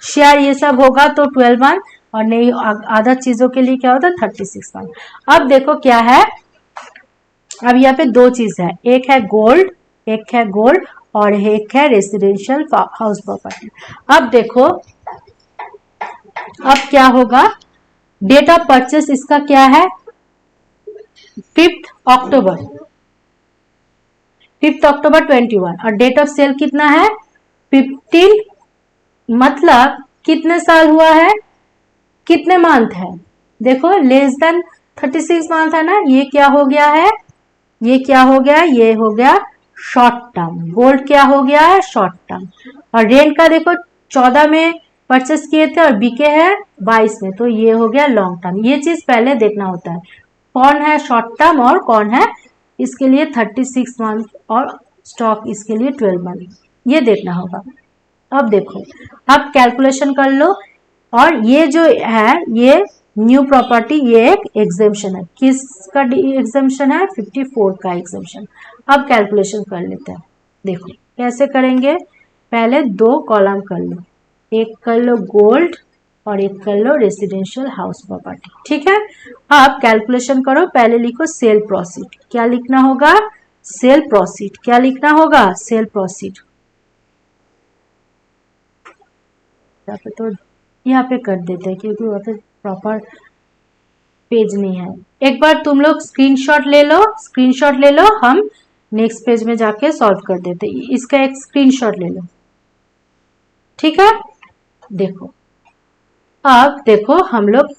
शेयर ये सब होगा तो 12 मंथ, और नहीं अदर चीजों के लिए क्या होता है 36 मंथ। अब देखो क्या है, अब यहाँ पे दो चीज है, एक है गोल्ड, एक है गोल्ड और एक है रेसिडेंशियल हाउस प्रॉपर्टी। अब देखो अब क्या होगा, डेट ऑफ परचेस इसका क्या है 5 अक्टूबर 21 और डेट ऑफ सेल कितना है 15, मतलब कितने साल हुआ है, कितने मंथ है, देखो लेस देन 36 मंथ है ना, ये क्या हो गया है, ये क्या हो गया, ये हो गया शॉर्ट टर्म, गोल्ड क्या हो गया है शॉर्ट टर्म। और रेंट का देखो 14 में परचेस किए थे और बिके हैं 22 में, तो ये हो गया लॉन्ग टर्म। ये चीज पहले देखना होता है कौन है शॉर्ट टर्म और कौन है इसके लिए 36 मंथ और स्टॉक इसके लिए 12 मंथ, ये देखना होगा। अब देखो अब कैलकुलेशन कर लो, और ये जो है ये न्यू प्रॉपर्टी, ये एक एग्जेम्पशन है, किसका एग्जेम्पशन है 54 का एग्जेम्पशन। अब कैलकुलेशन कर लेते हैं, देखो कैसे करेंगे, पहले दो कॉलम कर लो, एक कर लो गोल्ड और एक कर लो रेसिडेंशियल हाउस प्रॉपर्टी। ठीक है, अब कैलकुलेशन करो, पहले लिखो सेल प्रोसीड, क्या लिखना होगा सेल प्रोसीड, क्या लिखना होगा सेल प्रोसीड। तो यहाँ पे कर देते हैं क्योंकि वहाँ पे प्रॉपर पेज नहीं है। एक बार तुम लोग स्क्रीनशॉट ले लो, स्क्रीनशॉट ले लो, हम नेक्स्ट पेज में जाके सॉल्व कर देते हैं, इसका एक स्क्रीनशॉट ले लो। ठीक है, देखो अब देखो हम लोग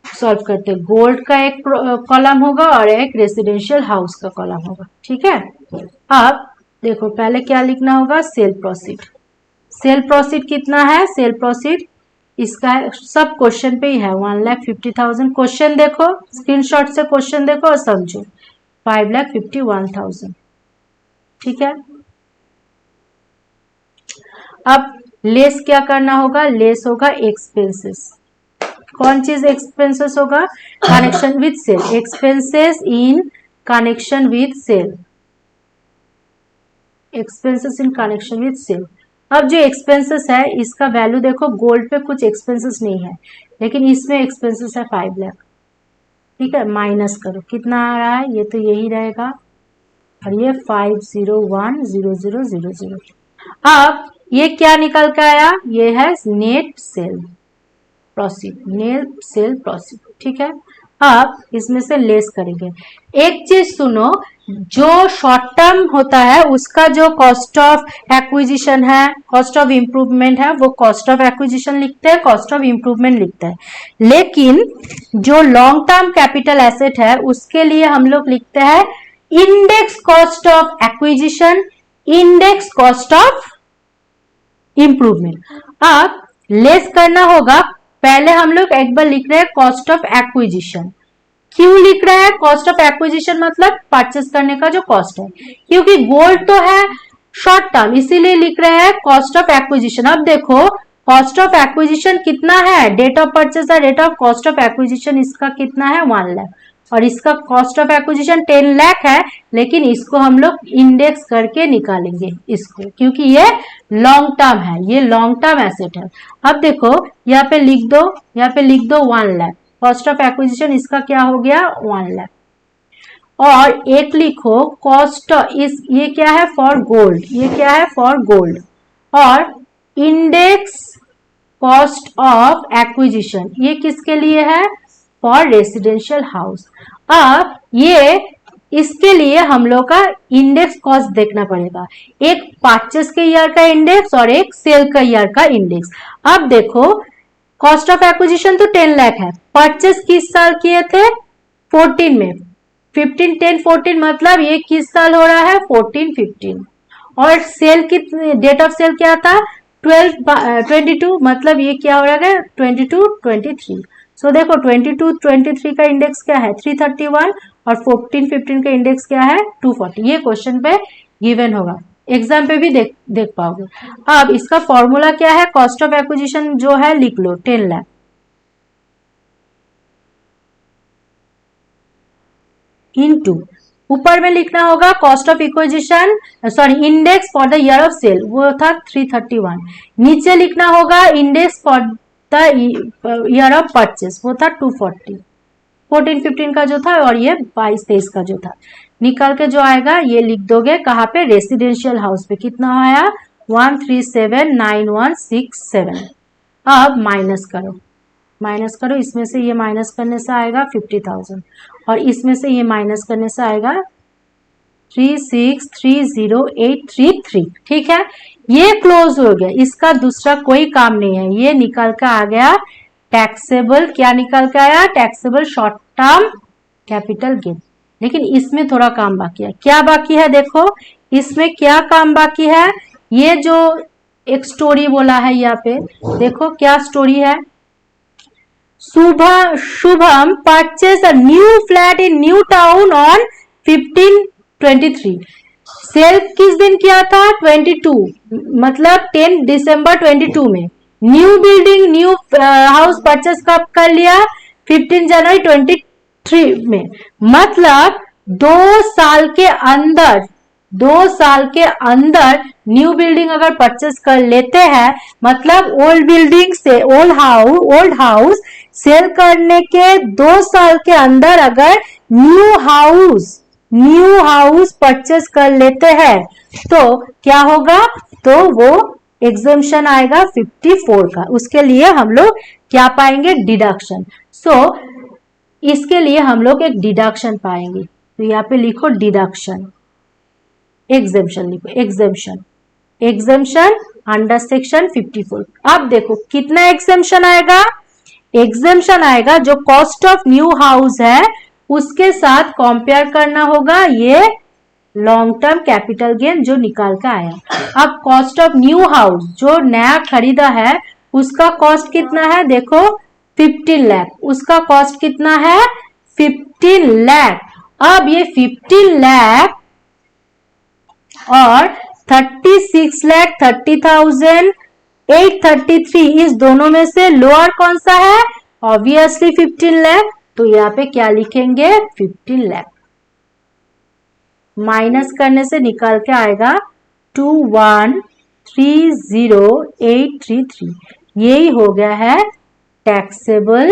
सॉल्व करते हैं, गोल्ड का एक कॉलम होगा और एक रेसिडेंशियल हाउस का कॉलम होगा। ठीक है, अब देखो पहले क्या लिखना होगा सेल प्रोसीड, सेल प्रोसीड कितना है, सेल प्रोसीड इसका सब क्वेश्चन पे ही है 1,50,000। क्वेश्चन देखो, स्क्रीनशॉट से क्वेश्चन देखो और समझो। 5,51,000, ठीक है। अब लेस क्या करना होगा, लेस होगा एक्सपेंसेस। कौन चीज एक्सपेंसेस होगा, connection with sale, expenses in connection with sale, expenses in connection with sale. अब जो एक्सपेंसेस है इसका वैल्यू देखो, गोल्ड पे कुछ एक्सपेंसेस नहीं है लेकिन इसमें एक्सपेंसेस है 5 लाख, ठीक है। माइनस करो, कितना आ रहा है, ये तो यही रहेगा और ये 501,000,000। अब ये क्या निकल के आया, ये है net cell proceed, net cell proceed, ठीक है। अब इसमें से लेस करेंगे। एक चीज सुनो, जो शॉर्ट टर्म होता है उसका जो कॉस्ट ऑफ एक्विजिशन है, कॉस्ट ऑफ इम्प्रूवमेंट है, वो कॉस्ट ऑफ एक्विजिशन लिखते हैं, कॉस्ट ऑफ इम्प्रूवमेंट लिखते हैं। लेकिन जो लॉन्ग टर्म कैपिटल एसेट है उसके लिए हम लोग लिखते हैं index cost of acquisition, index cost of improvement. अब लेस करना होगा, पहले हम लोग एक बार लिख रहे हैं कॉस्ट ऑफ एक्विजिशन। क्यों लिख रहे हैं कॉस्ट ऑफ एक्विजिशन, मतलब परचेस करने का जो कॉस्ट है, क्योंकि गोल्ड तो है शॉर्ट टर्म, इसीलिए लिख रहे हैं कॉस्ट ऑफ एक्विजिशन। अब देखो कॉस्ट ऑफ एक्विजिशन कितना है, डेट ऑफ परचेस है, rate of cost of acquisition इसका कितना है 1 लाख, और इसका कॉस्ट ऑफ एक्विजिशन 10 लाख है, लेकिन इसको हम लोग इंडेक्स करके निकालेंगे इसको, क्योंकि ये लॉन्ग टर्म है, ये लॉन्ग टर्म एसेट है। अब देखो यहाँ पे लिख दो, यहाँ पे लिख दो 1 लाख, कॉस्ट ऑफ एक्विजिशन इसका क्या हो गया 1 लाख। और एक लिखो कॉस्ट इस, ये क्या है फॉर गोल्ड, ये क्या है फॉर गोल्ड, और इंडेक्स कॉस्ट ऑफ एक्विजिशन ये किसके लिए है, फॉर रेसिडेंशियल हाउस। अब ये इसके लिए हम लोग का इंडेक्स कॉस्ट देखना पड़ेगा, एक परचेस के ईयर का इंडेक्स और एक सेल का ईयर का इंडेक्स। अब देखो कॉस्ट ऑफ एक्विजिशन तो 10 लाख है, परचेस किस साल किए थे 14 में, 15, 10, 14 मतलब ये किस साल हो रहा है 14, 15, और सेल की डेट ऑफ सेल क्या था 22 मतलब ये क्या हो रहा है 22, 23। सो देखो 22, 23 का इंडेक्स क्या है 331 और 14, 15 का इंडेक्स क्या है 240। ये क्वेश्चन पे गिवन होगा, एग्जाम पे भी देख पाओगे। अब इसका फॉर्मूला क्या है, कॉस्ट ऑफ एक्विजिशन जो है लिख लो 10 लाख इनटू, ऊपर में लिखना होगा cost of acquisition sorry index for the year of sale, वो था 331, नीचे लिखना होगा index for the year of purchase, वो था 240, 14, 15 का जो था और ये 22, 23 का जो था। निकाल के जो आएगा ये लिख दोगे कहाँ पे, रेसिडेंशियल हाउस पे कितना आया 1379167। अब माइनस करो, माइनस करो, इसमें से ये माइनस करने से आएगा 50,000 और इसमें से ये माइनस करने से आएगा 3630,833, ठीक है। ये क्लोज हो गया, इसका दूसरा कोई काम नहीं है, ये निकल कर आ गया टैक्सेबल, क्या निकल के आया taxable short term capital gain. लेकिन इसमें थोड़ा काम बाकी है, क्या बाकी है देखो, इसमें क्या काम बाकी है, ये जो एक स्टोरी बोला है यहाँ पे देखो क्या स्टोरी है, Shubham purchase a new flat in New Town on 15/23। Sale किस दिन किया था 22 मतलब 10 दिसंबर 22 में। New building new house purchase कब कर लिया 15 जनवरी 23 में, मतलब 2 साल के अंदर न्यू बिल्डिंग अगर परचेस कर लेते हैं, मतलब ओल्ड बिल्डिंग से ओल्ड हाउस सेल करने के 2 साल के अंदर अगर न्यू हाउस परचेस कर लेते हैं तो क्या होगा, तो वो एग्जम्पशन आएगा 54 का, उसके लिए हम लोग क्या पाएंगे डिडक्शन। सो इसके लिए हम लोग एक डिडक्शन पाएंगे, तो यहाँ पे लिखो डिडक्शन, एग्जम्पशन लिखो, एग्जम्पशन अंडर सेक्शन 54। अब देखो कितना एग्जम्पशन आएगा, जो कॉस्ट ऑफ न्यू हाउस है उसके साथ कंपेयर करना होगा ये लॉन्ग टर्म कैपिटल गेन जो निकाल का आया। अब कॉस्ट ऑफ न्यू हाउस जो नया खरीदा है उसका कॉस्ट कितना है, देखो 15 लाख, उसका कॉस्ट कितना है 15 लाख। अब ये 15 लाख और 36 लाख 30,000 833, इस दोनों में से लोअर कौन सा है, ऑब्वियसली 15 लाख। तो यहाँ पे क्या लिखेंगे 15 लाख, माइनस करने से निकाल के आएगा 2130,833। यही हो गया है taxable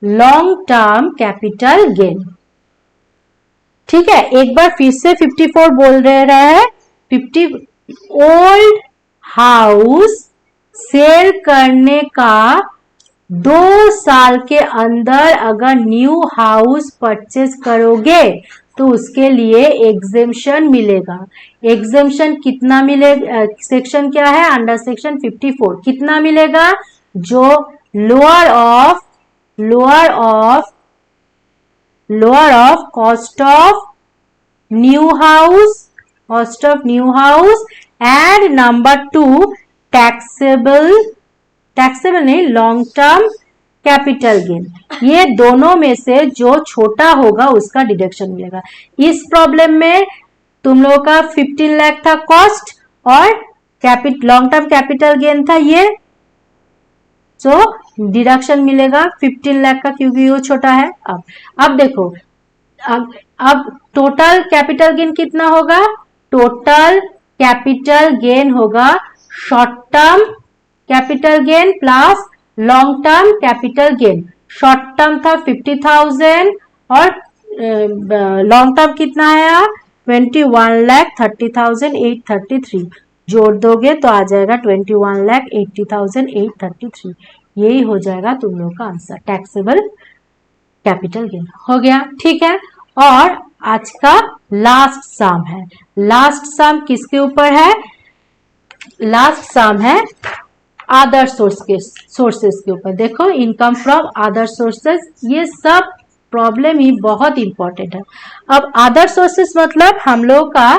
long term capital gain. ठीक है, एक बार फिर से 54 बोल रहे हैं। 50 ओल्ड हाउस सेल करने का 2 साल के अंदर अगर न्यू हाउस परचेज करोगे तो उसके लिए एग्जेम्पशन मिलेगा। एग्जेम्पशन कितना मिलेगा, सेक्शन क्या है, अंडर सेक्शन 54 कितना मिलेगा, जो lower of cost of new house and number 2 taxable नहीं, लॉन्ग टर्म कैपिटल गेन। ये दोनों में से जो छोटा होगा उसका डिडक्शन मिलेगा। इस प्रॉब्लम में तुम लोगों का 15 लाख था कॉस्ट और लॉन्ग टर्म कैपिटल गेन था ये, सो डिडक्शन मिलेगा 15 लाख का क्योंकि वो छोटा है। अब देखो, अब टोटल कैपिटल गेन कितना होगा, टोटल कैपिटल गेन होगा short term capital gain plus long term capital gain. Short term था 50,000 और लॉन्ग टर्म कितना है 21,30,833। जोड़ दोगे तो आ जाएगा 21,80,833। यही हो जाएगा तुम लोग का आंसर, टैक्सेबल कैपिटल गेन हो गया। ठीक है, और आज का लास्ट सम है। लास्ट सम किसके ऊपर है, लास्ट सम है अदर सोर्सेस के ऊपर। देखो, इनकम फ्रॉम अदर सोर्सेस, ये सब प्रॉब्लम ही बहुत इंपॉर्टेंट है। अब अदर सोर्सेस मतलब हम लोग का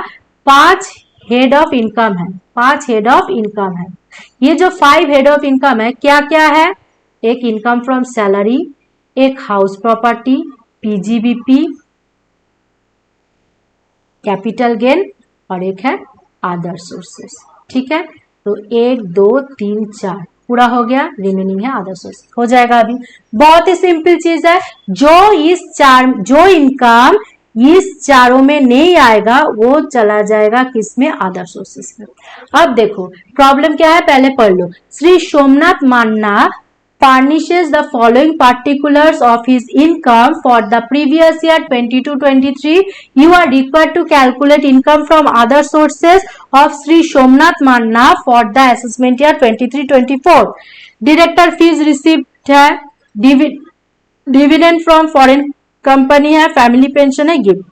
5 हेड ऑफ इनकम है, 5 हेड ऑफ इनकम है। ये जो 5 हेड ऑफ इनकम है क्या क्या है, एक इनकम फ्रॉम सैलरी, एक house property, PGBP, capital gain और एक है अदर सोर्सेस। ठीक है, तो 1 2 3 4 पूरा हो गया, रिमेनिंग है अदर सोर्स। हो जाएगा अभी, बहुत ही सिंपल चीज है। जो इनकम इस चारों में नहीं आएगा वो चला जाएगा किसमें, अदर सोर्सेस में। अब देखो प्रॉब्लम क्या है, पहले पढ़ लो। श्री सोमनाथ मान्ना furnishes the following particulars of his income for the previous year 22-23. You are required to calculate income from other sources of Sri Somnath Manna for the assessment year 23-24. Director fees received है, dividend from foreign company है, family pension है, gift.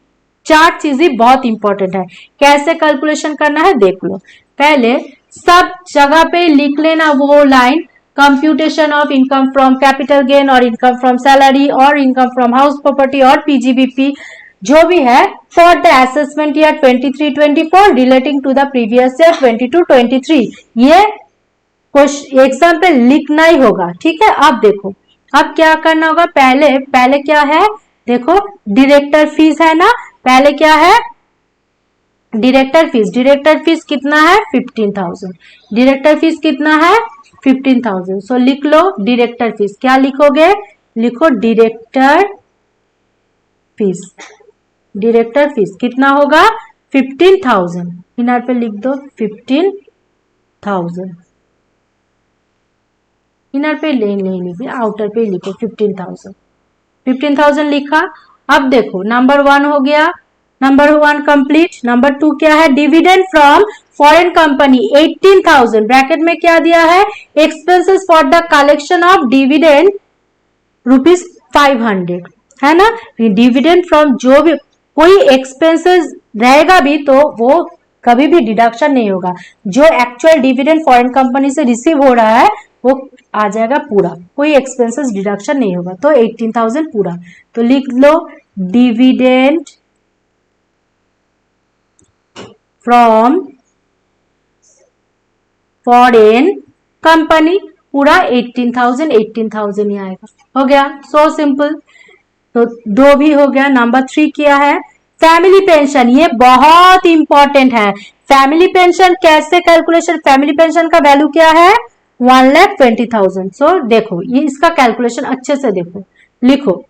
4 चीजें बहुत important है। कैसे calculation करना है देख लो। पहले सब जगह पे लिख लेना वो line, computation of income from capital gain और इनकम फ्रॉम सैलरी और इनकम फ्रॉम हाउस प्रॉपर्टी और पीजीबीपी जो भी है for the assessment year 23-24 relating to the previous year 22-23। ये एग्जाम पे लिखना ही होगा। ठीक है, अब देखो अब क्या करना होगा, पहले क्या है देखो, डायरेक्टर फीस है ना, पहले क्या है डायरेक्टर फीस कितना है 15,000। डायरेक्टर फीस कितना है 15,000। सो लिख लो डायरेक्टर फीस, क्या लिखोगे, लिखो डायरेक्टर फीस कितना होगा 15,000। इनर पे लिख दो 15,000, इनर पे नहीं लिखिए, आउटर पे लिखो 15,000 लिखा। अब देखो नंबर 1 हो गया, नंबर 1 कंप्लीट। नंबर 2 क्या है, dividend from foreign company 18,000, bracket में क्या दिया है, expenses for the collection of dividend ₹500 है ना। डिविडेंड फ्रॉम जो भी कोई एक्सपेंसेस रहेगा भी तो वो कभी भी डिडक्शन नहीं होगा। जो एक्चुअल डिविडेंड फॉरेन कंपनी से रिसीव हो रहा है वो आ जाएगा पूरा, कोई एक्सपेंसेस डिडक्शन नहीं होगा। तो 18,000 पूरा, तो लिख लो डिविडेंड फ्रॉम फॉरेन कंपनी पूरा 18,000 ही आएगा। हो गया, सो सिंपल। तो 2 भी हो गया। नंबर 3 क्या है? Family pension. ये बहुत इंपॉर्टेंट है। फैमिली पेंशन कैसे कैलकुलेशन? फैमिली पेंशन का वैल्यू क्या है? 1,20,000। सो देखो ये इसका कैलकुलेशन अच्छे से देखो, लिखो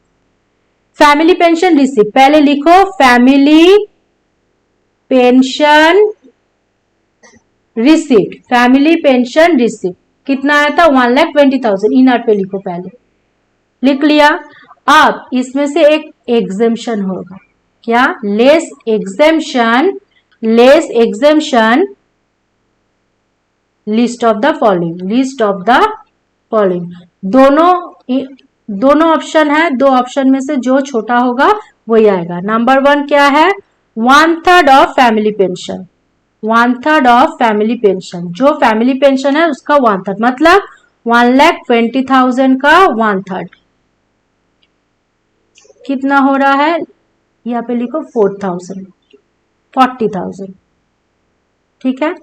फैमिली पेंशन रिसीव। पहले लिखो family pension received. Family pension received कितना आया था? 1,20,000। इनर पे लिखो, पहले लिख लिया। अब इसमें से एक एग्जेम्पशन होगा। क्या? Less exemption, less exemption list of the following, list of the following. दोनों ऑप्शन है, 2 ऑप्शन में से जो छोटा होगा वही आएगा। नंबर 1 क्या है? 1/3 of family pension. 1/3 of family pension, जो फैमिली पेंशन है उसका 1/3 मतलब 1,20,000 का 1/3 कितना हो रहा है? यहाँ पे लिखो 40,000। ठीक है।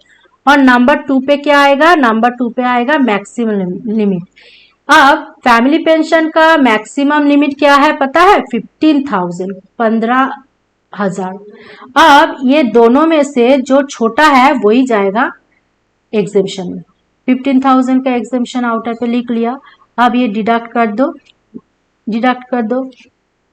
और नंबर 2 पे क्या आएगा? नंबर 2 पे आएगा मैक्सिमम लिमिट। अब फैमिली पेंशन का मैक्सिमम लिमिट क्या है पता है? 15,000, 15,000। अब ये दोनों में से जो छोटा है वही जाएगा एग्जेम्पशन में। 15,000 का एग्जेम्पशन आउटर पे लिख लिया। अब ये डिडक्ट कर दो, डिडक्ट कर दो।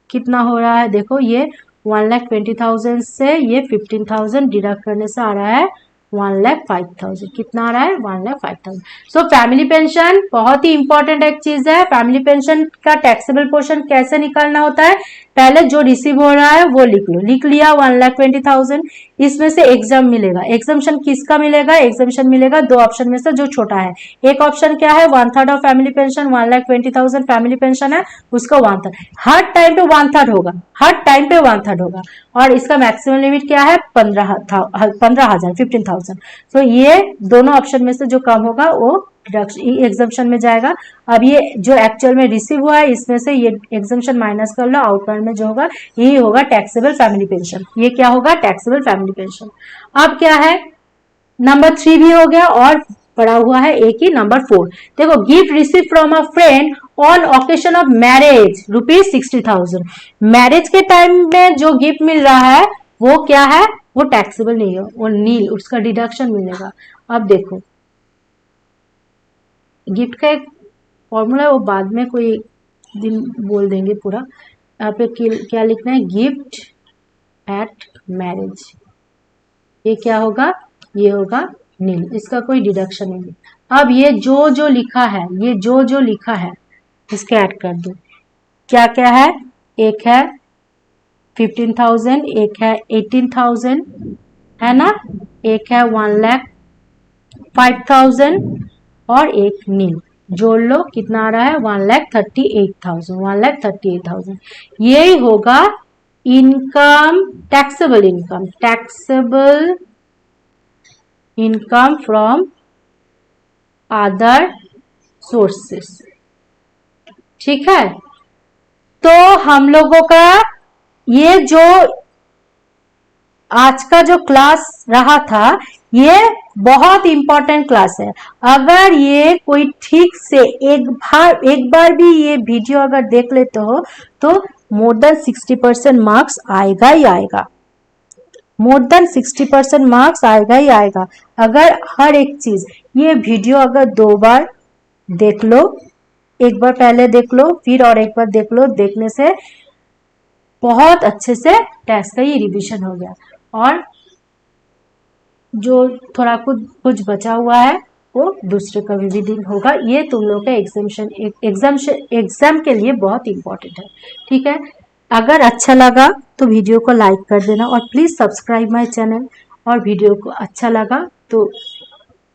कितना हो रहा है? देखो ये 1,20,000 से ये 15,000 डिडक्ट करने से आ रहा है 1,05,000। कितना आ रहा है? 1,05,000। सो फैमिली पेंशन बहुत ही इंपॉर्टेंट एक चीज है। फैमिली पेंशन का टैक्सेबल पोर्शन कैसे निकालना होता है? पहले जो रिसीव हो रहा है वो लिख लो। लिख लिया 1,20,000। इसमें से एग्जाम मिलेगा। एग्जाम्शन किसका मिलेगा? एग्जाम्शन मिलेगा 2 ऑप्शन में से जो छोटा है। एक ऑप्शन क्या है? 1/3 of family pension, 1,20,000 family pension है उसका 1/3। हर टाइम पे 1/3 होगा, हर टाइम पे 1/3 होगा। और इसका मैक्सिमम लिमिट क्या है? 15,000, 15,000। तो ये दोनों ऑप्शन में से जो कम होगा वो एग्जाम्शन में जाएगा। अब ये जो एक्चुअल में रिसीव हुआ है इसमें से ये एग्जाम्शन माइनस कर लो। आउटकम में जो होगा यही होगा टैक्सेबल फैमिली पेंशन। ये क्या होगा? Taxable family pension. अब क्या है? नंबर 3 भी हो गया और पड़ा हुआ है एक ही नंबर 4। देखो gift receive from a friend on occasion of marriage ₹60,000। Marriage के टाइम में जो गिफ्ट मिल रहा है वो क्या है? वो टैक्सेबल नहीं है, वो नील, उसका डिडक्शन मिलेगा। अब देखो गिफ्ट का एक फॉर्मूला है, वो बाद में कोई दिन बोल देंगे पूरा। यहाँ पे क्या लिखना है? Gift at marriage. ये क्या होगा? ये होगा नील, इसका कोई डिडक्शन नहीं है। अब ये जो लिखा है, ये जो लिखा है इसके ऐड कर दो। क्या क्या है? एक है 15,000, एक है 18,000 है ना, एक है 1,05,000 और एक नील। जोड़ लो कितना आ रहा है? 1,38,000, 1,38,000। यही होगा income, taxable income, taxable income from other sources. ठीक है। तो हम लोगों का ये जो आज का जो क्लास रहा था ये बहुत इंपॉर्टेंट क्लास है। अगर ये कोई ठीक से एक बार भी ये वीडियो अगर देख लेते हो तो मोर देन 60% मार्क्स आएगा ही आएगा। मोर देन 60% मार्क्स आएगा ही आएगा। अगर हर एक चीज, ये वीडियो अगर 2 बार देख लो, एक बार पहले देख लो फिर और एक बार देख लो, देखने से बहुत अच्छे से टेस्ट का ये रिवीजन हो गया। और जो थोड़ा कुछ बचा हुआ है वो दूसरे कभी भी दिन होगा। ये तुम लोग का एग्जाम के लिए बहुत इंपॉर्टेंट है। ठीक है। अगर अच्छा लगा तो वीडियो को लाइक कर देना और प्लीज सब्सक्राइब माय चैनल। और वीडियो को अच्छा लगा तो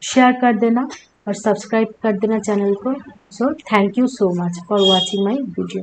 शेयर कर देना और सब्सक्राइब कर देना चैनल को। So thank you so much for watching my video.